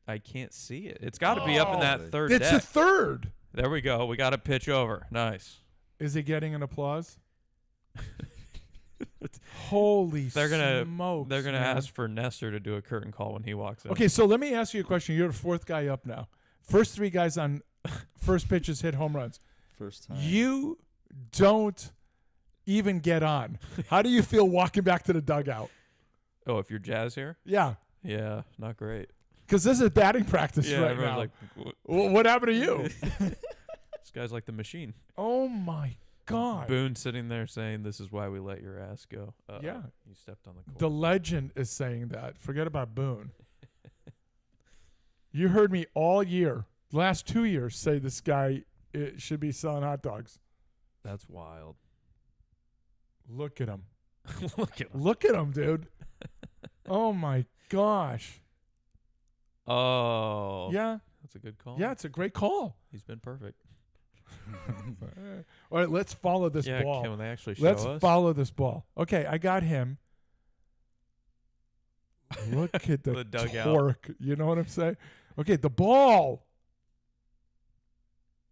I can't see it. It's got to be up in that Oh. third It's deck. a third. There we go. We got a pitch over. Nice. Is he getting an applause? Holy They're gonna smokes, They're gonna man. ask for Nestor to do a curtain call when he walks in. Okay, so let me ask you a question. You're the 4th guy up now. First 3 guys on first pitches hit home runs. First time. You don't even get on. How do you feel walking back to the dugout? Oh, if you're Jazz here, Yeah, yeah, not great. because this is batting practice Yeah, right everyone's now. like, What happened to you? this guy's like the machine. Oh my God. Boone sitting there saying, "This is why we let your ass go." Yeah. you stepped on the The court. legend is saying that. Forget about Boone. You heard me all year, last 2 years, say this guy should be selling hot dogs. That's wild. Look at him. Look at him. Look at him, dude. Oh my gosh. Oh, Yeah. that's a good call. Yeah, it's a great call. He's been perfect. All right, let's follow this Yeah, ball. can they actually show Let's us? follow this ball. Okay, I got him. Look at the, The dugout. torque. You know what I'm saying? Okay, the ball.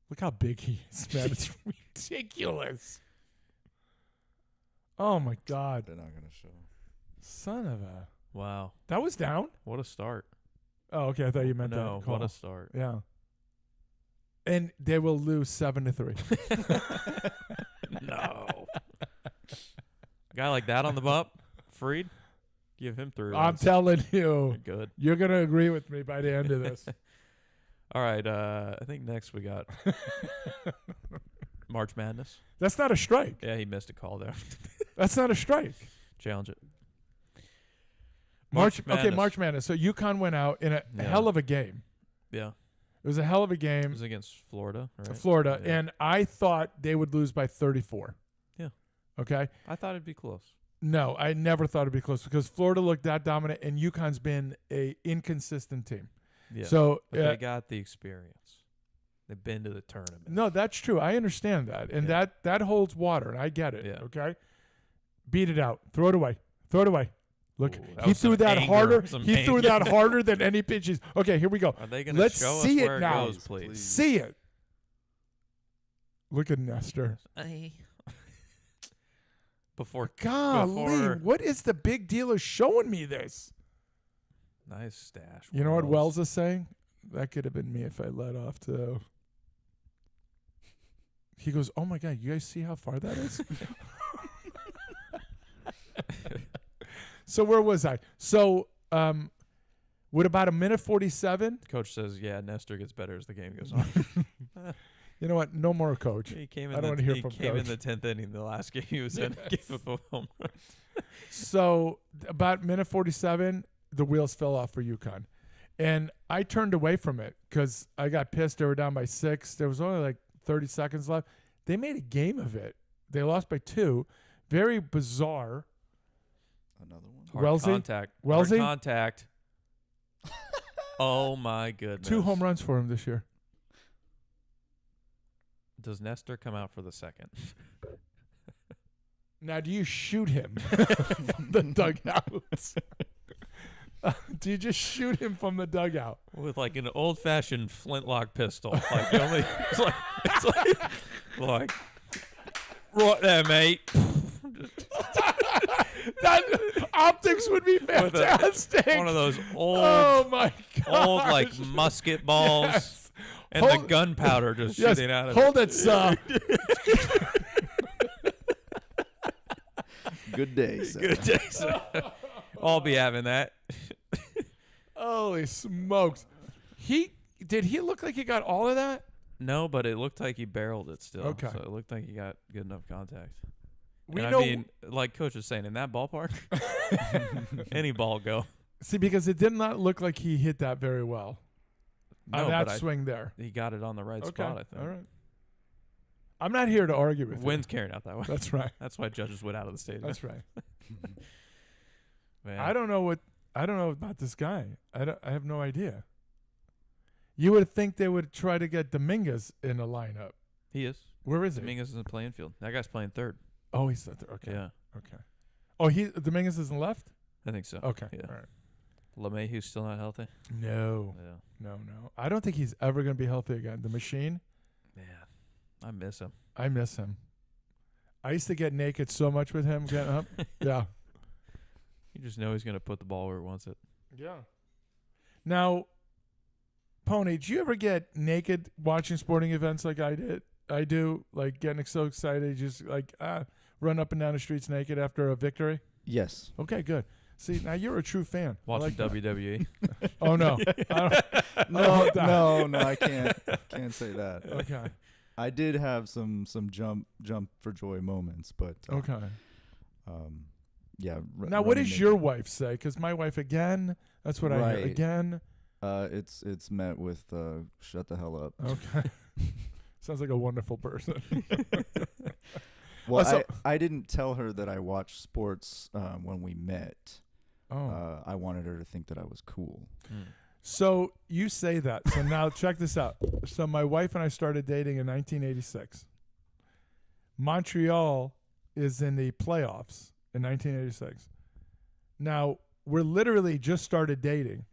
Look how big he is, man. It's ridiculous. Oh my God. They're not gonna show. Son of a. Wow, That was down? what a start! Oh, okay. I thought you meant No, that. Call. what a start! Yeah. And they will lose 7-3. No, a guy like that on the bump, Freed, give him 3 I'm runs. telling you. Good. You're going to agree with me by the end of this. All right, I think next we got March Madness. That's not a strike. Yeah, he missed a call there. That's not a strike. Challenge it. March Madness. Madness. So UConn went out in a Yeah. hell of a game. Yeah. It was a hell of a It game. was against Florida, right? Florida, Yeah. and I thought they would lose by 34. Yeah. Okay. I thought it'd be close. No, I never thought it'd be close because Florida looked that dominant, and UConn's been a inconsistent team. Yeah. So but they got the experience. They've been to the tournament. no, that's true. I understand that, and Yeah. that holds water, and I get it. Yeah. Okay. Beat it out. Throw it away. Throw it away. Look, Ooh, that he was threw some that anger, harder. some He threw anger. that harder than any pitches. Okay, here we go. Are they going to Let's show see us it where now. it goes, please? See it. Look at Nestor. Before Golly, what is the big deal of showing me this? nice stash. You know what Wells is saying? That could have been me if I let off too. He goes, "Oh my God, you guys see how far that is?" So where was I? So with about a minute 47, Coach says, "Yeah, Nestor gets better as the game goes on." you know what? No more coach. He came I in. don't wanna hear He from came in Coach. the 10th inning. The last game he was in, gave up a home run. So about minute 47, the wheels fell off for UConn. And I turned away from it because I got pissed. They were down by 6. There was only like 30 seconds left. They made a game of it. They lost by 2. Very bizarre. Another one. Hard Wellesley? contact. Wellesley? Hard contact. Oh my goodness. 2 home runs for him this year. Does Nestor come out for the second? Now, do you shoot him from the dugout? Do you just shoot him from the dugout? With like an old-fashioned flintlock pistol. Like the only, it's like right there, mate. That optics would be With a- fantastic. One of those old, Oh my god! old like musket balls, Yes. and the Hold- gunpowder just Yes. shooting out of Hold it, sir. Good day, sir. Good day, sir. I'll be having that. Holy smokes! Did he look like he got all of that? No, but it looked like he barreled it still. Okay. So it looked like he got good enough contact. We and know. I mean, like Coach was saying, in that ballpark, any ball go. See, because it did not look like he hit that very well No, on that but swing there. he got it on the right Okay, spot, I think. all right. I'm not here to argue with Wind's carrying out that way. you. That's right. That's why judges went out of the stadium. That's right. Man. I don't know about this guy. I have no idea. You would think they would try to get Dominguez in a lineup. He is. Where is he? Dominguez is in the playing field. That guy's playing third. Oh, he's not there. Okay. Yeah, Okay. Oh, Dominguez isn't left? I think so. Okay. Yeah. All right. LeMahieu's still not healthy. No. Yeah. No. I don't think he's ever going to be healthy again. The machine, Man, I miss him. I miss him. I used to get naked so much with him getting up. Yeah. You just know he's going to put the ball where he wants it. Yeah. Now, Pony, did you ever get naked watching sporting events like I did? I do, like getting so excited, just like run up and down the streets naked after a victory. Yes. Okay, good. See, now you're a true fan. I Watching like that. WWE. Oh no, No, that. no, I can't say that. Okay, I did have some jump for joy moments, but okay. yeah. Now, what does your wife say? Because my wife again. That's what I hear Right. again. It's met with shut the hell up. Okay, sounds like a wonderful person. Well, so- I didn't tell her that I watched sports when we met. Oh, I wanted her to think that I was cool. so you say that. So now check this out. So my wife and I started dating in 1986. Montreal is in the playoffs in 1986. Now, we're literally just started dating.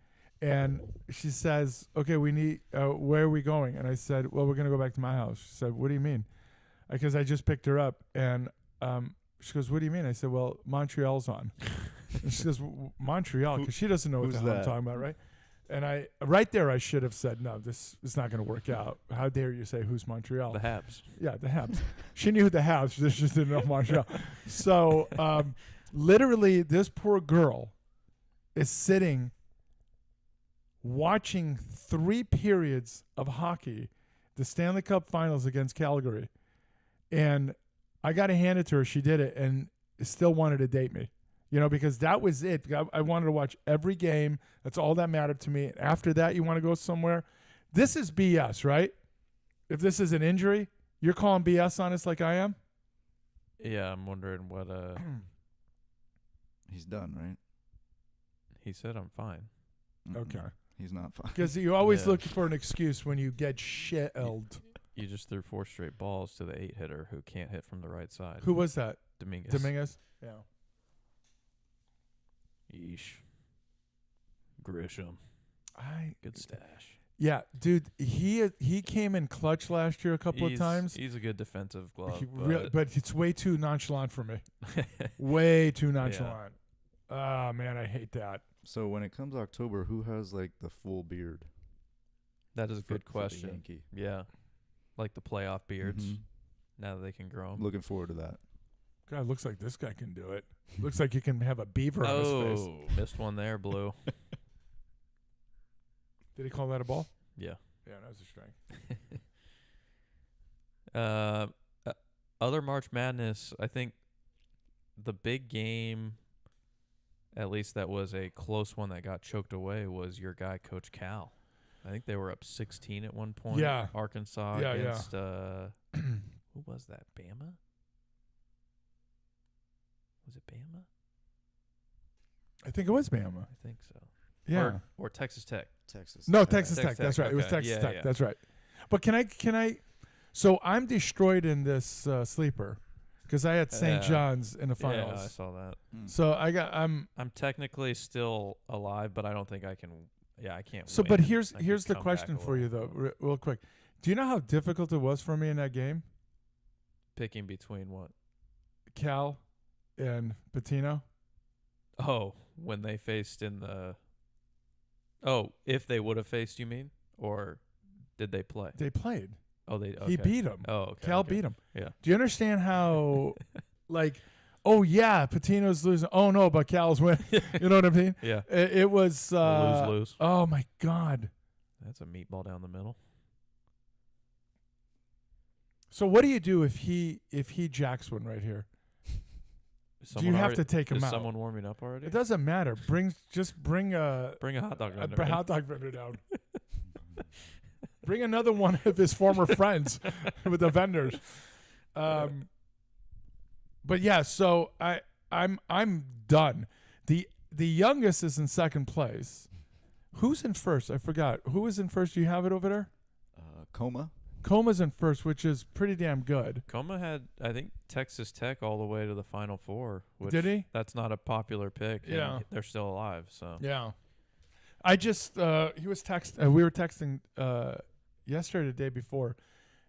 And she says, okay, we need, where are we going? And I said, well, we're going to go back to my house. She said, what do you mean? Because I just picked her up. And she goes, what do you mean? I said, well, Montreal's on. And she goes, Montreal? Because she doesn't know what the Who's hell I'm that? talking about, right? And right there, I should have said, no, this is not going to work out. How dare you say, who's Montreal? The Habs. Yeah, the Habs. She knew the Habs. She just didn't know Montreal. So literally, this poor girl is sitting watching 3 periods of hockey, the Stanley Cup Finals against Calgary. And I got to hand it to her. She did it and still wanted to date me. You know, because that was it. I wanted to watch every game. That's all that mattered to me. After that, you want to go somewhere. This is BS, right? If this is an injury, you're calling BS on us like I am? Yeah, I'm wondering what He's done, right? he said. I'm fine. Okay. He's not fine. Because you always Yeah. look for an excuse when you get shelled. You just threw 4 straight balls to the 8-hitter who can't hit from the right side. Who was that? Dominguez. Dominguez? Yeah. Yeesh. Grisham. Good stash. Yeah, dude, he came in clutch last year a couple of times. He's a good defensive glove. But it's way too nonchalant for me. Way too nonchalant. Oh, man, I hate that. So when it comes October, who has like the full beard? That is a good for the question. Yankee? Yeah. Like the playoff beards. Mhm. Now that they can grow 'em. Looking forward to that. God, looks like this guy can do it. Looks like he can have a beaver on his face. Oh, missed one there, Blue. Did he call that a ball? Yeah. Yeah, that was a strike. Other March Madness, I think the big game, at least that was a close one that got choked away, was your guy, Coach Cal. I think they were up 16 at one point. Yeah. Arkansas Yeah, yeah. against, who was that, Bama? Was it Bama? I think it was Bama. I think so. Yeah. Or Texas Tech. Texas. No, Tech. Texas Tech. Texas That's Tech, right. It was okay. Texas Yeah, Tech. yeah. That's right. But can I? So I'm destroyed in this sleeper because I had St. John's in the finals. Yeah, I saw that. So I'm technically still alive, but I don't think I can. Yeah, I can't. so. win. But I here's could the come question back a for you little. though, real quick. Do you know how difficult it was for me in that game, Picking between what? Cal and Patino? Oh, when they faced in the. Oh, if they would have faced, you mean, or did they play? They played. Oh, they. Okay. He beat him. Oh, okay. Cal okay. beat him. Yeah. Do you understand how, like, oh yeah, Patino's losing. Oh no, but Cal's winning. You know what I mean? Yeah. It was Lose. Oh my God. That's a meatball down the middle. So what do you do if he jacks one right here? Do you have to take him is out? someone warming up already? It doesn't matter. Bring a Bring a hot dog a vendor in. hot dog vendor down. Bring another one of his former friends with the vendors. But yeah, so I'm done. The youngest is in second place. Who's in first? I forgot. Who is in first? Do you have it over there? Coma. Coma's in first, which is pretty damn good. Coma had, I think, Texas Tech all the way to the Final Four. Which Did he? That's not a popular pick. and Yeah. they're still alive. So Yeah. I just he was we were texting yesterday, the day before,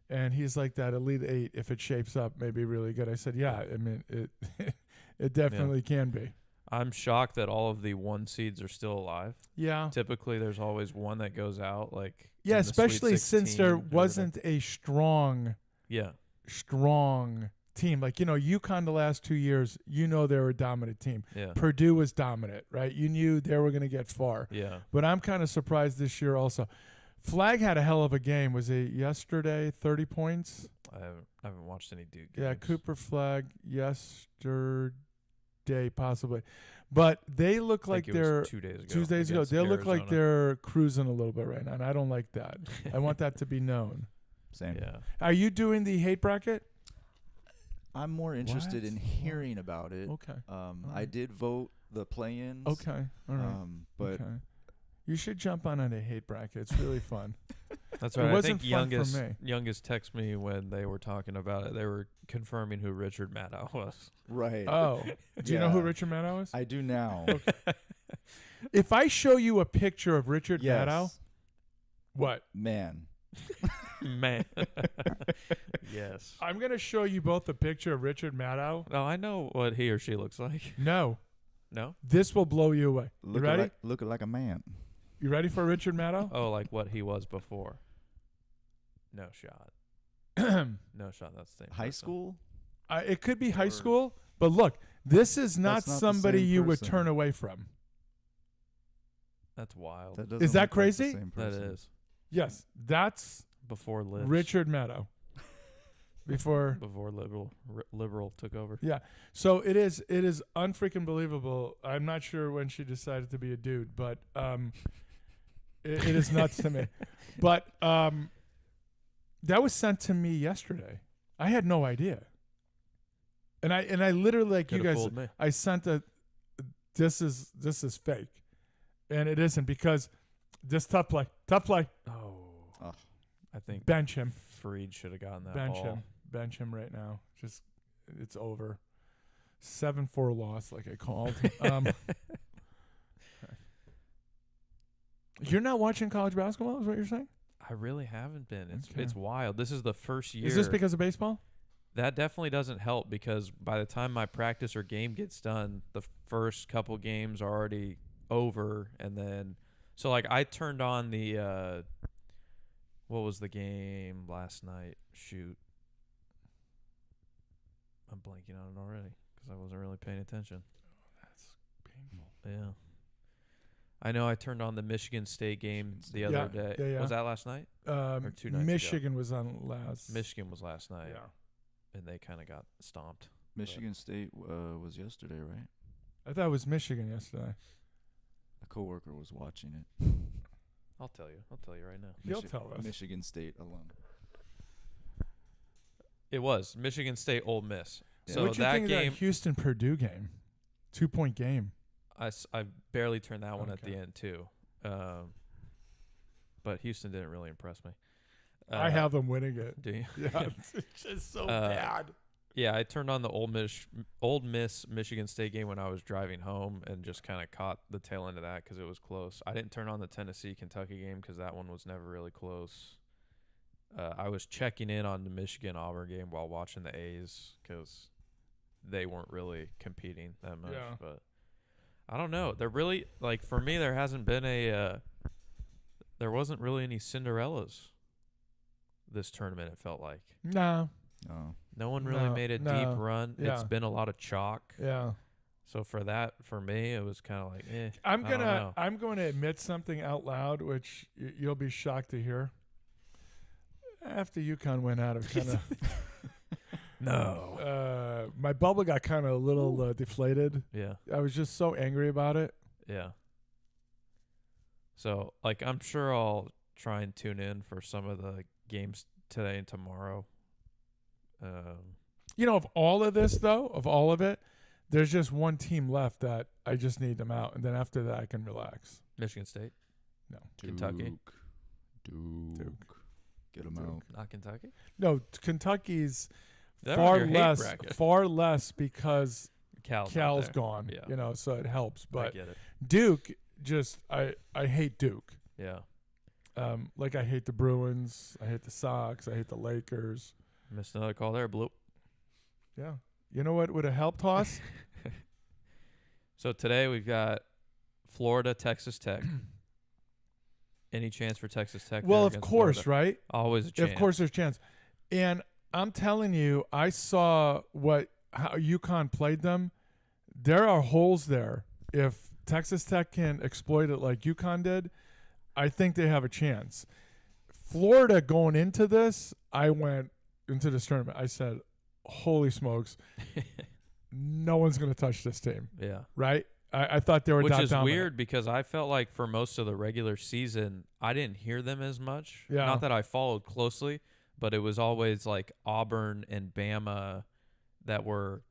and he's like, that Elite Eight, if it shapes up, may be really good. I said, yeah, I mean it it definitely can be. I'm shocked that all of the 1 seeds are still alive. Yeah. Typically, there's always one that goes out. Like Yeah, in the Sweet especially since 16 there or whatever. wasn't a strong Yeah. team. Like, UConn the last 2 years, they were a dominant team. Yeah. Purdue was dominant, right? You knew they were going to get far. Yeah. But I'm kind of surprised this year also. Flag had a hell of a game. Was it yesterday, 30 points? I haven't watched any Duke games. Yeah, Cooper Flag yesterday possibly. But they look I think like it they're was 2 days ago. 2 days ago. against They look like Arizona. they're cruising a little bit right now, and I don't like that. I want that to be known. Same. Yeah. Are you doing the hate bracket? I'm more interested What? in hearing about it. Okay. I right. did vote the play-ins. Okay. All right. But okay. You should jump on a hate bracket. It's really fun. That's It right. wasn't I think fun for me. youngest text me when they were talking about it. They were confirming who Richard Maddow was. right. Oh. Do you know who Yeah. Richard Maddow is? I do now. If I show you a picture of Richard Yes. Maddow, what? Man. Man. Yes. I'm going to show you both a picture of Richard Maddow. No, I know what he or she looks like. No. No? This will blow you away. You ready? Looking like a man. You ready for Richard Maddow? Oh, like what he was before. No shot. No shot. That's the same High person. school? It could be high Or- school, but look, this is not That's not the somebody same you would person. turn away from. That's wild. That doesn't Is that look like the crazy? same That person. is. Yes, that's Before Libs. Richard Maddow. Before, Before liberal took over. so it is unfreaking believable. I'm not sure when she decided to be a dude, but It is nuts to me. But that was sent to me yesterday. I had no idea. And I literally, like Coulda you guys, fooled me. I sent this is fake. And it isn't, because this tough play. Oh. I think Bench him. Freed should have gotten that Bench ball. him. Bench him right now. Just, it's over. 7-4 loss, like I called. You're not watching college basketball, is what you're saying? I really haven't been. Okay. It's wild. This is the first year. Is this because of baseball? That definitely doesn't help, because by the time my practice or game gets done, the first couple games are already over. And then, so like I turned on the, what was the game last night? Shoot. I'm blanking on it already because I wasn't really paying attention. That's painful. Yeah. I know I turned on the Michigan State game the other day. Yeah. Was that last night? Or 2 nights ago? Michigan was on last. Michigan was last night. Yeah. And they kind of got stomped. Michigan State was yesterday, right? I thought it was Michigan yesterday. A coworker was watching it. I'll tell you right now. He'll tell us. Michigan State alum. It was Michigan State Ole Miss. Yeah. So What'd you that think of game, that Houston Purdue game? 2-point game. I barely turned that one at Okay. the end too. But Houston didn't really impress me. I have them winning it. Do you? Yeah, it's just so Uh, bad. Yeah, I turned on the Ole Miss Michigan State game when I was driving home and just kind of caught the tail end of that because it was close. I didn't turn on the Tennessee Kentucky game because that one was never really close. I was checking in on the Michigan Auburn game while watching the A's because they weren't really competing that much. Yeah. But I don't know. They're really, like, for me, there hasn't been there wasn't really any Cinderellas this tournament, it felt like. No. Oh, No one really No, made a no, deep run. It's yeah. been a lot of chalk. Yeah. So for me, it was kind of like, I'm I don't know. going to admit something out loud, which you'll be shocked to hear. After UConn went out, of kind of No. my bubble got kind of a little deflated. Yeah. I was just so angry about it. Yeah. So, like, I'm sure I'll try and tune in for some of the games today and tomorrow. You know, of all of this, though, of all of it, there's just one team left that I just need them out, and then after that, I can relax. Michigan State, No, Kentucky? Duke. Get them out. not Kentucky. no, Kentucky's They're on your hate less, bracket. far less because Cal's not there. gone. Yeah. You know, so it helps. I But get it. Duke, just I hate Duke. Yeah. Like I hate the Bruins, I hate the Sox, I hate the Lakers. Missed another call there, Bloop. Yeah, you know what would have helped Hoss? So today we've got Florida, Texas Tech. Any chance for Texas Tech? Well, there of against course, Florida? right? Always a chance. Of course, there's a chance. And I'm telling you, I saw how UConn played them. There are holes there. If Texas Tech can exploit it like UConn did, I think they have a chance. Florida going into this, I went into this tournament. I said, "Holy smokes, no one's going to touch this team." Yeah. Right? I thought they were Which that is dominant. weird because I felt like for most of the regular season, I didn't hear them as much. Yeah. Not that I followed closely, but it was always like Auburn and Bama that were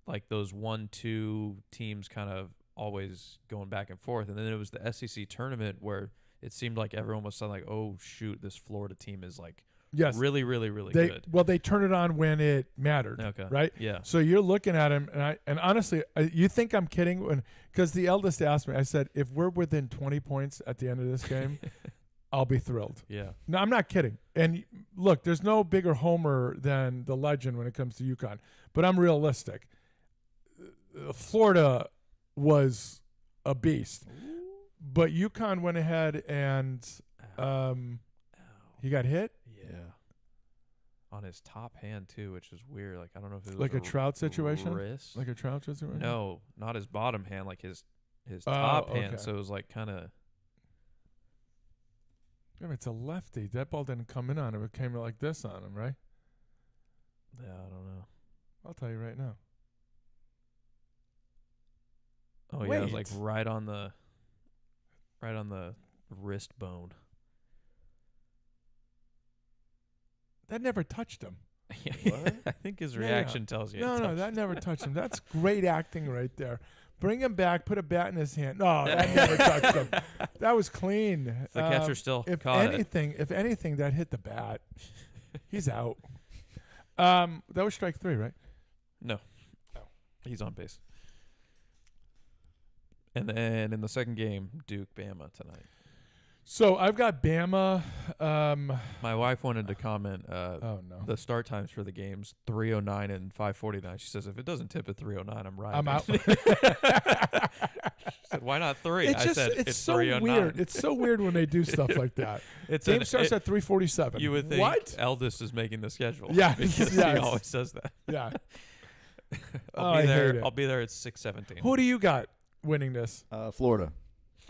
like those 1-2 teams kind of always going back and forth. And then it was the SEC tournament where it seemed like everyone was like, oh, shoot, this Florida team is like Yes, really, really, really they good. well they turned it on when it mattered. Okay. Right? Yeah. So you're looking at him, and honestly, you think I'm kidding? Because the eldest asked me, I said, if we're within 20 points at the end of this game, I'll be thrilled. Yeah. No, I'm not kidding. And look, there's no bigger homer than the legend when it comes to UConn. But I'm realistic. Florida was a beast, but UConn went ahead and Ow. he got hit Yeah. On his top hand too, which is weird. Like I don't know if it was like a Trout situation, wrist. like a Trout situation. No, not his bottom hand, like his Oh, top hand. okay. So it was like kind of. Yeah, it's a lefty. That ball didn't come in on him. It came like this on him, right? Yeah, I don't know. I'll tell you right now. Oh yeah, it was like Wait. right on the wrist bone. That never touched him. What? I think his Yeah, yeah. reaction tells you. No, it no, touched that never touched him. That's great acting right there. Bring him back. Put a bat in his hand. No, that never touched him. That was clean. If the catcher still If caught it. anything, that hit the bat. He's out. That was strike 3, right? No. He's on base. And then in the second game, Duke Bama tonight. So I've got Bama. My wife wanted to comment Oh no, the start times for the games 3:09 and 5:49. She says if it doesn't tip at 3:09, I'm right. I'm out. She said, why not 3? I said it's so 3:09. weird. It's so weird when they do stuff like that. It's Game starts at 3:47. You would think what? Eldest is making the schedule. Yes, because yes. he always says that. Yeah. I'll Oh, be I there. hate it. I'll be there at 6:17. Who do you got winning this? Florida.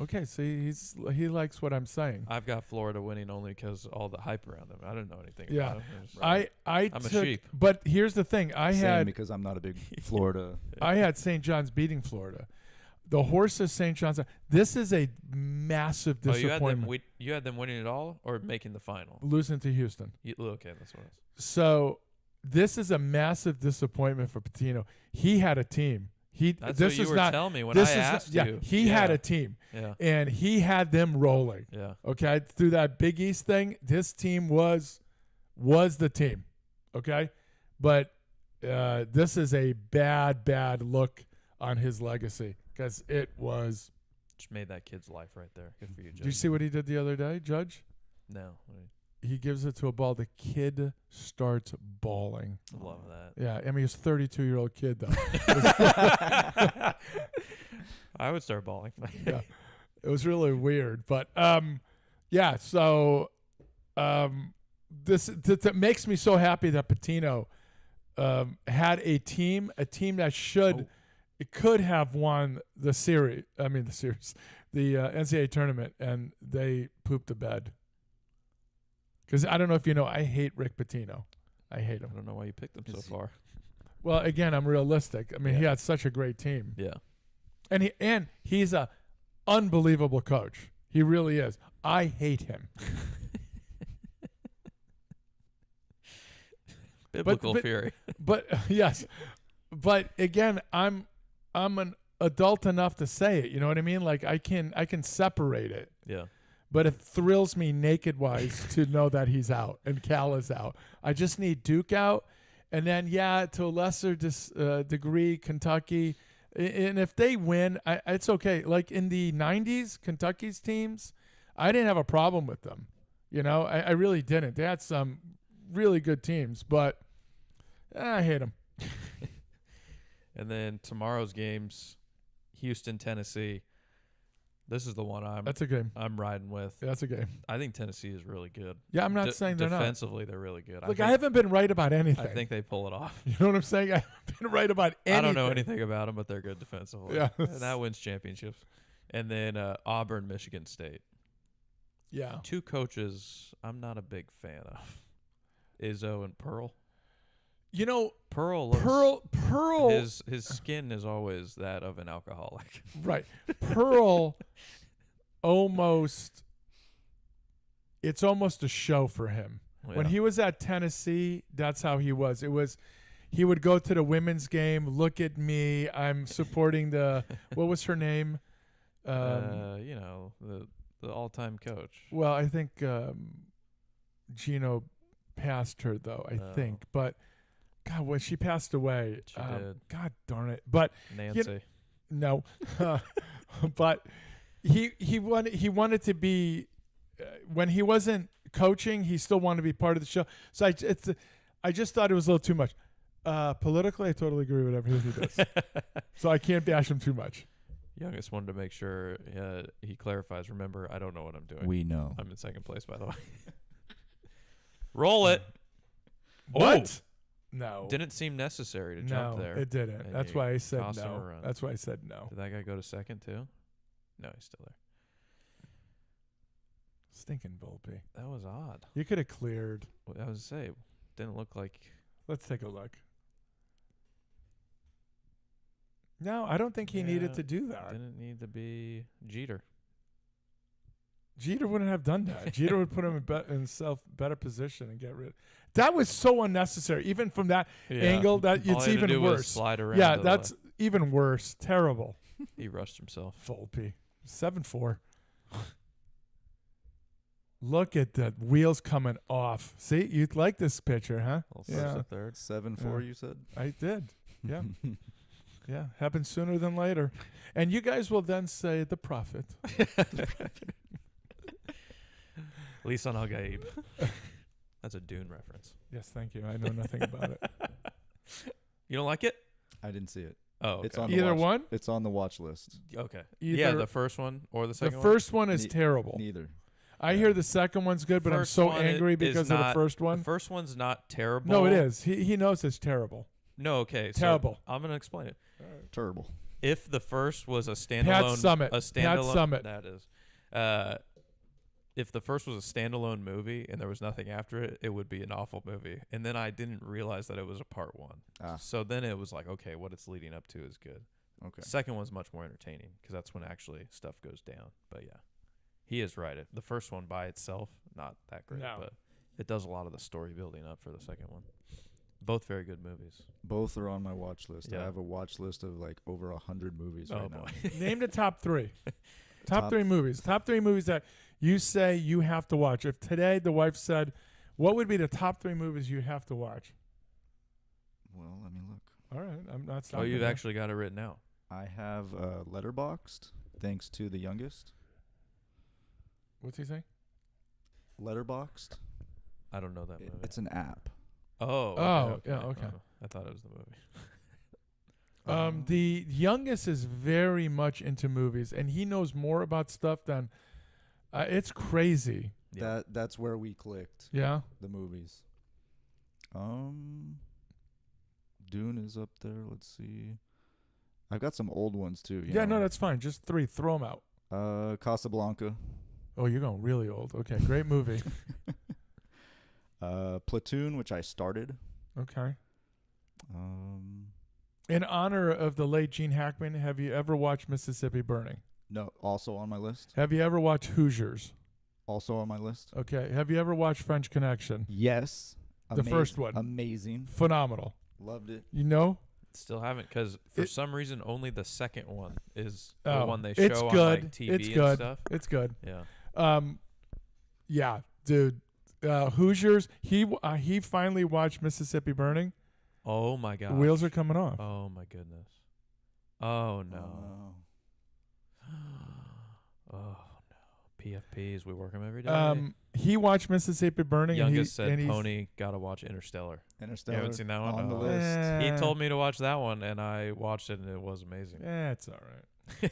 Okay, see, he likes what I'm saying. I've got Florida winning only because all the hype around them. I didn't know anything Yeah. about them. Just- I I'm a took, sheep. but here's the thing. I Same, had because I'm not a big Florida. I had St. John's beating Florida. The horses St. John's. This is a massive Oh, you disappointment. had them winning it all or making the final? Losing to Houston. Okay, that's what it was. So this is a massive disappointment for Patino. He had a team. That's this what you is were not. telling me when This I is asked not, you. He had a team, Yeah. and he had them rolling. Yeah. Okay, through that Big East thing, this team was the team. Okay, but this is a bad look on his legacy because it was. Just made that kid's life right there. Good for you, Judge. Do you see what he did the other day, Judge? No. He gives it to a ball. The kid starts bawling. I love that. Yeah, I mean, he's a 32-year-old kid though. I would start bawling. Yeah, it was really weird, but yeah. So this makes me so happy that Patino had a team that should it could have won the series. I mean, the NCAA tournament, and they pooped the bed. Because I don't know if you know, I hate Rick Pitino. I hate I him. don't know why you picked them so far. Well, again, I'm realistic. I mean, he Yeah. had such a great team, Yeah. and he's a unbelievable coach. He really is. I hate him. Biblical but- fury. But yes, but again, I'm an adult enough to say it. You know what I mean? Like I can separate it. Yeah. But it thrills me naked wise to know that he's out and Cal is out. I just need Duke out, and then to a lesser degree Kentucky. And if they win, it's okay. Like in the '90s, Kentucky's teams, I didn't have a problem with them. You know, I really didn't. They had some really good teams, but I hate them. And then tomorrow's games, Houston, Tennessee. This is the one That's a game. I'm riding with. That's a game. I think Tennessee is really good. Yeah, I'm not saying they're not. Defensively, they're really good. Look, I haven't been right about anything. I think they pull it off. You know what I'm saying? I haven't been right about anything. I don't know anything about them, but they're good defensively. Yeah. And that wins championships. And then Auburn, Michigan State. Yeah. Two coaches I'm not a big fan of. Izzo and Pearl. You know, Pearl looks, Pearl. his skin is always that of an alcoholic. Right. Pearl it's almost a show for him. When Yeah. he was at Tennessee, that's how he was. He would go to the women's game, look at me, I'm supporting what was her name? The all-time coach. Well, I think Gino passed her though, I think. But God, when she passed away, She did. God darn it. But Nancy. no. But he wanted to be when he wasn't coaching, he still wanted to be part of the show. So I just thought it was a little too much. Politically, I totally agree with everything he does. So I can't bash him too much. Youngest wanted to make sure he clarifies. Remember, I don't know what I'm doing. We know. I'm in second place, by the way. Roll it. What? No. Didn't seem necessary to jump there. It didn't. And That's you why I said cost him a no. run. That's why I said no. Did that guy go to second too? No, he's still there. Stinking Volpe. That was odd. You could have cleared. I was say, didn't look like. Let's take a look. No, I don't think he needed Yeah, to do that. Didn't need to be Jeter. Jeter wouldn't have done that. Jeter would put him in better position and get rid. That was so unnecessary. Even from that angle, that All it's he had to even do was worse. slide around. Yeah, to the that's left. even worse. Terrible. He rushed himself. Volpe. 7-4. Look at the wheels coming off. See, you like this picture, huh? Little Yeah. first and third. 7-4, Yeah. you said? I did. Yeah. Yeah. Happens sooner than later. And you guys will then say the prophet. Lisan Al Gaib. That's a Dune reference. Yes, thank you. I know nothing about it. You don't like it? I didn't see it. Oh, okay. It's on the Either watch, one? It's on the watch list. Okay. Yeah, Either- the first one or the The second first one is Ne- terrible. Neither. I hear the second one's good, but I'm First so one angry is because of the not- first one? one. The first one's not terrible. No, it is. He knows it's terrible. No, okay. So Terrible. I'm going to explain it. Terrible. If the first was a standalone, Summit. a standalone, Pat Summit. that is. If the first was a standalone movie and there was nothing after it, it would be an awful movie. And then I didn't realize that it was a part one. Ah, So then it was like, okay, what it's leading up to is good. okay. Second one's much more entertaining because that's when actually stuff goes down. But yeah, he is right. The first one by itself, not that great, No. but it does a lot of the story building up for the second one. Both very good movies. Both are on my watch list. I Yeah. have a watch list of like over 100 movies Oh right now. boy. Name the top three. Top Top- three movies. Top three movies that you say you have to watch. If today the wife said, what would be the top three movies you have to watch? Well, let me look. All right. I'm not Oh, stopping you've you. actually got it written out. I have Letterboxd, thanks to the youngest. What's he saying? Letterboxd. I don't know that movie. It's an app. Oh. Oh, yeah, okay. Oh, I thought it was the movie. The youngest is very much into movies, and he knows more about stuff than it's crazy. Yeah. That's where we clicked Yeah. the movies. Dune is up there. Let's see. I've got some old ones too. you Yeah, no, know. that's fine. Just three. Throw them out. Casablanca. Oh, you're going really old. Okay, great movie. Platoon, which I started. Okay. Um, In honor of the late Gene Hackman, have you ever watched Mississippi Burning? no, also on my list. Have you ever watched Hoosiers? Also on my list. Okay. Have you ever watched French Connection? Yes. The first one. Amazing. Phenomenal. Loved it. You know? Still haven't because for It- some reason only the second one is the Oh, one they it's show on good. like TV It's and good. stuff. It's good. Yeah. Yeah, dude. Hoosiers. He finally watched Mississippi Burning. Oh my The god. wheels are coming off. Oh my goodness. Oh no. Oh. Oh no. PFPs. We work them every day. He watched Mississippi Burning. Youngest and said, he's- Pony, gotta watch Interstellar. Interstellar. You haven't seen that one? On the Oh. list. He told me to watch that one, and I watched it, and it was amazing. It's all right.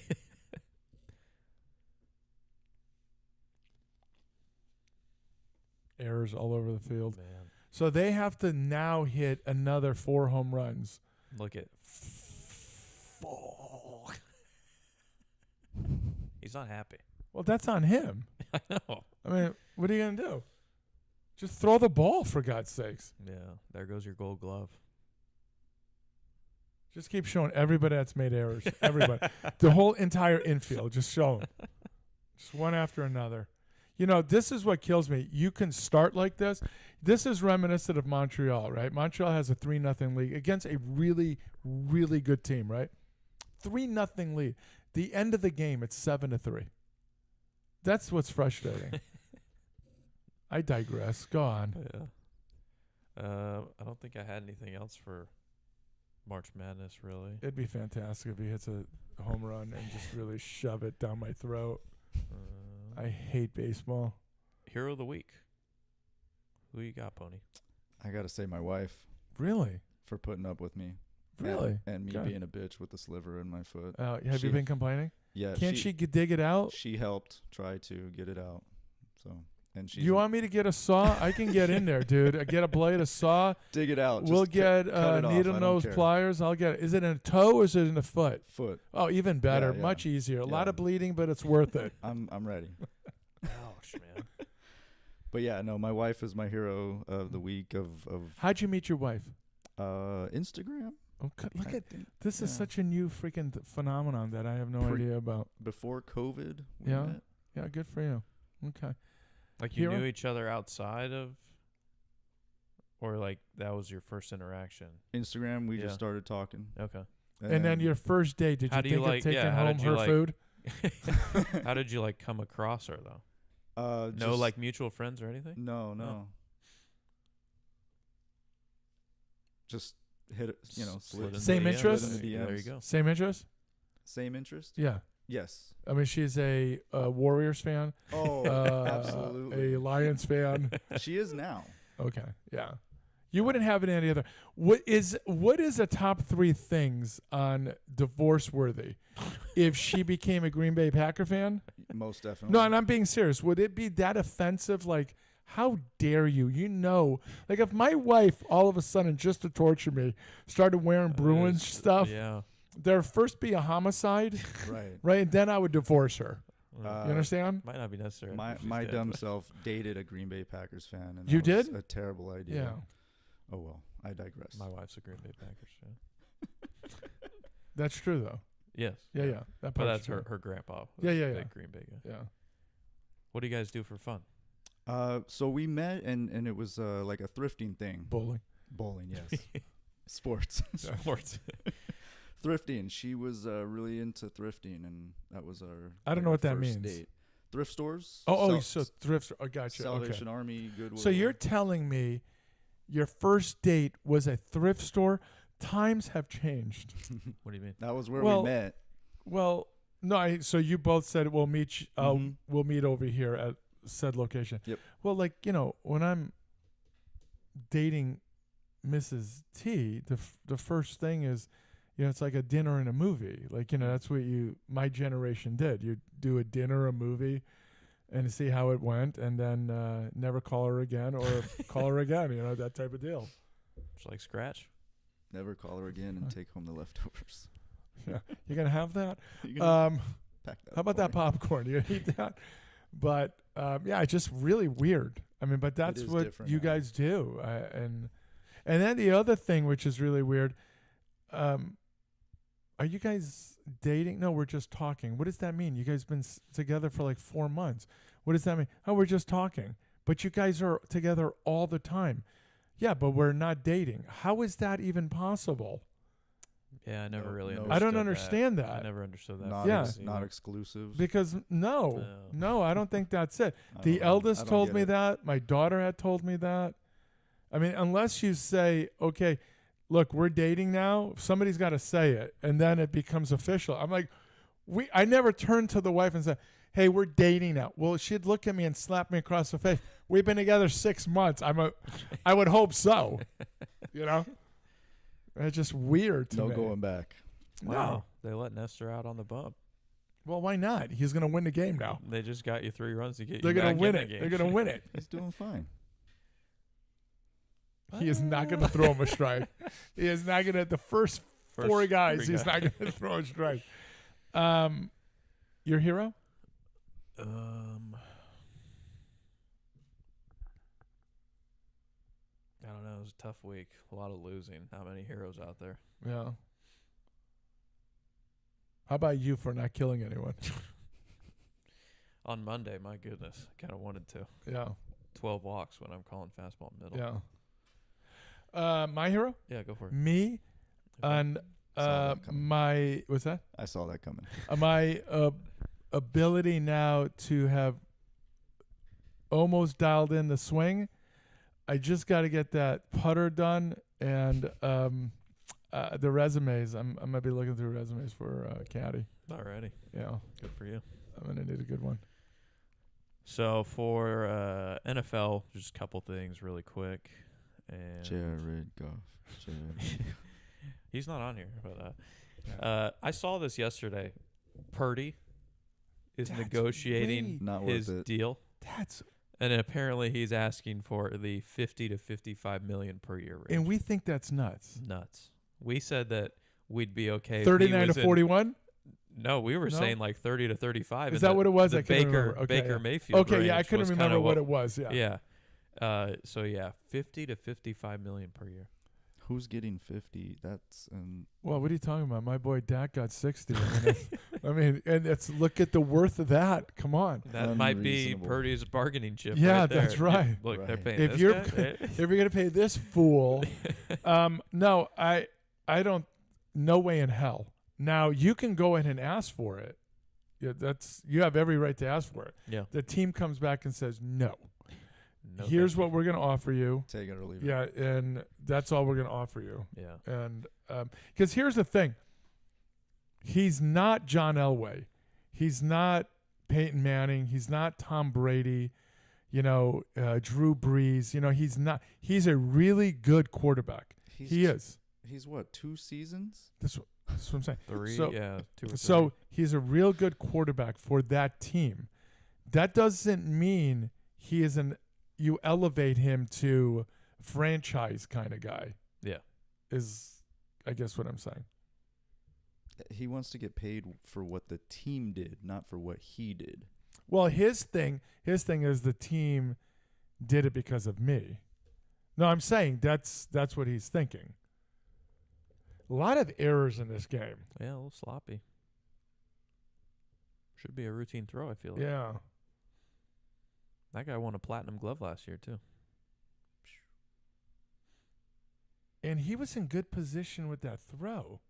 Errors all over the field. Man, So they have to now hit another 4 home runs. look at. He's not happy. Well, that's on him. I know. I mean, what are you going to do? Just throw the ball, for God's sakes. Yeah, there goes your Gold Glove. Just keep showing everybody that's made errors. Everybody. The whole entire infield. Just show them. Just one after another. You know, this is what kills me. You can start like this. This is reminiscent of Montreal, right? Montreal has a 3-0 lead against a really, really good team, right? 3-0 lead. The end of the game, it's 7-3. That's what's frustrating. I digress. Go on. Yeah. I don't think I had anything else for March Madness, really. It'd be fantastic if he hits a home run and just really shove it down my throat. I hate baseball. Hero of the Week. Who you got, Pony? I gotta say, my wife Really? for putting up with me. Really? And me God. being a bitch with the sliver in my foot. Have She- you been complaining? Yeah. Can't she dig it out? She helped try to get it out. So, and she You want me to get a saw? I can get in there, dude. I get a blade, a saw. dig it out. We'll Just get cut it off. I needle don't nose care. pliers. I'll get it. Is it in a toe or is it in the foot? Foot. Oh, even better. Yeah. Much easier. A lot Yeah. of bleeding, but it's worth it. I'm ready. Ouch, man. But yeah, no, my wife is my hero of the week of How'd you meet your wife? Instagram. Oh, look I at think this. Is yeah. such a new freaking phenomenon that I have no Pre- idea about. before COVID. We Yeah. met. Yeah, good for you. Okay. Like you Hero? knew each other outside of, or like that was your first interaction. Instagram, we Yeah. just started talking. Okay. And then your first date, did How you do you think like- of taking yeah, how home did you her like- food? How did you like come across her though? No, just- like mutual friends or anything? no. Just hit it, Slid into Same the DMs. interest? Slid into Yeah, there you DMs. go. Same interest? Same interest? Yeah. Yes. I mean, she's a Warriors fan, Oh, absolutely. a Lions fan. She is now. Okay, yeah. You wouldn't have it any other. What is the top 3 things on divorce worthy? If she became a Green Bay Packer fan? Most definitely. No, and I'm being serious. Would it be that offensive? Like, how dare you? Like if my wife all of a sudden, just to torture me, started wearing Bruins stuff, Yeah. there'd first be a homicide, Right. right? And then I would divorce her. Uh, You understand? Might not be necessary. My if she's my dead, dumb but- self dated a Green Bay Packers fan, and You that was did? a terrible idea. Yeah. Oh well, I digress. My wife's a Green Bay Packers fan. That's true, though. Yes. Yeah, yeah. That But part's that's true. her grandpa. Yeah, was yeah, a yeah. Big Green Bay guy. Yeah. What do you guys do for fun? So we met, and it was like a thrifting thing. Bowling. Bowling, yes. Sports. Sports. Thrifting. She was really into thrifting, and that was our. I don't know our what that first means. Date. Thrift stores. So thrift. Oh, gotcha. Salvation Okay. Army, Goodwill. So you're telling me your first date was a thrift store? Times have changed. What do you mean? that was where Well, we met. Well, no. So you both said we'll meet. Mhm. We'll meet over here at said location. Yep. Well, like when I'm dating Mrs. T, the first thing is, it's like a dinner and a movie. Like that's what my generation did. You do a dinner, a movie, and see how it went, and then never call her again or call her again. That type of deal. Just like scratch? Never call her again and take home the leftovers. Yeah, you gonna have that? You can pack that How about that for me. popcorn? You gonna eat that? But yeah, it's just really weird. I mean, but that's is what different you now. guys do. And then the other thing, which is really weird, are you guys dating? No, we're just talking. What does that mean? You guys been together for like 4 months. What does that mean? Oh, we're just talking. But you guys are together all the time. Yeah, but we're not dating. How is that even possible? Yeah, I never No, really no. understood I don't that. understand I that. never understood that. Not, Yeah. not exclusive. Because no, I don't think that's it. I The don't know. I eldest don't told get me it. that. My daughter had told me that. I mean, unless you say, okay, look, we're dating now, somebody's got to say it, and then it becomes official. I'm like, I never turned to the wife and said, hey, we're dating now. Well, she'd look at me and slap me across the face. We've been together 6 months. I would hope so. It's just weird to No me. going back. No. Wow. They let Nestor out on the bump. Well, why not? He's going to win the game now. They just got you 3 runs to get They're you going back to win in it. the game. They're going to win it. He's doing fine. He is not going to throw him a strike. He is not going to. The first 4 guys, he's not going to throw a strike. Your hero? I don't know. It was a tough week. A lot of losing. Not many heroes out there. Yeah. How about you for not killing anyone? On Monday, my goodness, I kind of wanted to. Yeah. 12 walks when I'm calling fastball middle. Yeah. My hero? Yeah, go for it. Me Okay. and Saw that coming. my what's that? I saw that coming. My ability now to have almost dialed in the swing. I just got to get that putter done and the resumes. I'm gonna be looking through resumes for caddy. Alrighty. Yeah, Good for you. I'm gonna need a good one. So for NFL, just a couple things really quick. And Jared Goff. Jared. he's not on here, but I saw this yesterday. Purdy is That's negotiating way- Not his worth it. deal, That's and then apparently he's asking for the 50 to 55 million per year range. and we think that's nuts. Nuts. We said that we'd be okay. if he 39 was to in- 41. No, we were No? saying like 30 to 35. Is and that what it was? The I couldn't Baker remember. Okay, Baker yeah. Mayfield. Okay, yeah, I range couldn't was remember kinda what it was. Yeah. Yeah. So yeah, 50 to 55 million per year. Who's getting 50? That's Well, what are you talking about? My boy Dak got 60. I mean, I mean, and look at the worth of that. Come on. That might be Unreasonable. Purdy's bargaining chip. Yeah, right there. that's right. Look, they're Right. paying If this you're guy. if you're gonna pay this fool, no, I don't. No way in hell. Now you can go in and ask for it. Yeah, you have every right to ask for it. Yeah. The team comes back and says no. No, Here's thank what we're gonna offer you. Take it or leave it. Yeah, and that's all we're gonna offer you. you. Yeah. And because here's the thing, he's not John Elway, he's not Peyton Manning, he's not Tom Brady, Drew Brees. He's not. He's a really good quarterback. He is. He's what, 2 seasons? That's what I'm saying. 3, So- 2 or 3. So he's a real good quarterback for that team. That doesn't mean he isn't. You elevate him to franchise kind of guy. Yeah. Is I guess what I'm saying. He wants to get paid for what the team did, not for what he did. Well, his thing is the team did it because of me. No, I'm saying that's what he's thinking. A lot of errors in this game. Yeah, a little sloppy. Should be a routine throw, I feel like. Yeah. That guy won a platinum glove last year, too. And he was in good position with that throw.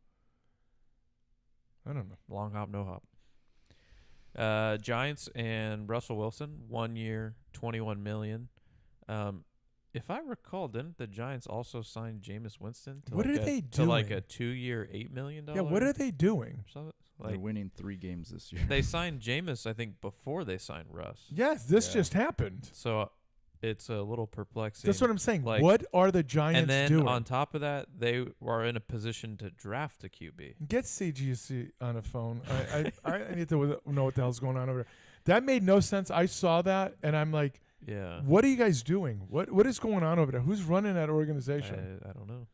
I don't know. Long hop, no hop. Giants and Russell Wilson, 1 year, $21 million. If I recall, didn't the Giants also sign Jameis Winston? To What like are they To like doing? a 2-year, $8 million? Yeah, what are they doing? Something? They're Like winning 3 games this year. they signed Jameis, I think, before they signed Russ. Yes, this Yeah. just happened. So it's a little perplexing. That's what I'm saying. Like- What are the Giants and then doing? on top of that, they were in a position to draft a QB. Get CGC on a phone. I need to know what the hell's going on over there. That made no sense. I saw that, and I'm like, Yeah. what are you guys doing? What is going on over there? Who's running that organization? I don't know.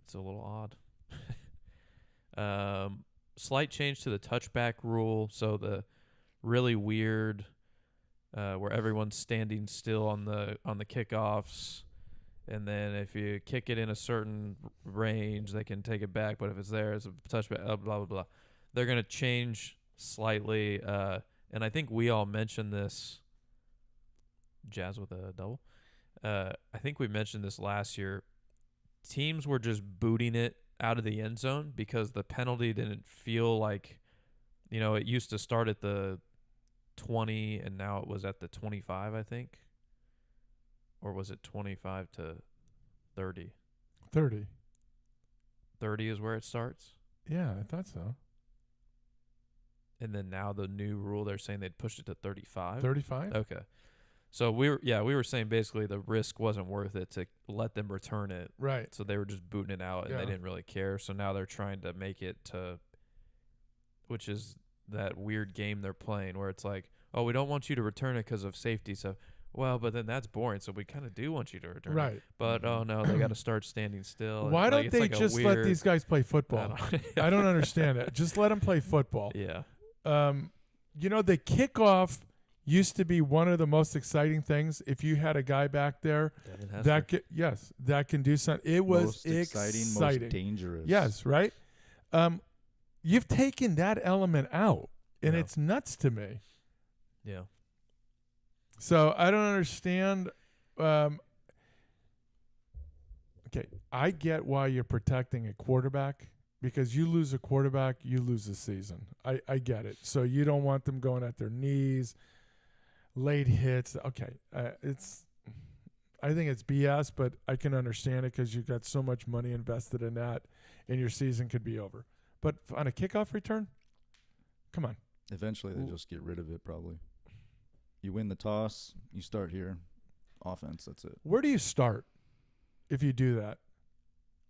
It's a little odd. Slight change to the touchback rule. So the really weird where everyone's standing still on the kickoffs, and then if you kick it in a certain range, they can take it back. But if it's there, it's a touchback. Blah blah blah. They're gonna change slightly, and I think we all mentioned this. Jazz with a double. I think we mentioned this last year. Teams were just booting it out of the end zone because the penalty didn't feel like, it used to start at the 20 and now it was at the 25, I think. Or was it 25 to 30? 30. 30 is where it starts. Yeah, I thought so. And then now the new rule, they're saying they'd pushed it to 35. 35? Okay. So we were saying basically the risk wasn't worth it to let them return it. Right. So they were just booting it out, and Yeah. they didn't really care. So now they're trying to make it to, which is that weird game they're playing where it's like, oh, we don't want you to return it because of safety. So, well, but then that's boring. So we kind of do want you to return it. Right. But, oh, no, they got to start standing still. Why and, don't it's they like a just let weird- these guys play football? I don't understand it. Just let them play football. Yeah. The kickoff used to be one of the most exciting things. If you had a guy back there that can do something. It was most exciting, most dangerous. Yes, right? You've taken that element out, and Yeah. it's nuts to me. Yeah. So I don't understand. Okay, I get why you're protecting a quarterback, because you lose a quarterback, you lose the season. I get it. So you don't want them going at their knees, late hits. Okay, I think it's BS, but I can understand it because you've got so much money invested in that, and your season could be over. But on a kickoff return, come on. Eventually, they just get rid of it, probably. You win the toss, you start here. Offense, that's it. Where do you start if you do that?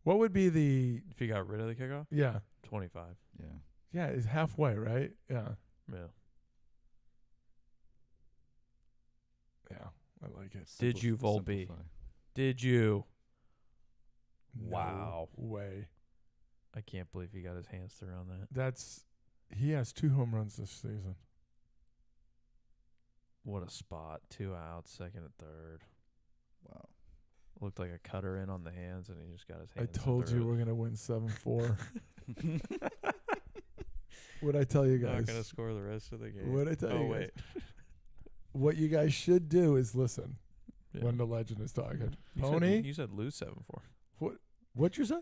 What would be the If you got rid of the kickoff, 25. Yeah. Yeah, it's halfway, right? Yeah. Yeah. Yeah, I like it. Did you, Volpe? Simplify. Did you? No Wow. way. I can't believe he got his hands through on that. He has 2 home runs this season. What a spot. 2 outs, second and third. Wow. Looked like a cutter in on the hands, and he just got his I hands. told you we're going to win 7-4. What I tell you Not guys? gonna score the rest of the game. What I tell Oh you wait. guys? What you guys should do is listen Yeah. when the legend is talking. You Pony, Said, you said lose 7-4. what you say?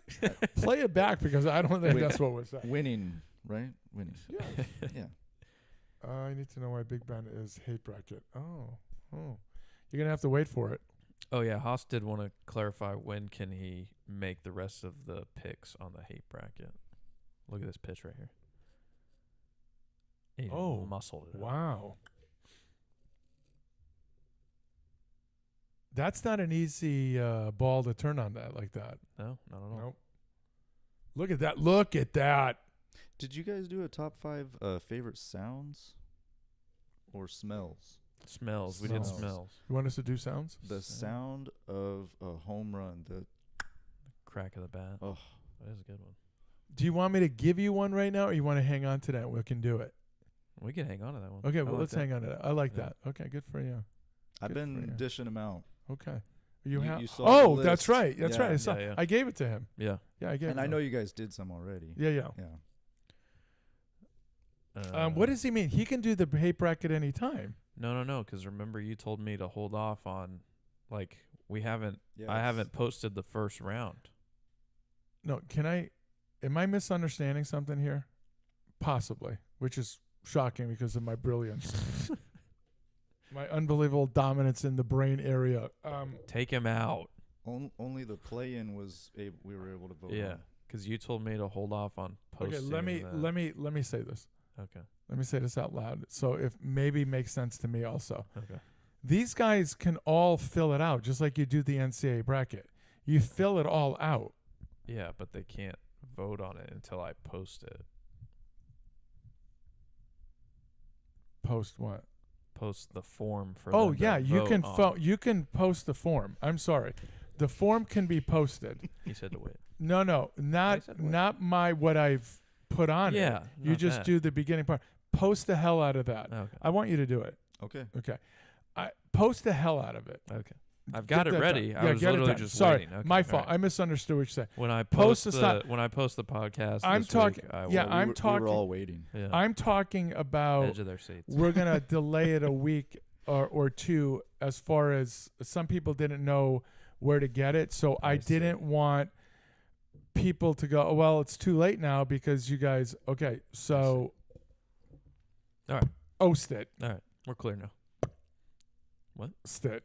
Play it back because I don't think Wait. that's what we're saying. Winning, right? Winning. Yes. Yeah. I need to know why Big Ben is hate bracket. Oh. You're gonna have to wait for it. Oh yeah, Haas did want to clarify when can he make the rest of the picks on the hate bracket. Look at this pitch right here. He Oh, muscled it. Out. Wow. That's not an easy ball to turn on that like that. No, not at all. Nope. Look at that. Look at that. Did you guys do a top 5 favorite sounds or smells? Smells. We did Smells. smells. You want us to do sounds? The sound of a home run. The Crack of the bat. oh, That is a good one. Do you want me to give you one right now or you want to hang on to that? We can do it. We can hang on to that one. Okay, I well, like let's that. hang on to that. I like Yeah. that. Okay, good for you. I've Good for been you. dishing them out. Okay. You have. you saw Oh, the that's list. right. That's Yeah. right. I, saw, Yeah, yeah. I gave it to him. Yeah. Yeah, I gave it And to I him. know you guys did some already. Yeah, yeah. Yeah. What does he mean? He can do the hate bracket any time. No. Because remember, you told me to hold off on, like, we haven't. Yeah, I it's- haven't posted the first round. No, can I? Am I misunderstanding something here? Possibly, which is shocking because of my brilliance, my unbelievable dominance in the brain area. Take him out. Only the play-in was we were able to vote. Yeah. on. Because you told me to hold off on posting. Okay, let me say this. Okay. Let me say this out loud. So if maybe makes sense to me also. Okay. These guys can all fill it out just like you do the NCAA bracket. You fill it all out. Yeah, but they can't vote on it until I post it. Post what? Post the form for. Oh them to yeah, you vote can on. you can post the form. I'm sorry. The form can be posted. He said to wait. No, not said what? not my what I've put on it. Yeah. You not just that. do the beginning part. Post the hell out of that. Okay. I want you to do it. Okay. Okay. I post the hell out of it. Okay. I've Get got it that ready. done. I Yeah, was get it literally done. just Sorry, waiting. Okay, my all fault. right. I misunderstood what you said. When I Post post the the stop- when I post the podcast, I'm this talking- Week, I yeah, will, I'm we were talking- all waiting. yeah, I'm talking about edge of their seats. we're gonna delay it a week or two as far as some people didn't know where to get it, so I see. didn't want people to go, oh, well, it's too late now because you guys. Okay, so All right. Oast it. All right, we're clear now. Oast it.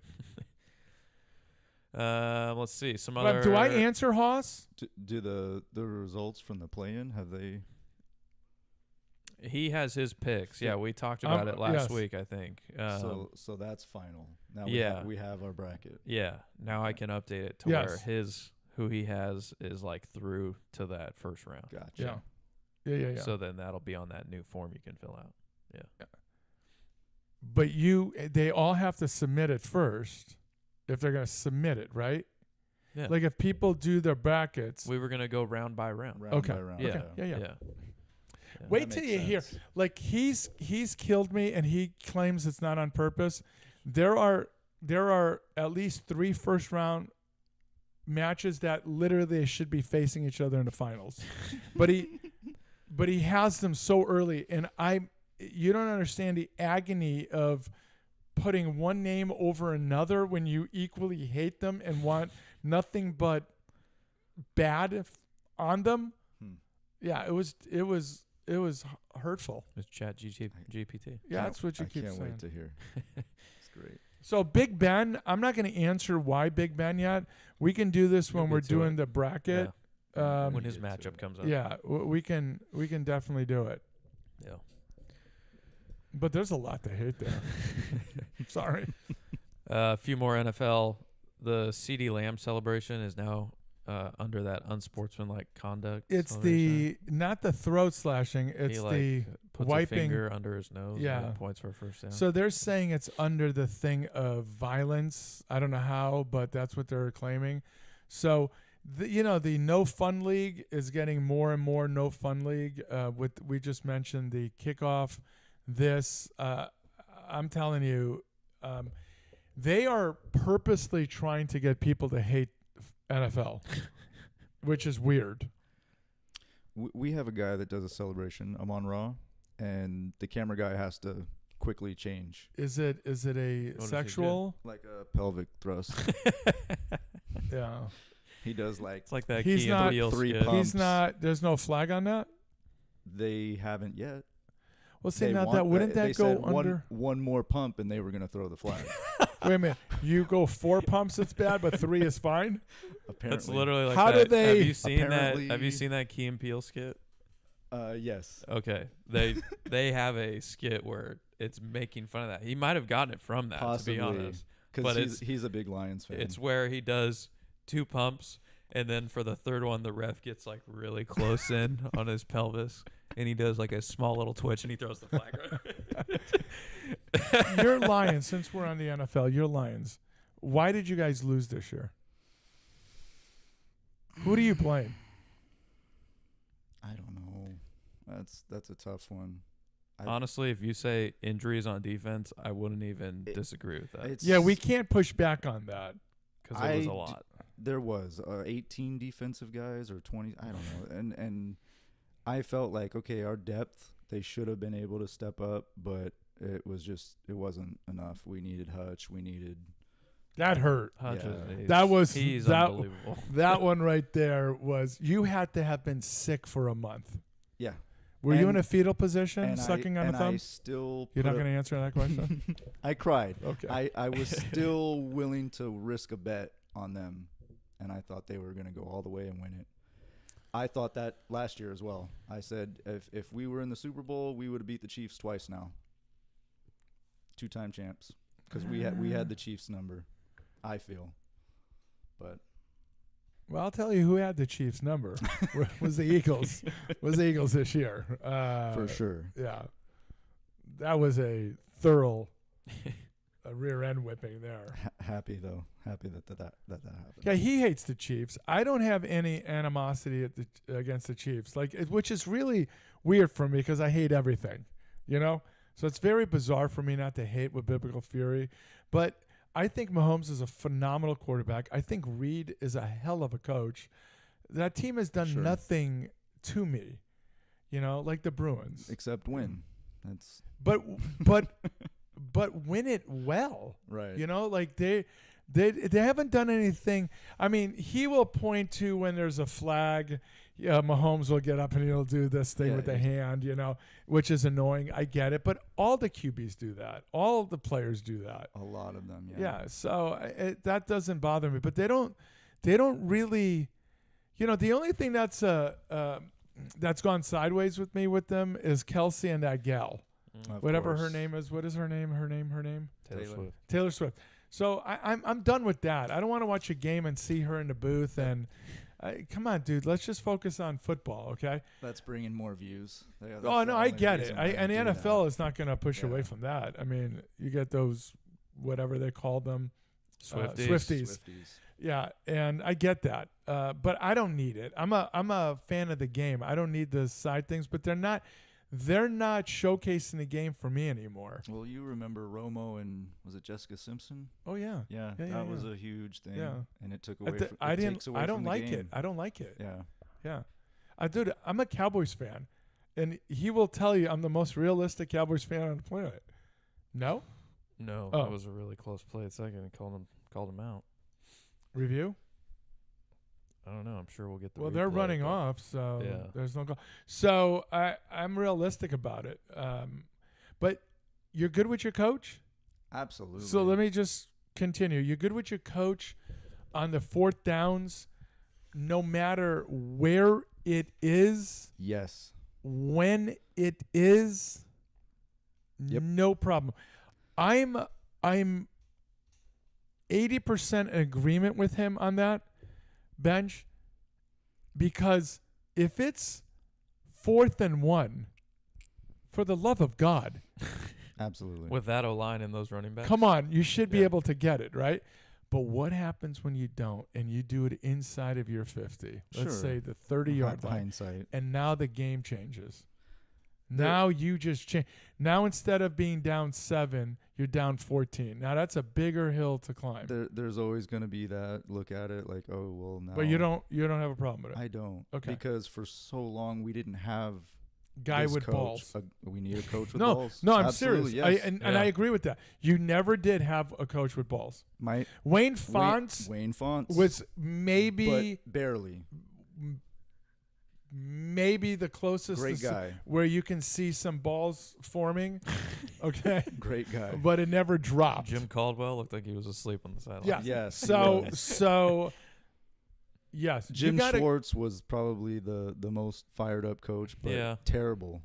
Let's see some other. Do I answer Haas? Do the results from the play-in have they? He has his picks. Yeah, we talked about it last yes. week, I think. So that's final. Now yeah. we have our bracket. Yeah. Now I can update it to Yes. where who he has is like through to that first round. Gotcha. Yeah. So then that'll be on that new form you can fill out. But they all have to submit it first if they're gonna submit it, right? Yeah. Like if people do their brackets. We were gonna go round by round. Round Okay. by round. Yeah. Okay. Yeah. Yeah. Wait That till makes you hear. sense. Like he's killed me, and he claims it's not on purpose. There are at least 3 first round matches that literally they should be facing each other in the finals, but he has them so early, and you don't understand the agony of putting one name over another when you equally hate them and want nothing but bad on them. Yeah, it was hurtful. It's GPT. Yeah, that's what you I keep can't saying. wait to hear. It's great. So Big Ben, I'm not going to answer why Big Ben yet. We can do this You'll when get we're to doing it. the bracket. Um, When his Get to matchup it. comes up. yeah, we can definitely do it. Yeah. But there's a lot to hate there. Sorry. A few more NFL. The CeeDee Lamb celebration is now under that unsportsmanlike conduct. It's celebration. not the throat slashing. It's he, the puts wiping- a finger under his nose. and Yeah. then points for a first down. So they're saying it's under the thing of violence. I don't know how, but that's what they're claiming. So, the No Fun League is getting more and more No Fun League. We just mentioned the kickoff. I'm telling you, they are purposely trying to get people to hate NFL, which is weird. We have a guy that does a celebration. I'm on Raw. and the camera guy has to quickly change, Is it a does he do? sexual? like a pelvic thrust. Yeah. He does like It's like that He's Key not- and Peele three skit. pumps. He's not. There's no flag on that. they haven't yet. Well, see They now want- that wouldn't they that go said under? one more pump and they were gonna throw the flag. Wait a minute. You go 4 pumps, it's bad, but 3 is fine. Apparently, That's literally like How do that. they- Have you seen that? Have you Apparently- seen that Key and Peele skit? Yes. Okay, they have a skit where it's making fun of that. He might have gotten it from that, Possibly. to be honest. Because But he's a big Lions fan. It's where he does 2 pumps, and then for the third one, the ref gets like really close in on his pelvis, and he does like a small little twitch, and he throws the flag right. Your Lions, since we're on the NFL, your Lions. Why did you guys lose this year? Who do you blame? I don't know. That's a tough one. Honestly, if you say injuries on defense, I wouldn't even disagree with that It's, Yeah, we can't push back on that. because it was a I lot. There was 18 defensive guys or 20. I don't know. And I felt like, okay, our depth, they should have been able to step up, but it wasn't enough. We needed Hutch. We needed. That hurt. Hutch Yeah. is- That was- he's that- unbelievable. That one right there was you had to have been sick for a month. Yeah. Were you in And- a fetal position, And sucking I, on and a thumb? I still. You're put not a- going to answer that question? I cried. Okay. I was still willing to risk a bet on them, and I thought they were going to go all the way and win it. I thought that last year as well. I said if we were in the Super Bowl, we would have beat the Chiefs twice now. 2-time champs, because we had the Chiefs number. I feel, but Well, I'll tell you who had the Chiefs' number. Was the Eagles. Was the Eagles this year. for sure. Yeah. That was a thorough rear end whipping there. Happy though. Happy that happened. Yeah, he hates the Chiefs. I don't have any animosity against the Chiefs, which is really weird for me because I hate everything, you know. So it's very bizarre for me not to hate with biblical fury, but I think Mahomes is a phenomenal quarterback. I think Reed is a hell of a coach. That team has done Sure. nothing to me, you know, like the Bruins. Except win. That's But win it well. right. You know, like they haven't done anything. I mean, he will point to when there's a flag. Mahomes will get up and he'll do this thing Yeah, with the he's- hand, you know, which is annoying. I get it, but all the QBs do that. All the players do that. A lot of them. Yeah, so that doesn't bother me. But they don't really, you know. The only thing that's gone sideways with me with them is Kelsey and that gal, Of whatever her course. name is. What is her name? Her name. Taylor Taylor. Swift. Taylor Swift. So I'm done with that. I don't want to watch a game and see her in the booth. And come on, dude, let's just focus on football, okay? That's bringing more views. Yeah, that's Oh the no, I only get it. reason why And the I do NFL that. is not going to push away Yeah. from that. I mean, you get those whatever they call them, Swifties. Swifties. Swifties. Yeah, and I get that, but I don't need it. I'm a fan of the game. I don't need the side things, but they're not showcasing the game for me anymore. Well, you remember Romo and was it Jessica Simpson? Oh yeah, Yeah, Yeah, that yeah, was yeah. a huge thing. Yeah. And it took But away. the- From, I it didn't. takes away I don't from the like it. game. I don't like it. Yeah. Yeah, dude, I'm a Cowboys fan, and he will tell you I'm the most realistic Cowboys fan on the planet. No No, Oh. that was a really close play at second. And called him out. review. I don't know. I'm sure we'll get the. Well, they're replay, running but- off, so Yeah. there's no goal. So I'm realistic about it. But you're good with your coach. Absolutely. So let me just continue. You're good with your coach on the 4th downs, no matter where it is, Yes. when it is. Yep. No problem. I'm 80% in agreement with him on that bench, because if it's 4th and 1, for the love of God, Absolutely. With that O line and those running backs. come on, you should be Yeah. able to get it, right? But what happens when you don't and you do it inside of your 50? Let's Sure. say the 30-yard line, Hindsight. and now the game changes. There- Now you just change. Now instead of being down 7, you're down 14. Now that's a bigger hill to climb. There's always going to be that look at it like, oh well, now. But you don't have a problem with it. I don't. Okay. Because for so long we didn't have guy This with coach, balls. We need a coach with No, balls. no, I'm Absolutely, serious. Yes. And I agree with that. You never did have a coach with balls. Wayne Fonts Wayne Fonts was maybe but barely. maybe the closest Great to guy. where you can see some balls forming. Okay. Great guy. But it never dropped. Jim Caldwell looked like he was asleep on the sideline. Yeah. Yes. he So was. yes, Jim you gotta, Schwartz was probably the most fired up coach, but Yeah. terrible.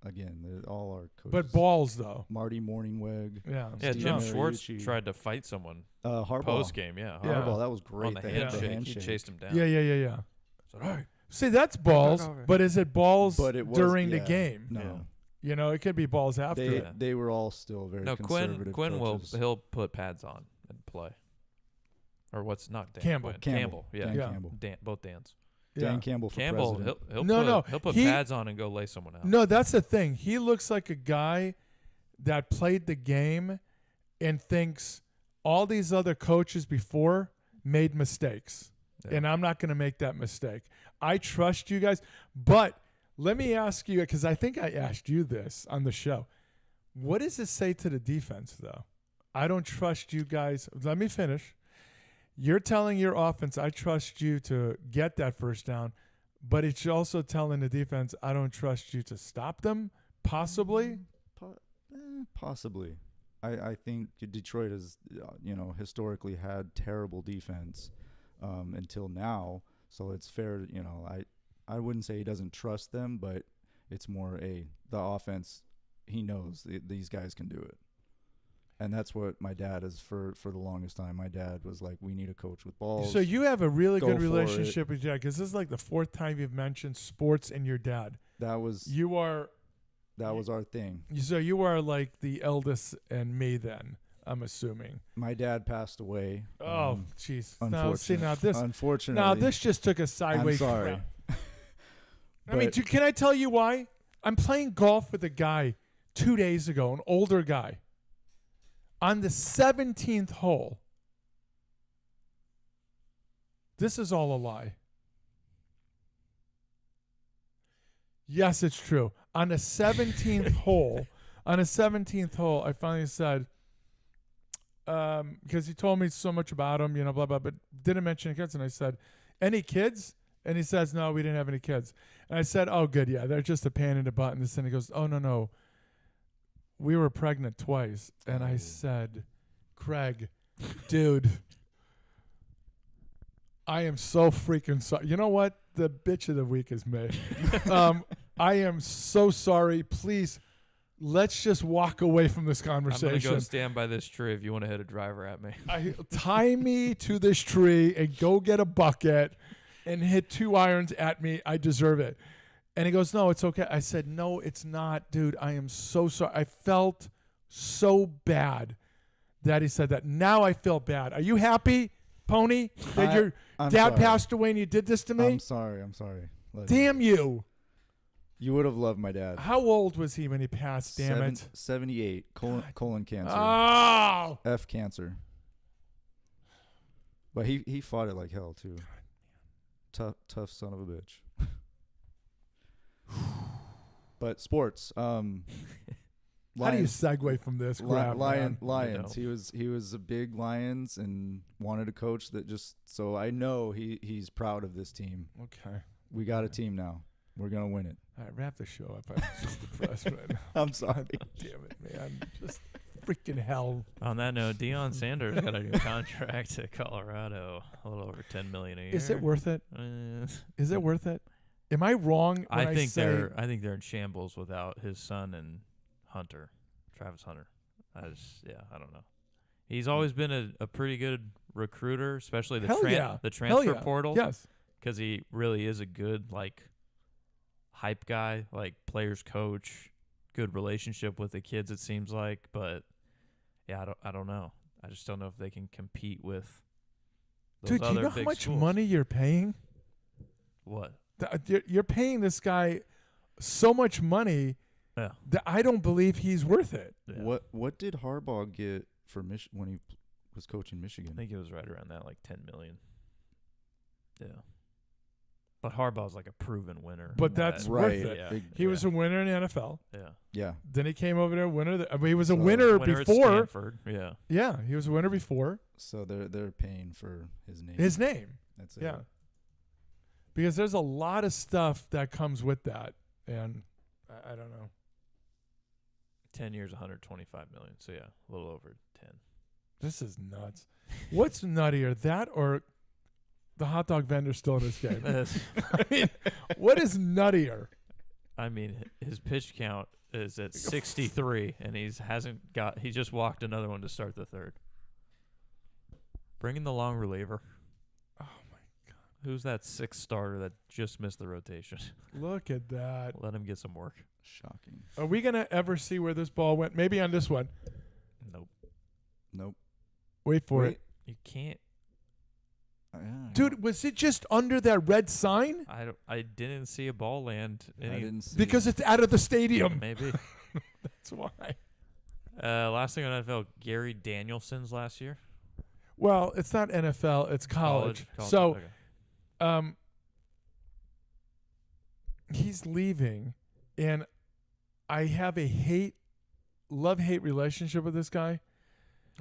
Again, all our coaches. but balls though. Marty Morningweg, Yeah. Yeah, Steve Jim Mariucci. Schwartz tried to fight someone Harbaugh. post game. Yeah, Yeah. Harbaugh, that was great. on the the handshake. He chased him down. Yeah. So, all right. See, that's balls, over. but is it balls But it was, during the yeah, game? No, Yeah. You know, it could be balls after. they Yeah. they were all still very No, conservative. Quinn coaches. he'll put pads on and play. Or what's not Dan Campbell. Quinn. Campbell. Yeah. Dan Yeah. Campbell. Both Dans. Dan Yeah. Campbell for Campbell president. he'll No, he'll put he- pads on and go lay someone out. No, that's the thing. He looks like a guy that played the game and thinks all these other coaches before made mistakes. Yeah. And I'm not going to make that mistake. I trust you guys. But let me ask you, because I think I asked you this on the show. What does it say to the defense, though? I don't trust you guys. Let me finish. You're telling your offense, I trust you to get that first down. But it's also telling the defense, I don't trust you to stop them, possibly. Possibly. I think Detroit has, historically had terrible defense until now. So it's fair, I wouldn't say he doesn't trust them, but it's more the offense, he knows these guys can do it. And that's what my dad is for the longest time. My dad was like, we need a coach with balls. So you have a really Go good for it. relationship with your dad, because this is like the fourth time you've mentioned sports and your dad. That was our thing. So you are like the eldest and me then, I'm assuming. My dad passed away. Oh, jeez. Now, Unfortunately. see, Unfortunately. now this just took a sideways. I'm sorry. route. I mean, But- can I tell you why? I'm playing golf with a guy 2 days ago, an older guy. On the 17th hole, this is all a lie. Yes, it's true. On the 17th hole, I finally said, because he told me so much about him, blah, blah, but didn't mention any kids. And I said, any kids? And he says, no, we didn't have any kids. And I said, oh, good, yeah, they're just a pain in the butt. And he goes, oh, no. We were pregnant twice. And I said, Craig, dude, I am so freaking sorry. You know what? The bitch of the week is me. I am so sorry. Please, let's just walk away from this I'm gonna conversation. go stand by this tree if you want to hit a driver at me. Tie me to this tree and go get a bucket and hit 2 irons at me. I deserve it. And he goes, no, it's okay. I said, no, it's not, dude. I am so sorry. I felt so bad that he said that. Now I feel bad. Are you happy, Pony, that your I'm dad sorry. passed away and you did this to me? I'm sorry. Like, Damn you. You would have loved my dad. How old was he when he passed? Damn it. 78. Colon cancer. Oh. F cancer. But he fought it like hell too. Tough son of a bitch. But sports. How do you Lions. segue from this crap, man? Lions. He was a big Lions and wanted a coach that just. So I know he's proud of this team. Okay. We got a team now. We're gonna win it. All right, wrap the show up. I'm just depressed right now. I'm sorry. Damn it, man. Just freaking hell. On that note, Deion Sanders got a new contract at Colorado, a little over $10 million a year. Is it worth it? Uh, Is it worth it? Am I wrong when I think say I think they're in shambles without his son and Hunter, Travis Hunter. I don't know. He's always been a pretty good recruiter, especially the Hell yeah. the Hell transfer yeah. portal. Yes. Because he really is a good hype guy, players coach, good relationship with the kids. It seems like, but yeah, I don't know. I just don't know if they can compete with those Dude, do other you know how big much schools. money you're paying? What? You're paying this guy so much money Yeah. that I don't believe he's worth it. Yeah. What did Harbaugh get for when he was coaching Michigan? I think it was right around that, $10 million. Yeah. But Harbaugh's like a proven winner. But that's Right. worth it. Yeah. He was a winner in the NFL. Yeah. Yeah. Then he came over there, winner. I mean, he was a So- winner Winner at before. Stanford. Yeah. Yeah, he was a winner before So they're paying for his name. his name. That's it. Yeah. Because there's a lot of stuff that comes with that, and I don't know. 10 years, 125 million. So yeah, a little over 10. This is nuts. What's nuttier, that or the hot dog vendor still in this game? I mean, what is nuttier? I mean, his pitch count is at 63, and he just walked another one to start the third. Bring in the long reliever. Oh my God! Who's that sixth starter that just missed the rotation? Look at that. Let him get some work. Shocking. Are we gonna ever see where this ball went? Maybe on this one. Nope. Nope. Wait for Wait. it, You can't. dude. Was it just under that red sign? I didn't see a ball land. I didn't see Because it's out of the stadium. Maybe. That's why. Last thing on NFL, Gary Danielson's last year. Well, it's not NFL. It's college. So, okay. he's leaving, and I have a love-hate relationship with this guy.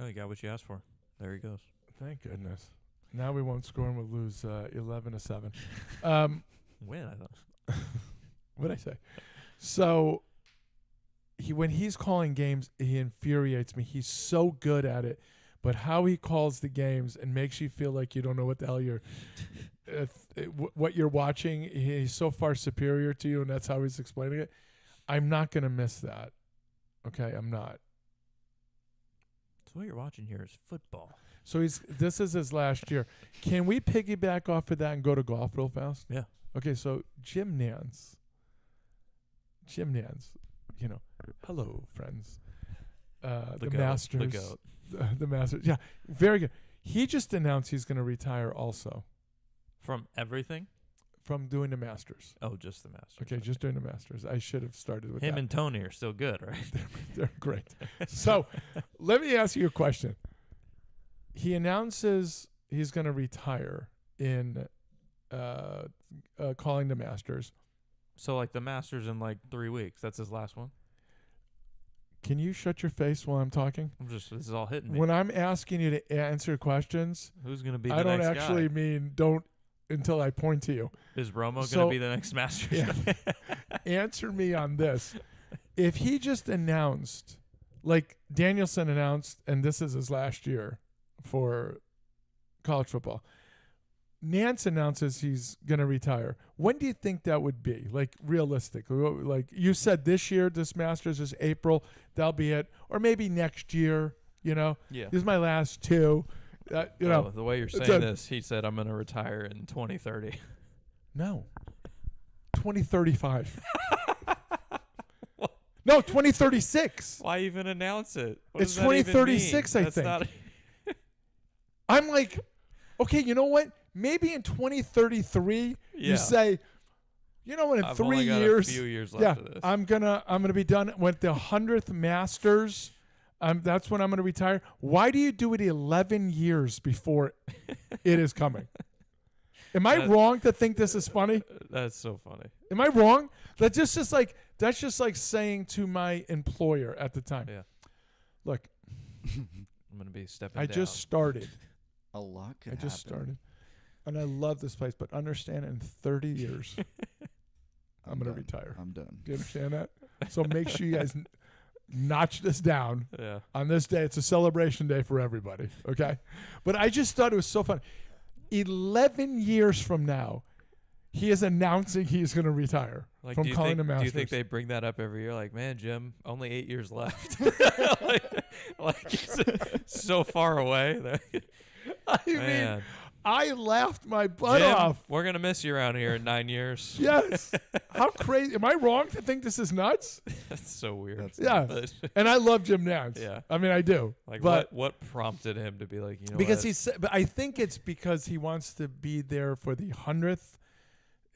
Oh, you got what you asked for. There he goes. Thank goodness. Now we won't score and we'll lose 11-7. Win, I thought. What'd I say? So when he's calling games, he infuriates me. He's so good at it, but how he calls the games and makes you feel like you don't know what the hell what you're watching. He's so far superior to you, and that's how he's explaining it. I'm not gonna miss that. Okay, I'm not. So what you're watching here is football. So this is his last year. Can we piggyback off of that and go to golf real fast? Yeah. Okay, so Jim Nantz, hello friends. The goat, Masters, the goat. the Masters. Yeah, very good. He just announced he's going to retire also From everything? from doing the Masters. Oh, just the Masters. Okay, just doing the Masters. I should have started with him that. and Tony are still good, right? They're great. So let me ask you a question. He announces he's going to retire in calling the Masters. So like the Masters in like 3 weeks. That's his last one. Can you shut your face while I'm talking? This is all hitting me. When I'm asking you to answer questions, Who's gonna be the I don't next actually guy? mean don't until I point to you. Is Romo So- gonna be the next Masters? Yeah. Answer me on this. If he just announced, like Danielson announced, and this is his last year for college football, Nance announces he's going to retire. When do you think that would be? Like realistic? Like you said this year, this Masters is April. That'll be it. Or maybe next year, Yeah. This is my last two. Oh, the way you're it's saying a- this, he said I'm gonna retire in 2030. No. 2035. No, 2036. Why even announce it? What It's does that even 2036, mean? I That's think. not- I'm like, okay, you know what? Maybe in 2033 Yeah. you say, you know what, in I've 3 only got years, a few years yeah, left of this. I'm gonna be done with the 100th Masters. That's when I'm gonna retire. Why do you do it 11 years before it is coming? Am I That- wrong to think this is funny? That's so funny. Am I wrong? That's just like saying to my employer at the time, Yeah. look, I'm gonna be stepping I down. just started. A lot could I just happen. started. And I love this place, but understand in 30 years, I'm going to done. retire. I'm done. Do you understand that? So make sure you guys notch this down Yeah. on this day. It's a celebration day for everybody, okay? But I just thought it was so fun. 11 years from now, he is announcing he's going to retire Like, from do you calling think, the Masters. Do you think they bring that up every year? Like, man, Jim, only 8 years left. like it's so far away. I mean, Man, I laughed my butt Jim, off. we're gonna miss you around here in 9 years. Yes. How crazy. Am I wrong to think this is nuts? That's so weird. That's Yeah. But, And I love Jim Nance. Yeah. I mean, I do. like, but what prompted him to be like, you know, because what? he said, but I think it's because he wants to be there for the 100th,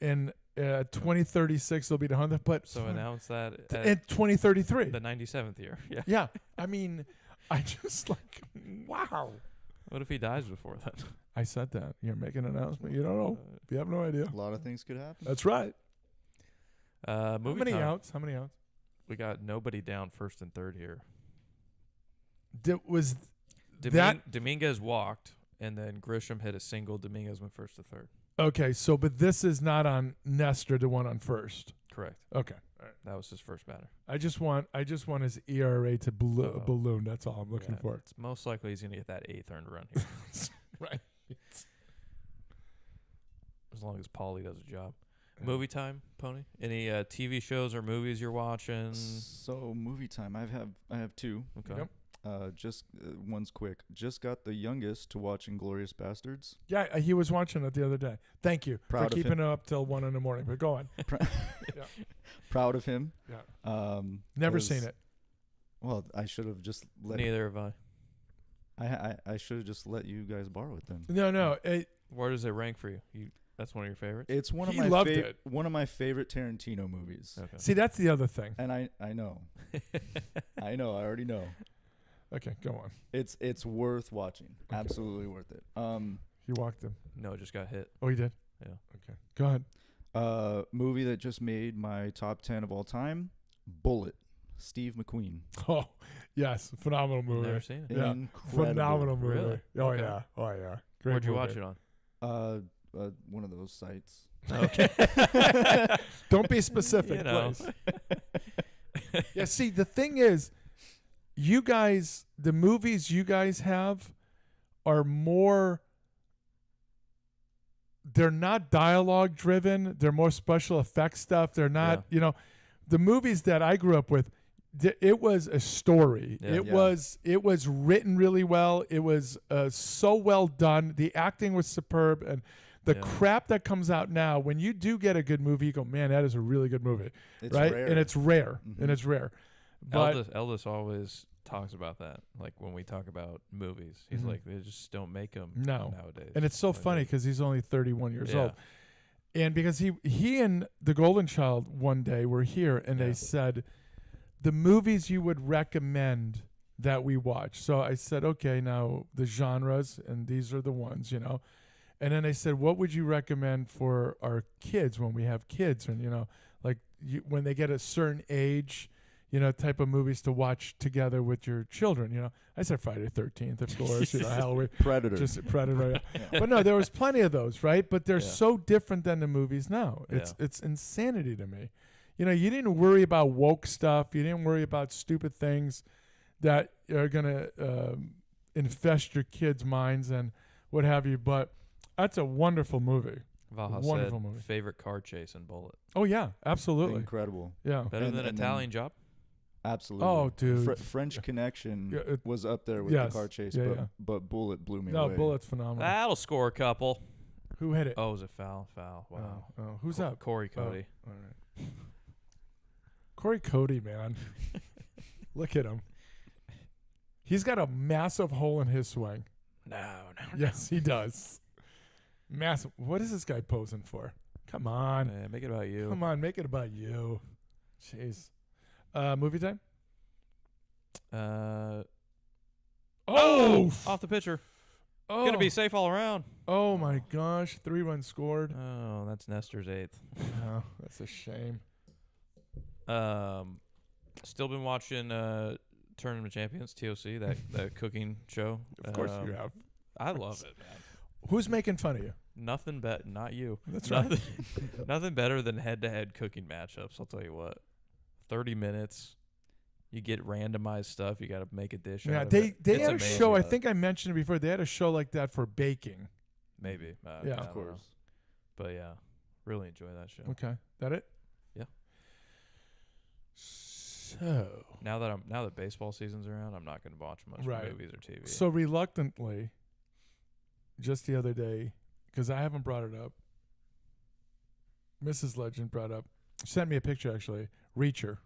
and 2036 will be the 100th. But So announce that in at 2033. the 97th year. Yeah. Yeah, I mean, I just like, wow. What if he dies before then? I said that. You're making an announcement. You don't know. You have no idea. A lot of things could happen. That's right. How Movie many time. outs? How many outs? We got nobody down first and third here. Was that Dominguez walked, and then Grisham hit a single. Dominguez went first to third. okay? So, but this is not on Nestor, the one on first. Correct. Okay. All right. That was his first batter. I just want his ERA to Oh. balloon. That's all I'm looking Yeah, for. It's most likely he's gonna get that 8th earned run here, Right. as long as Paulie does a job. Yeah. Movie time, Pony. Any TV shows or movies you're watching? So movie time. I have two. Okay. Yep. One's quick. Just got the youngest to watch Inglourious Bastards. Yeah, he was watching it the other day. Thank you Proud for of keeping him. it up till 1 a.m. But go on. Proud of him. Yeah. Never 'cause- seen it. Well, I should have just let. Neither have I. I should have just let you guys borrow it then. No. Where does it rank for you? That's one of your favorites. It's one of He my loved it. one of my favorite Tarantino movies. Okay. See, that's the other thing. And I know. I know. I already know. Okay, go on. It's worth watching. Okay. Absolutely worth it. He walked him. No, it just got hit. Oh, he did? Yeah. Okay. Go ahead. Movie that just made my top 10 of all time, Bullet, Steve McQueen. Oh, yes. Phenomenal movie. Never seen it. Yeah. Incredible. Phenomenal movie. Really? Oh, Okay. yeah. Oh, yeah. Great Where'd you movie. watch it on? One of those sites. Okay. Don't be specific, You know. please. Yeah, see, the thing is, you guys, the movies you guys have are more, they're not dialogue driven. They're more special effects stuff. They're not, the movies that I grew up with, it was a story. Yeah. It was written really well. It was so well done. The acting was superb, and the Yeah. crap that comes out now, when you do get a good movie, you go, man, that is a really good movie, It's right? rare. And it's rare, Mhm. and it's rare. But Eldest always talks about that. Like when we talk about movies, he's Mhm. like, they just don't make them No. nowadays. and it's so Like funny they- because he's only 31 years Yeah. old, and because he and the Golden Child one day were here, and Yeah. they said the movies you would recommend that we watch. So I said, okay, now the genres, and these are the ones, And then they said, what would you recommend for our kids when we have kids, and like when they get a certain age, type of movies to watch together with your children. I said Friday the 13th, of course, Halloween, Predator. just Predator. But no, there was plenty of those, right? But they're Yeah. so different than the movies now. Yeah. It's insanity to me. You didn't worry about woke stuff. You didn't worry about stupid things that are gonna infest your kids' minds and what have you. But that's a wonderful movie. Valha Wonderful said movie. favorite car chase in Bullet. Oh yeah, absolutely. Incredible. Yeah. Better And- than and Italian Job? Absolutely. Oh, dude. French Connection Yeah, was up there with yes. the car chase, Yeah, but, yeah. but Bullet blew me No, away. Bullet's phenomenal. That'll score a couple. Who hit it? Oh, was it foul? Foul. Wow. Oh, who's Co- up? Corey Oh, Cody. all right. Corey Cody, man. Look at him. He's got a massive hole in his swing. No. Yes, he does. Massive. What is this guy posing for? Come on. Man, make it about you. Come on, make it about you. Jeez. Movie time? Oh! Off the pitcher. Oh! Gonna be safe all around. Oh my gosh. 3 runs scored. Oh, that's Nestor's 8th. Oh, that's a shame. Still been watching Tournament of Champions, TOC, that cooking show. Of course you have. I love it, man. Who's making fun of you? Nothing not you. That's right. Nothing better than head-to-head cooking matchups. I'll tell you what. 30 minutes. You get randomized stuff. You got to make a dish. Yeah, out of they it. they It's had a amazing. show. I think I mentioned it before. They had a show like that for baking. Maybe. Yeah. I Of don't know. course. But yeah, really enjoy that show. Okay, that it? Yeah. So Now that baseball season's around, I'm not going to watch much Right. movies or TV. so reluctantly, just the other day, because I haven't brought it up. Mrs. Legend brought up, sent me a picture actually, Reacher,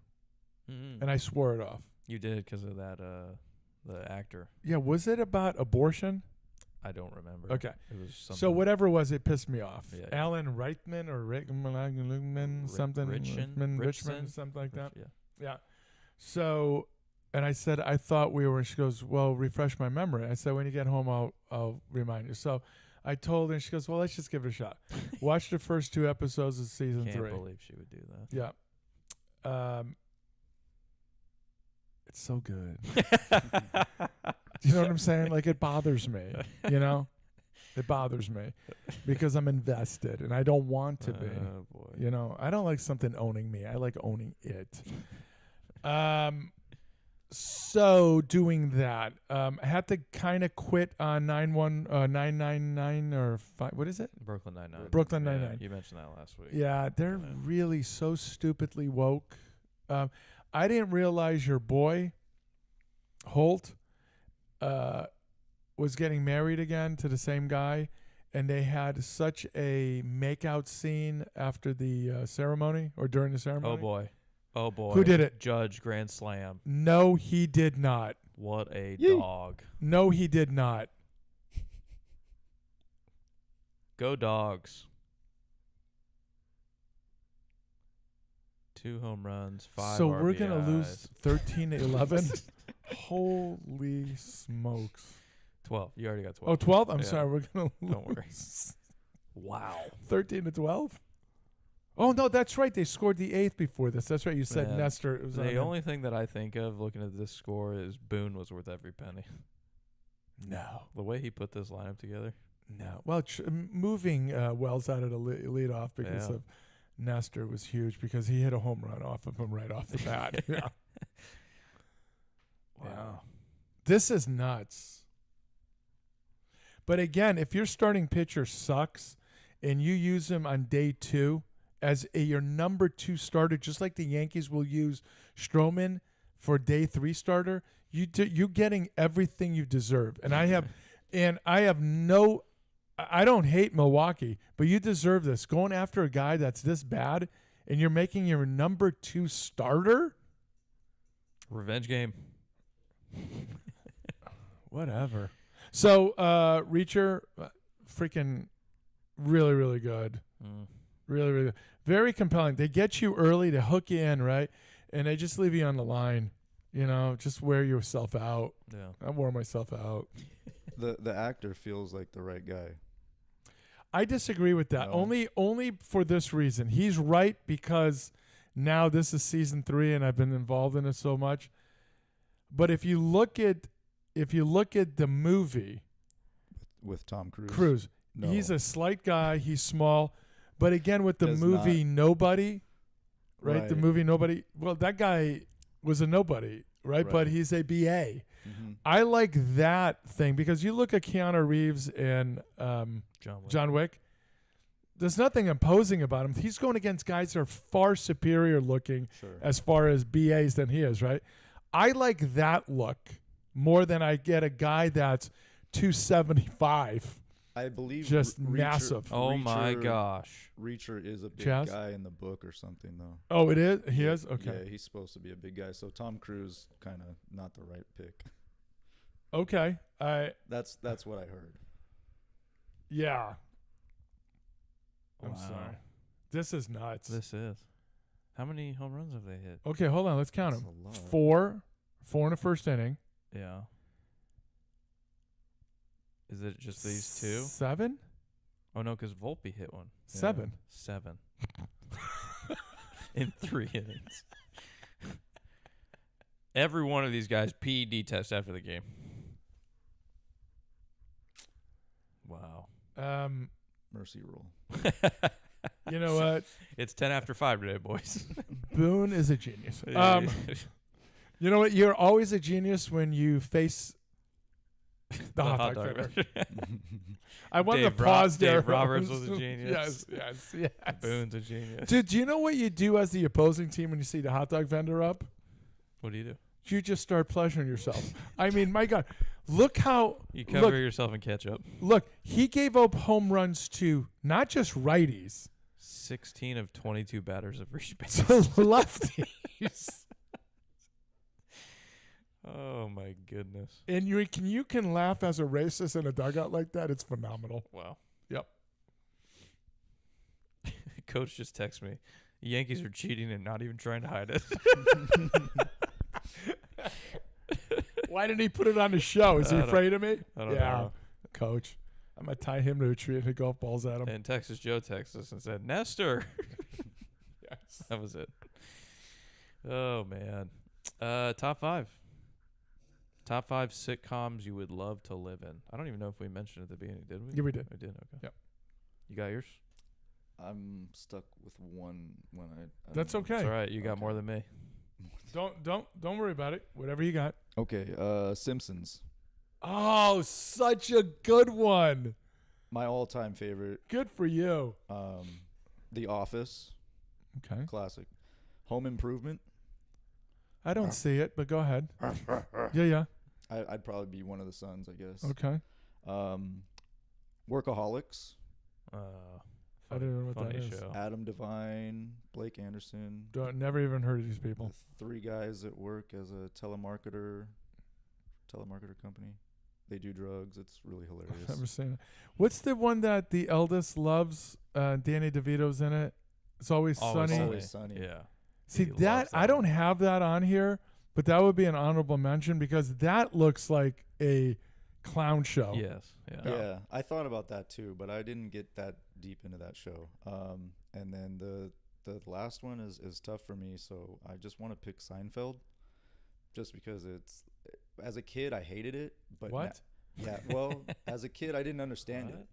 Mhm. and I swore it off. You did because of that the actor. Yeah, was it about abortion? I don't remember. Okay. It was something. So whatever it was, it pissed me off. Yeah. Alan Reitman or Rickman, something, Richmond? Richmond, Richardson? something like that. Yeah. Yeah. So And I said, I thought we were. And she goes, well, refresh my memory. I said, when you get home, I'll remind you. So I told her, and she goes, well, let's just give it a shot. Watch the first 2 episodes of season Can't 3. believe she would do that. Yeah. It's so good. You know what I'm saying? Like, it bothers me, you know? It bothers me because I'm invested and I don't want to be. Oh, boy. You know, I don't like something owning me. I like owning it. So doing that, I had to kind of quit on 999 or 5. What is it? Brooklyn Nine-Nine. Brooklyn Yeah, Nine-Nine. you mentioned that last week. Yeah, they're Yeah. really so stupidly woke. I didn't realize your boy Holt was getting married again to the same guy, and they had such a makeout scene after the ceremony or during the ceremony. Oh, boy. Oh, boy. Who did it? Judge Grand Slam. No, he did not. What a Yee. dog. No, he did not. Go Dogs. 2 home runs, 5 So we're gonna RBIs. lose 13-11. Holy smokes! 12. You already got 12. Oh, 12? I'm Yeah. sorry. We're gonna Don't worry. lose Wow. 13-12. Oh no, that's right. They scored the 8th before this. That's right. You said Man, Nestor. It was on The him. only thing that I think of looking at this score is Boone was worth every penny. No, The way he put this lineup together. no. Well, moving Wells out of the lead off because Yeah. of Nestor was huge because he hit a home run off of him right off the bat. Yeah. Wow. This is nuts. But again, if your starting pitcher sucks and you use him on day 2 as your number 2 starter, just like the Yankees will use Stroman for day 3 starter, you're getting everything you deserve. And I don't hate Milwaukee, but you deserve this. Going after a guy that's this bad and you're making your number 2 starter? Revenge game. Whatever. So, Reacher, freaking really, really good. Mm. Really, really good. Very compelling. They get you early to hook you in, right? And they just leave you on the line. You know, just wear yourself out. Yeah. I wore myself out. The actor feels like the right guy. I disagree with that. No. Only for this reason. He's right because now this is season 3 and I've been involved in it so much. But if you look at the movie With Tom Cruise. Cruise, No. he's a slight guy, he's small, but again with the Does movie Nobody, right? The Right. movie Nobody. Well, that guy was a nobody, right? Right. But he's a BA. Mhm. I like that thing because you look at Keanu Reeves and John Wick. John Wick. There's nothing imposing about him. He's going against guys that are far superior looking Sure. as far as BAs than he is, right? I like that look more than I get a guy that's 275. I believe Just Reacher- massive. Oh, my Reacher- gosh. Reacher is a big Chaz? guy in the book or something, though. Oh, it is? He is? Okay. Yeah, he's supposed to be a big guy. So Tom Cruise, kind of not the right pick. Okay. That's what I heard. Yeah. I'm Wow. sorry. This is nuts. This is. How many home runs have they hit? Okay, hold on. Let's count That's them. a lot. 4 in the first inning. Yeah. Is it just these 2? 7? Oh, no, because Volpe hit one. Yeah. 7. 7. In 3 innings. Every one of these guys PED test after the game. Wow. Mercy rule. You know what? It's 10 after 5 today, boys. Boone is a genius. You know what? You're always a genius when you face the hot dog vendor. I want Dave to pause there. Dave Roberts was a genius. Yes. Boone's a genius. Dude, do you know what you do as the opposing team when you see the hot dog vendor up? What do? You just start pleasuring yourself. I mean, my God, look how You cover look, yourself in ketchup. look. He gave up home runs to not just righties, 16 of 22 batters have reached base. to lefties. Oh, my goodness. And you can laugh as a racist in a dugout like that. It's phenomenal. Wow. Yep. Coach just texted me. The Yankees are cheating and not even trying to hide it. Why didn't he put it on the show? Is he I don't- afraid of me? I don't Yeah, know. coach. I'm gonna tie him to a tree and hit golf balls at him. And Texas Joe texted us and said, Nestor. Yes. That was it. Oh, man. Top 5. Top 5 sitcoms you would love to live in. I don't even know if we mentioned at the beginning, did we? Yeah, we did. We did, okay. Yep. You got yours? I'm stuck with one when I That's don't know. okay. It's all right. You got Okay. more than me. Don't worry about it. Whatever you got. Okay, Simpsons. Oh, such a good one. My all-time favorite. Good for you. The Office, Okay. classic. Home Improvement. I don't see it, but go ahead. Yeah. I'd probably be one of the sons, I guess. Okay. Workaholics. I don't know what that funny is. show. Adam Devine, Blake Anderson. Never even heard of these people. The 3 guys that work as a telemarketer company. They do drugs. It's really hilarious. Never seen it. What's the one that the eldest loves? Danny DeVito's in it. It's always Always sunny. Always Sunny. Yeah. See He that loves I that don't one. have that on here, but that would be an honorable mention because that looks like a clown show. Yes. Yeah. Yeah, I thought about that too, but I didn't get that deep into that show. And then the last one is tough for me, so I just want to pick Seinfeld, just because it's. As a kid, I hated it, but What? yeah, well, as a kid, I didn't understand it.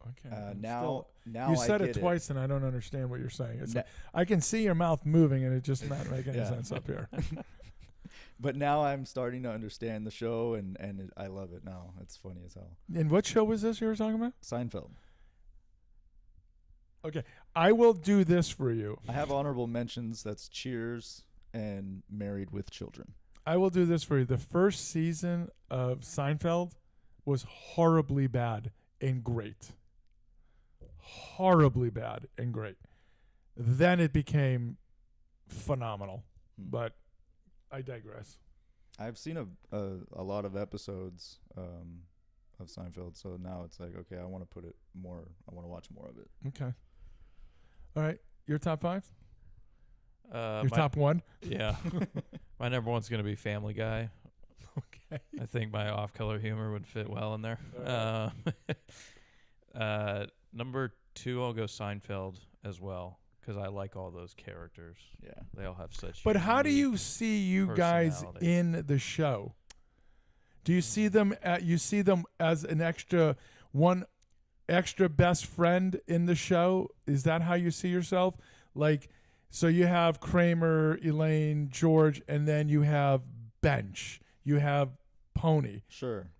Okay. I'm Now you I said get it twice, and I don't understand what you're saying. It's Na- like, I can see your mouth moving, and it just not making any Yeah. sense up here. But now I'm starting to understand the show, and I love it now. It's funny as hell. And what show was this you were talking about? Seinfeld. Okay, I will do this for you. I have honorable mentions. That's Cheers and Married with Children. I will do this for you. The first season of Seinfeld was horribly bad and great. Horribly bad and great. Then it became phenomenal. But I digress. I've seen a lot of episodes of Seinfeld, so now it's like, okay, I want to put it more. I want to watch more of it. Okay. All right. Your top 5? My, Your top 1? Yeah. My number one's going to be Family Guy. Okay. I think my off-color humor would fit well in there. Number 2, I'll go Seinfeld as well because I like all those characters. Yeah. They all have such. But how do unique- you see you guys personality. in the show? Do you see them as an extra best friend in the show? Is that how you see yourself? Like, so you have Kramer, Elaine, George, and then you have Bench. You have Pony. Sure.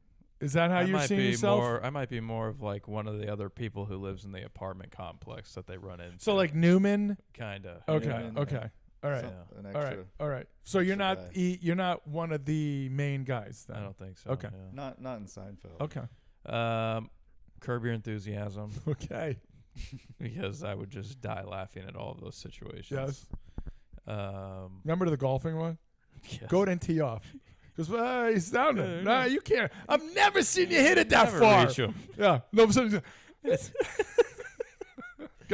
Is that how I you're might seeing be yourself? more. I might be more of like one of the other people who lives in the apartment complex that they run into. So like Newman. kind of. Okay. Newman, Okay. All right. So- an All extra. right. All right. So you're extra not guy. you're not one of the main guys then. I don't think so. Okay. yeah. Not in Seinfeld. Okay. Curb Your Enthusiasm Okay. because I would just die laughing at all of those situations. Yes. Um, Remember the golfing one? yes. Go ahead and tee off. Because he's down there. Yeah, Nah, yeah. you can't. I've never seen you hit it that Never far. reach 'em. Yeah. No. Go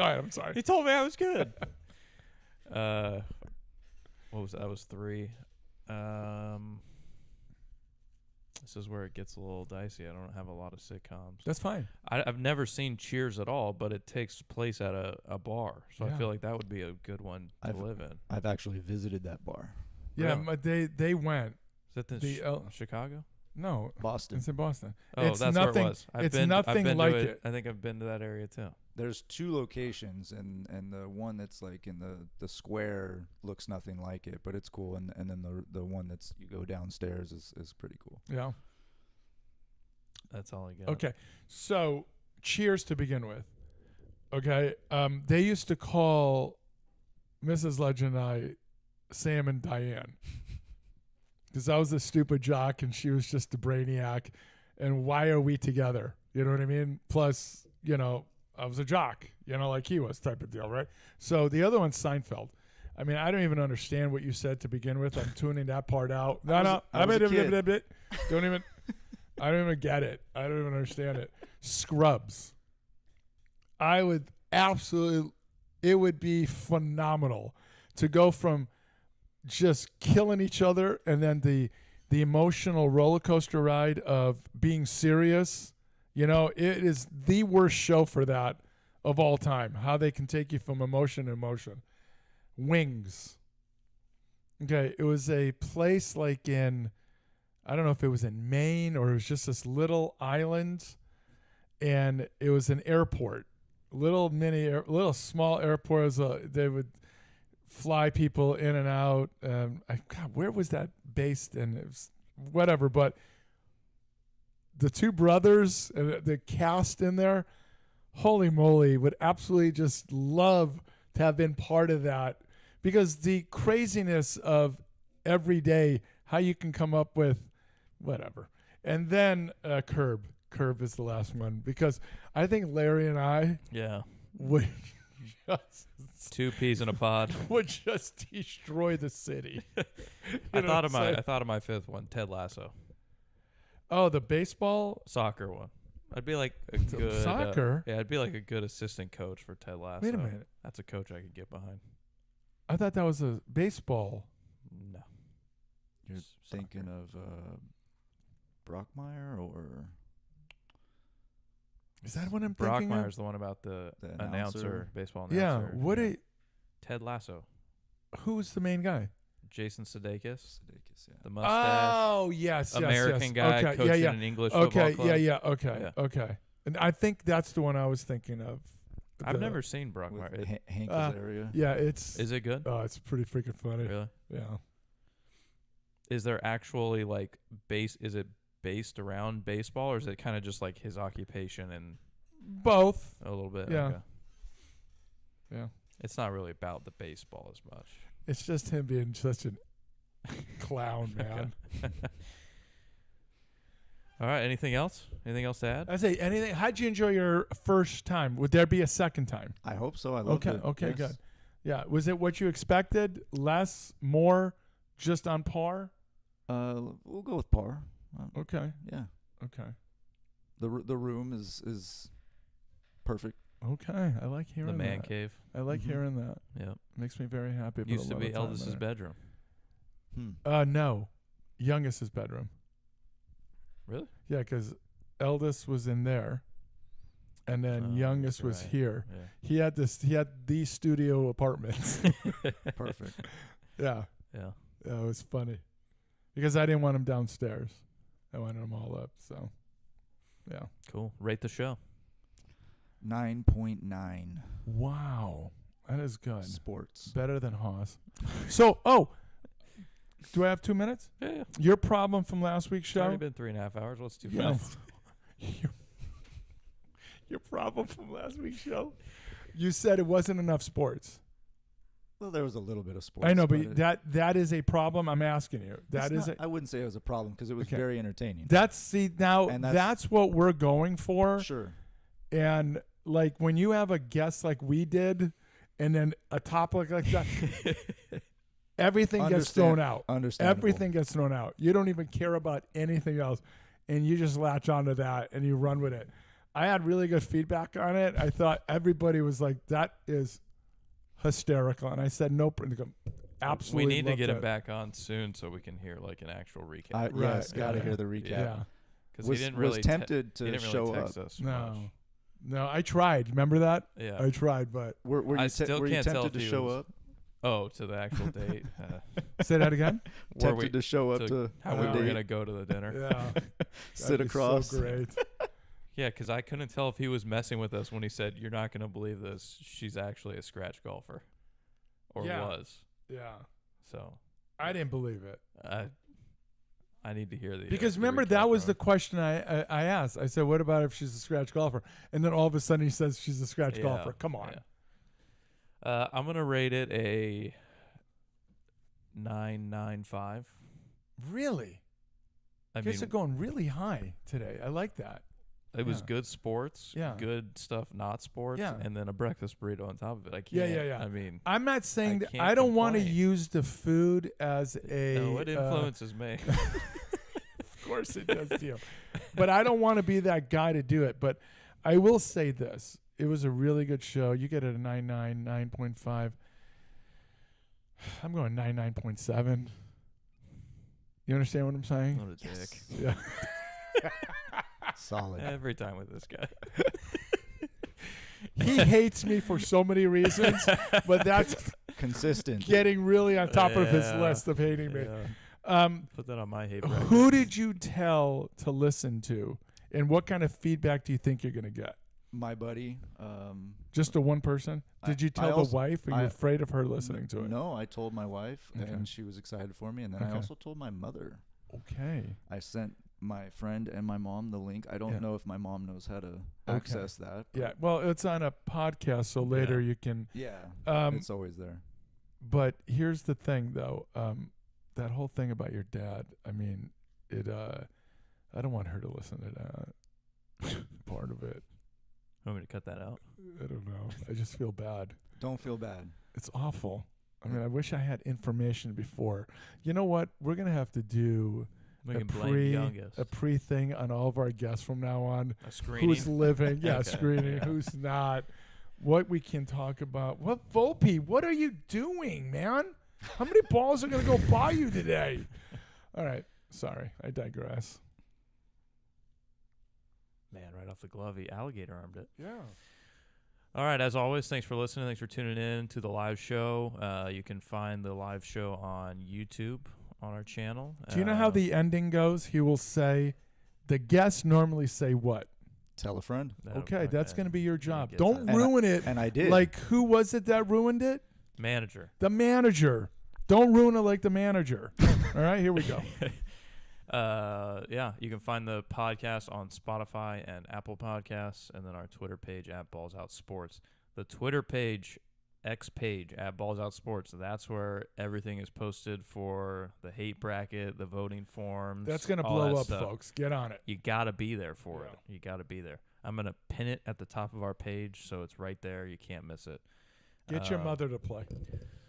ahead. I'm sorry. He told me I was good. What was that? That was 3. This is where it gets a little dicey. I don't have a lot of sitcoms. That's fine. I've never seen Cheers at all, but it takes place at a bar, so Yeah. I feel like that would be a good one to live in. I've actually visited that bar. Yeah. Really? But they went. Is that Chicago? No. Boston. It's in Boston. Oh, It's that's nothing- where it was. it's I've nothing been like to it. I think I've been to that area too. There's 2 locations, and the one that's like in the square looks nothing like it, but it's cool. And then the one that's you go downstairs is pretty cool. Yeah. That's all I got. Okay. So Cheers to begin with. Okay. They used to call Mrs. Legend and I Sam and Diane. Because I was a stupid jock and she was just a brainiac. And why are we together? You know what I mean? Plus, I was a jock, like he was type of deal, right? So the other one's Seinfeld. I mean, I don't even understand what you said to begin with. I'm tuning that part out. I was a kid. Don't even. I don't even get it. I don't even understand it. Scrubs. I would absolutely. It would be phenomenal to go from just killing each other and then the the emotional roller coaster ride of being serious. You know, it is the worst show for that of all time. How they can take you from emotion to emotion. Wings. Okay, it was a place like in, I don't know if it was in Maine or it was just this little island, and it was an airport, little small airport. They would fly people in and out. God, where was that based? And it was whatever, but the two brothers, the cast in there, holy moly, would absolutely just love to have been part of that, because the craziness of every day, how you can come up with whatever. And then Curb is the last one, because I think Larry and I Yeah. would just 2 peas in a pod. would just destroy the city. I thought of my 5th one, Ted Lasso, Oh, the baseball. soccer one. I'd be like a So good soccer? yeah, I'd be like a good assistant coach for Ted Lasso. Wait a minute. That's a coach I could get behind. I thought that was a baseball. No. You're Soccer. thinking of Brockmeyer or Is that what I'm thinking of? Brockmeyer's the one about the The announcer, baseball Yeah. announcer. What? Ted Lasso, Who's the main guy? Jason Sudeikis, Sudeikis, yeah. the mustache, Oh, yes, American yes. guy Okay, coaching yeah, an English Okay, football club. okay. Yeah. And I think that's the one I was thinking of. I've The- never seen With Brockmeyer. Hank uh, Azaria. Yeah, it's. Is it good? It's pretty freaking funny. Really? Yeah. Is there actually like is it based around baseball, or is it kind of just like his occupation and Both. a little bit? Yeah. Okay. Yeah. It's not really about the baseball as much. It's just him being such a clown, man. All right. Anything else? Anything else to add? I say anything. How'd you enjoy your first time? Would there be a second time? I hope so. I loved Okay. it. Okay. Yes. Good. Yeah. Was it what you expected? Less? More? Just on par? We'll go with par. Okay. Yeah. Okay. The room is perfect. Okay. I like hearing The man that. cave. I like Mhm. hearing that. Yeah. Makes me very happy. Put Used a to lot be of time in Eldest's it. bedroom. No. Youngest's bedroom. Really? Yeah, because eldest was in there, and then Oh, youngest was right. here. Yeah. He had these studio apartments. Perfect. Yeah. Yeah. Yeah, it was funny. Because I didn't want him downstairs. I wanted them all up. So, yeah. Cool. Rate the show. 9.9 Wow. That is good. sports. Better than Haas. So, do I have 2 minutes? Yeah. Your problem from last week's It's already show? been 3.5 hours. What's 2 Yeah. minutes? Your problem from last week's show? You said it wasn't enough sports. Well, there was a little bit of sports. I know, it- but that is a problem. I'm asking you. it's That is not- I wouldn't say it was a problem because it was Okay. very entertaining. now And that's that's- what we're going for. Sure. And like when you have a guest like we did, and then a topic like that, everything gets thrown out. Understandable. Everything gets thrown out. You don't even care about anything else, and you just latch onto that and you run with it. I had really good feedback on it. I thought everybody was like, "That is hysterical," and I said, "Nope." And they go, absolutely, We need to loved get him it. back on soon so we can hear like an actual recap. Yes, Right, got to yeah. hear the recap. Yeah. Because Was, he didn't was really tempted he to didn't really show text up. us much. No, I tried. Remember that? Yeah. I tried, but Were I you, still were you can't tell tempted if to he show was- up? Oh, to the actual date. say that again. Were we Tempted to show up to how have we a were date, gonna go to the dinner? Yeah, sit That'd be across. So great. Yeah, because I couldn't tell if he was messing with us when he said, "You're not gonna believe this. She's actually a scratch golfer," or Yeah. was. Yeah, So I didn't believe it I need to hear the because the remember recap that was from the him. question I asked. I said, "What about if she's a scratch golfer?" And then all of a sudden he says she's a scratch golfer. Come on. Yeah. I'm gonna rate it a 9.95. Really? I You guys mean, are going really high today. I like that. it was yeah. good sports, Yeah. good stuff, not sports, Yeah. and then a breakfast burrito on top of it. I Yeah, can't. yeah, yeah. I mean, I'm not saying that. can't I don't want to complain. use the food as a. no, it influences me. Of course it does to you. But I don't want to be that guy to do it. But I will say this. It was a really good show. You get it a 9.9, 9.5. I'm going 9.7. You understand what I'm saying? What a dick. Yeah. Solid. Every time with this guy. He hates me for so many reasons, but that's Consistent. getting really on top of his Yeah. list of hating me. Yeah. Put that on my hate bracket. Who did you tell to listen to, and what kind of feedback do you think you're going to get? My buddy. Just to one person? Did you I tell the also- wife? Or are you afraid of her listening to it? No, I told my wife, Okay. and she was excited for me. And then Okay. I also told my mother. Okay. I sent my friend and my mom the link. I don't Yeah. know if my mom knows how to Okay. access that. Yeah. Well, it's on a podcast, so later Yeah. you can. Yeah. Um, It's always there. But here's the thing, though. That whole thing about your dad. I mean, it. I don't want her to listen to that part of it. Want me to cut that out? I don't know. I just feel bad. Don't feel bad. It's awful. I mean, I wish I had information before. You know what? We're gonna have to do We a can blame youngest. pre thing on all of our guests from now on. A screening. Who's living? Yeah, Okay. screening. Yeah. Who's not? What we can talk about. What Volpe? What are you doing, man? How many balls are gonna go by you today? All right. Sorry, I digress. Man, right off the glove, he alligator armed it. Yeah. All right, as always, thanks for listening. Thanks for tuning in to the live show. You can find the live show on YouTube on our channel. Do you know how the ending goes? He will say, the guests normally say what? Tell a friend. Okay, that's going to be your job. gets Don't that. ruin it. And I did. Like, who was it that ruined it? Manager. The manager. Don't ruin it like the manager. All right, here we go. Yeah, you can find the podcast on Spotify and Apple Podcasts, and then our Twitter page at Balls Out Sports. The Twitter page, X page at Balls Out Sports. That's where everything is posted for the hate bracket, the voting forms. That's going to all blow that up, stuff. folks. Get on it. You got to be there for it. Yeah. You got to be there. I'm going to pin it at the top of our page, so it's right there. You can't miss it. Get your mother to play.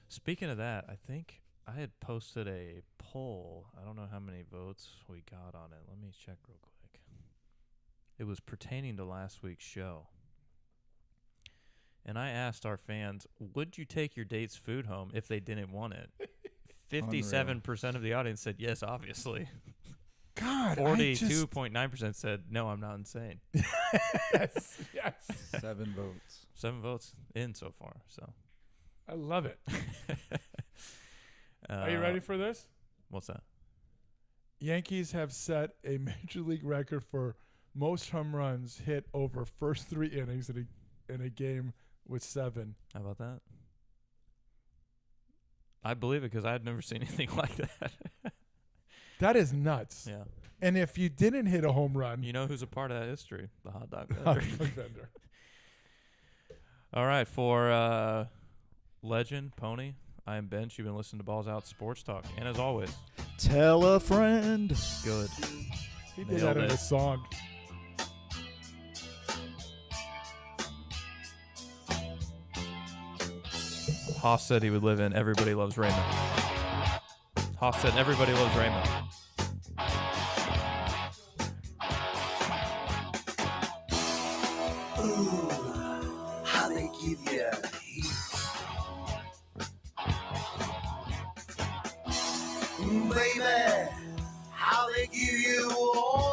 Speaking of that, I think I had posted a poll. I don't know how many votes we got on it. Let me check real quick. It was pertaining to last week's show. And I asked our fans, would you take your date's food home if they didn't want it? 57% of the audience said yes, obviously. God, 42.9% said no, I'm not insane. Yes, yes. 7 votes. 7 votes in so far. So I love it. Are you ready for this? What's that? Yankees have set a major league record for most home runs hit over first 3 innings in a game with 7. How about that? I believe it because I had never seen anything like that. That is nuts. Yeah. And if you didn't hit a home run, You know who's a part of that history? The hot dog hot vendor. dog vendor. All right, for Legend, Pony, I am Bench. You've been listening to Balls Out Sports Talk. And as always, Tell a friend. good. He did Nailed that in it. a song. Haas said he would live in Everybody Loves Raymond. Haas said Everybody Loves Raymond. How they give you heat. Baby, how they give you all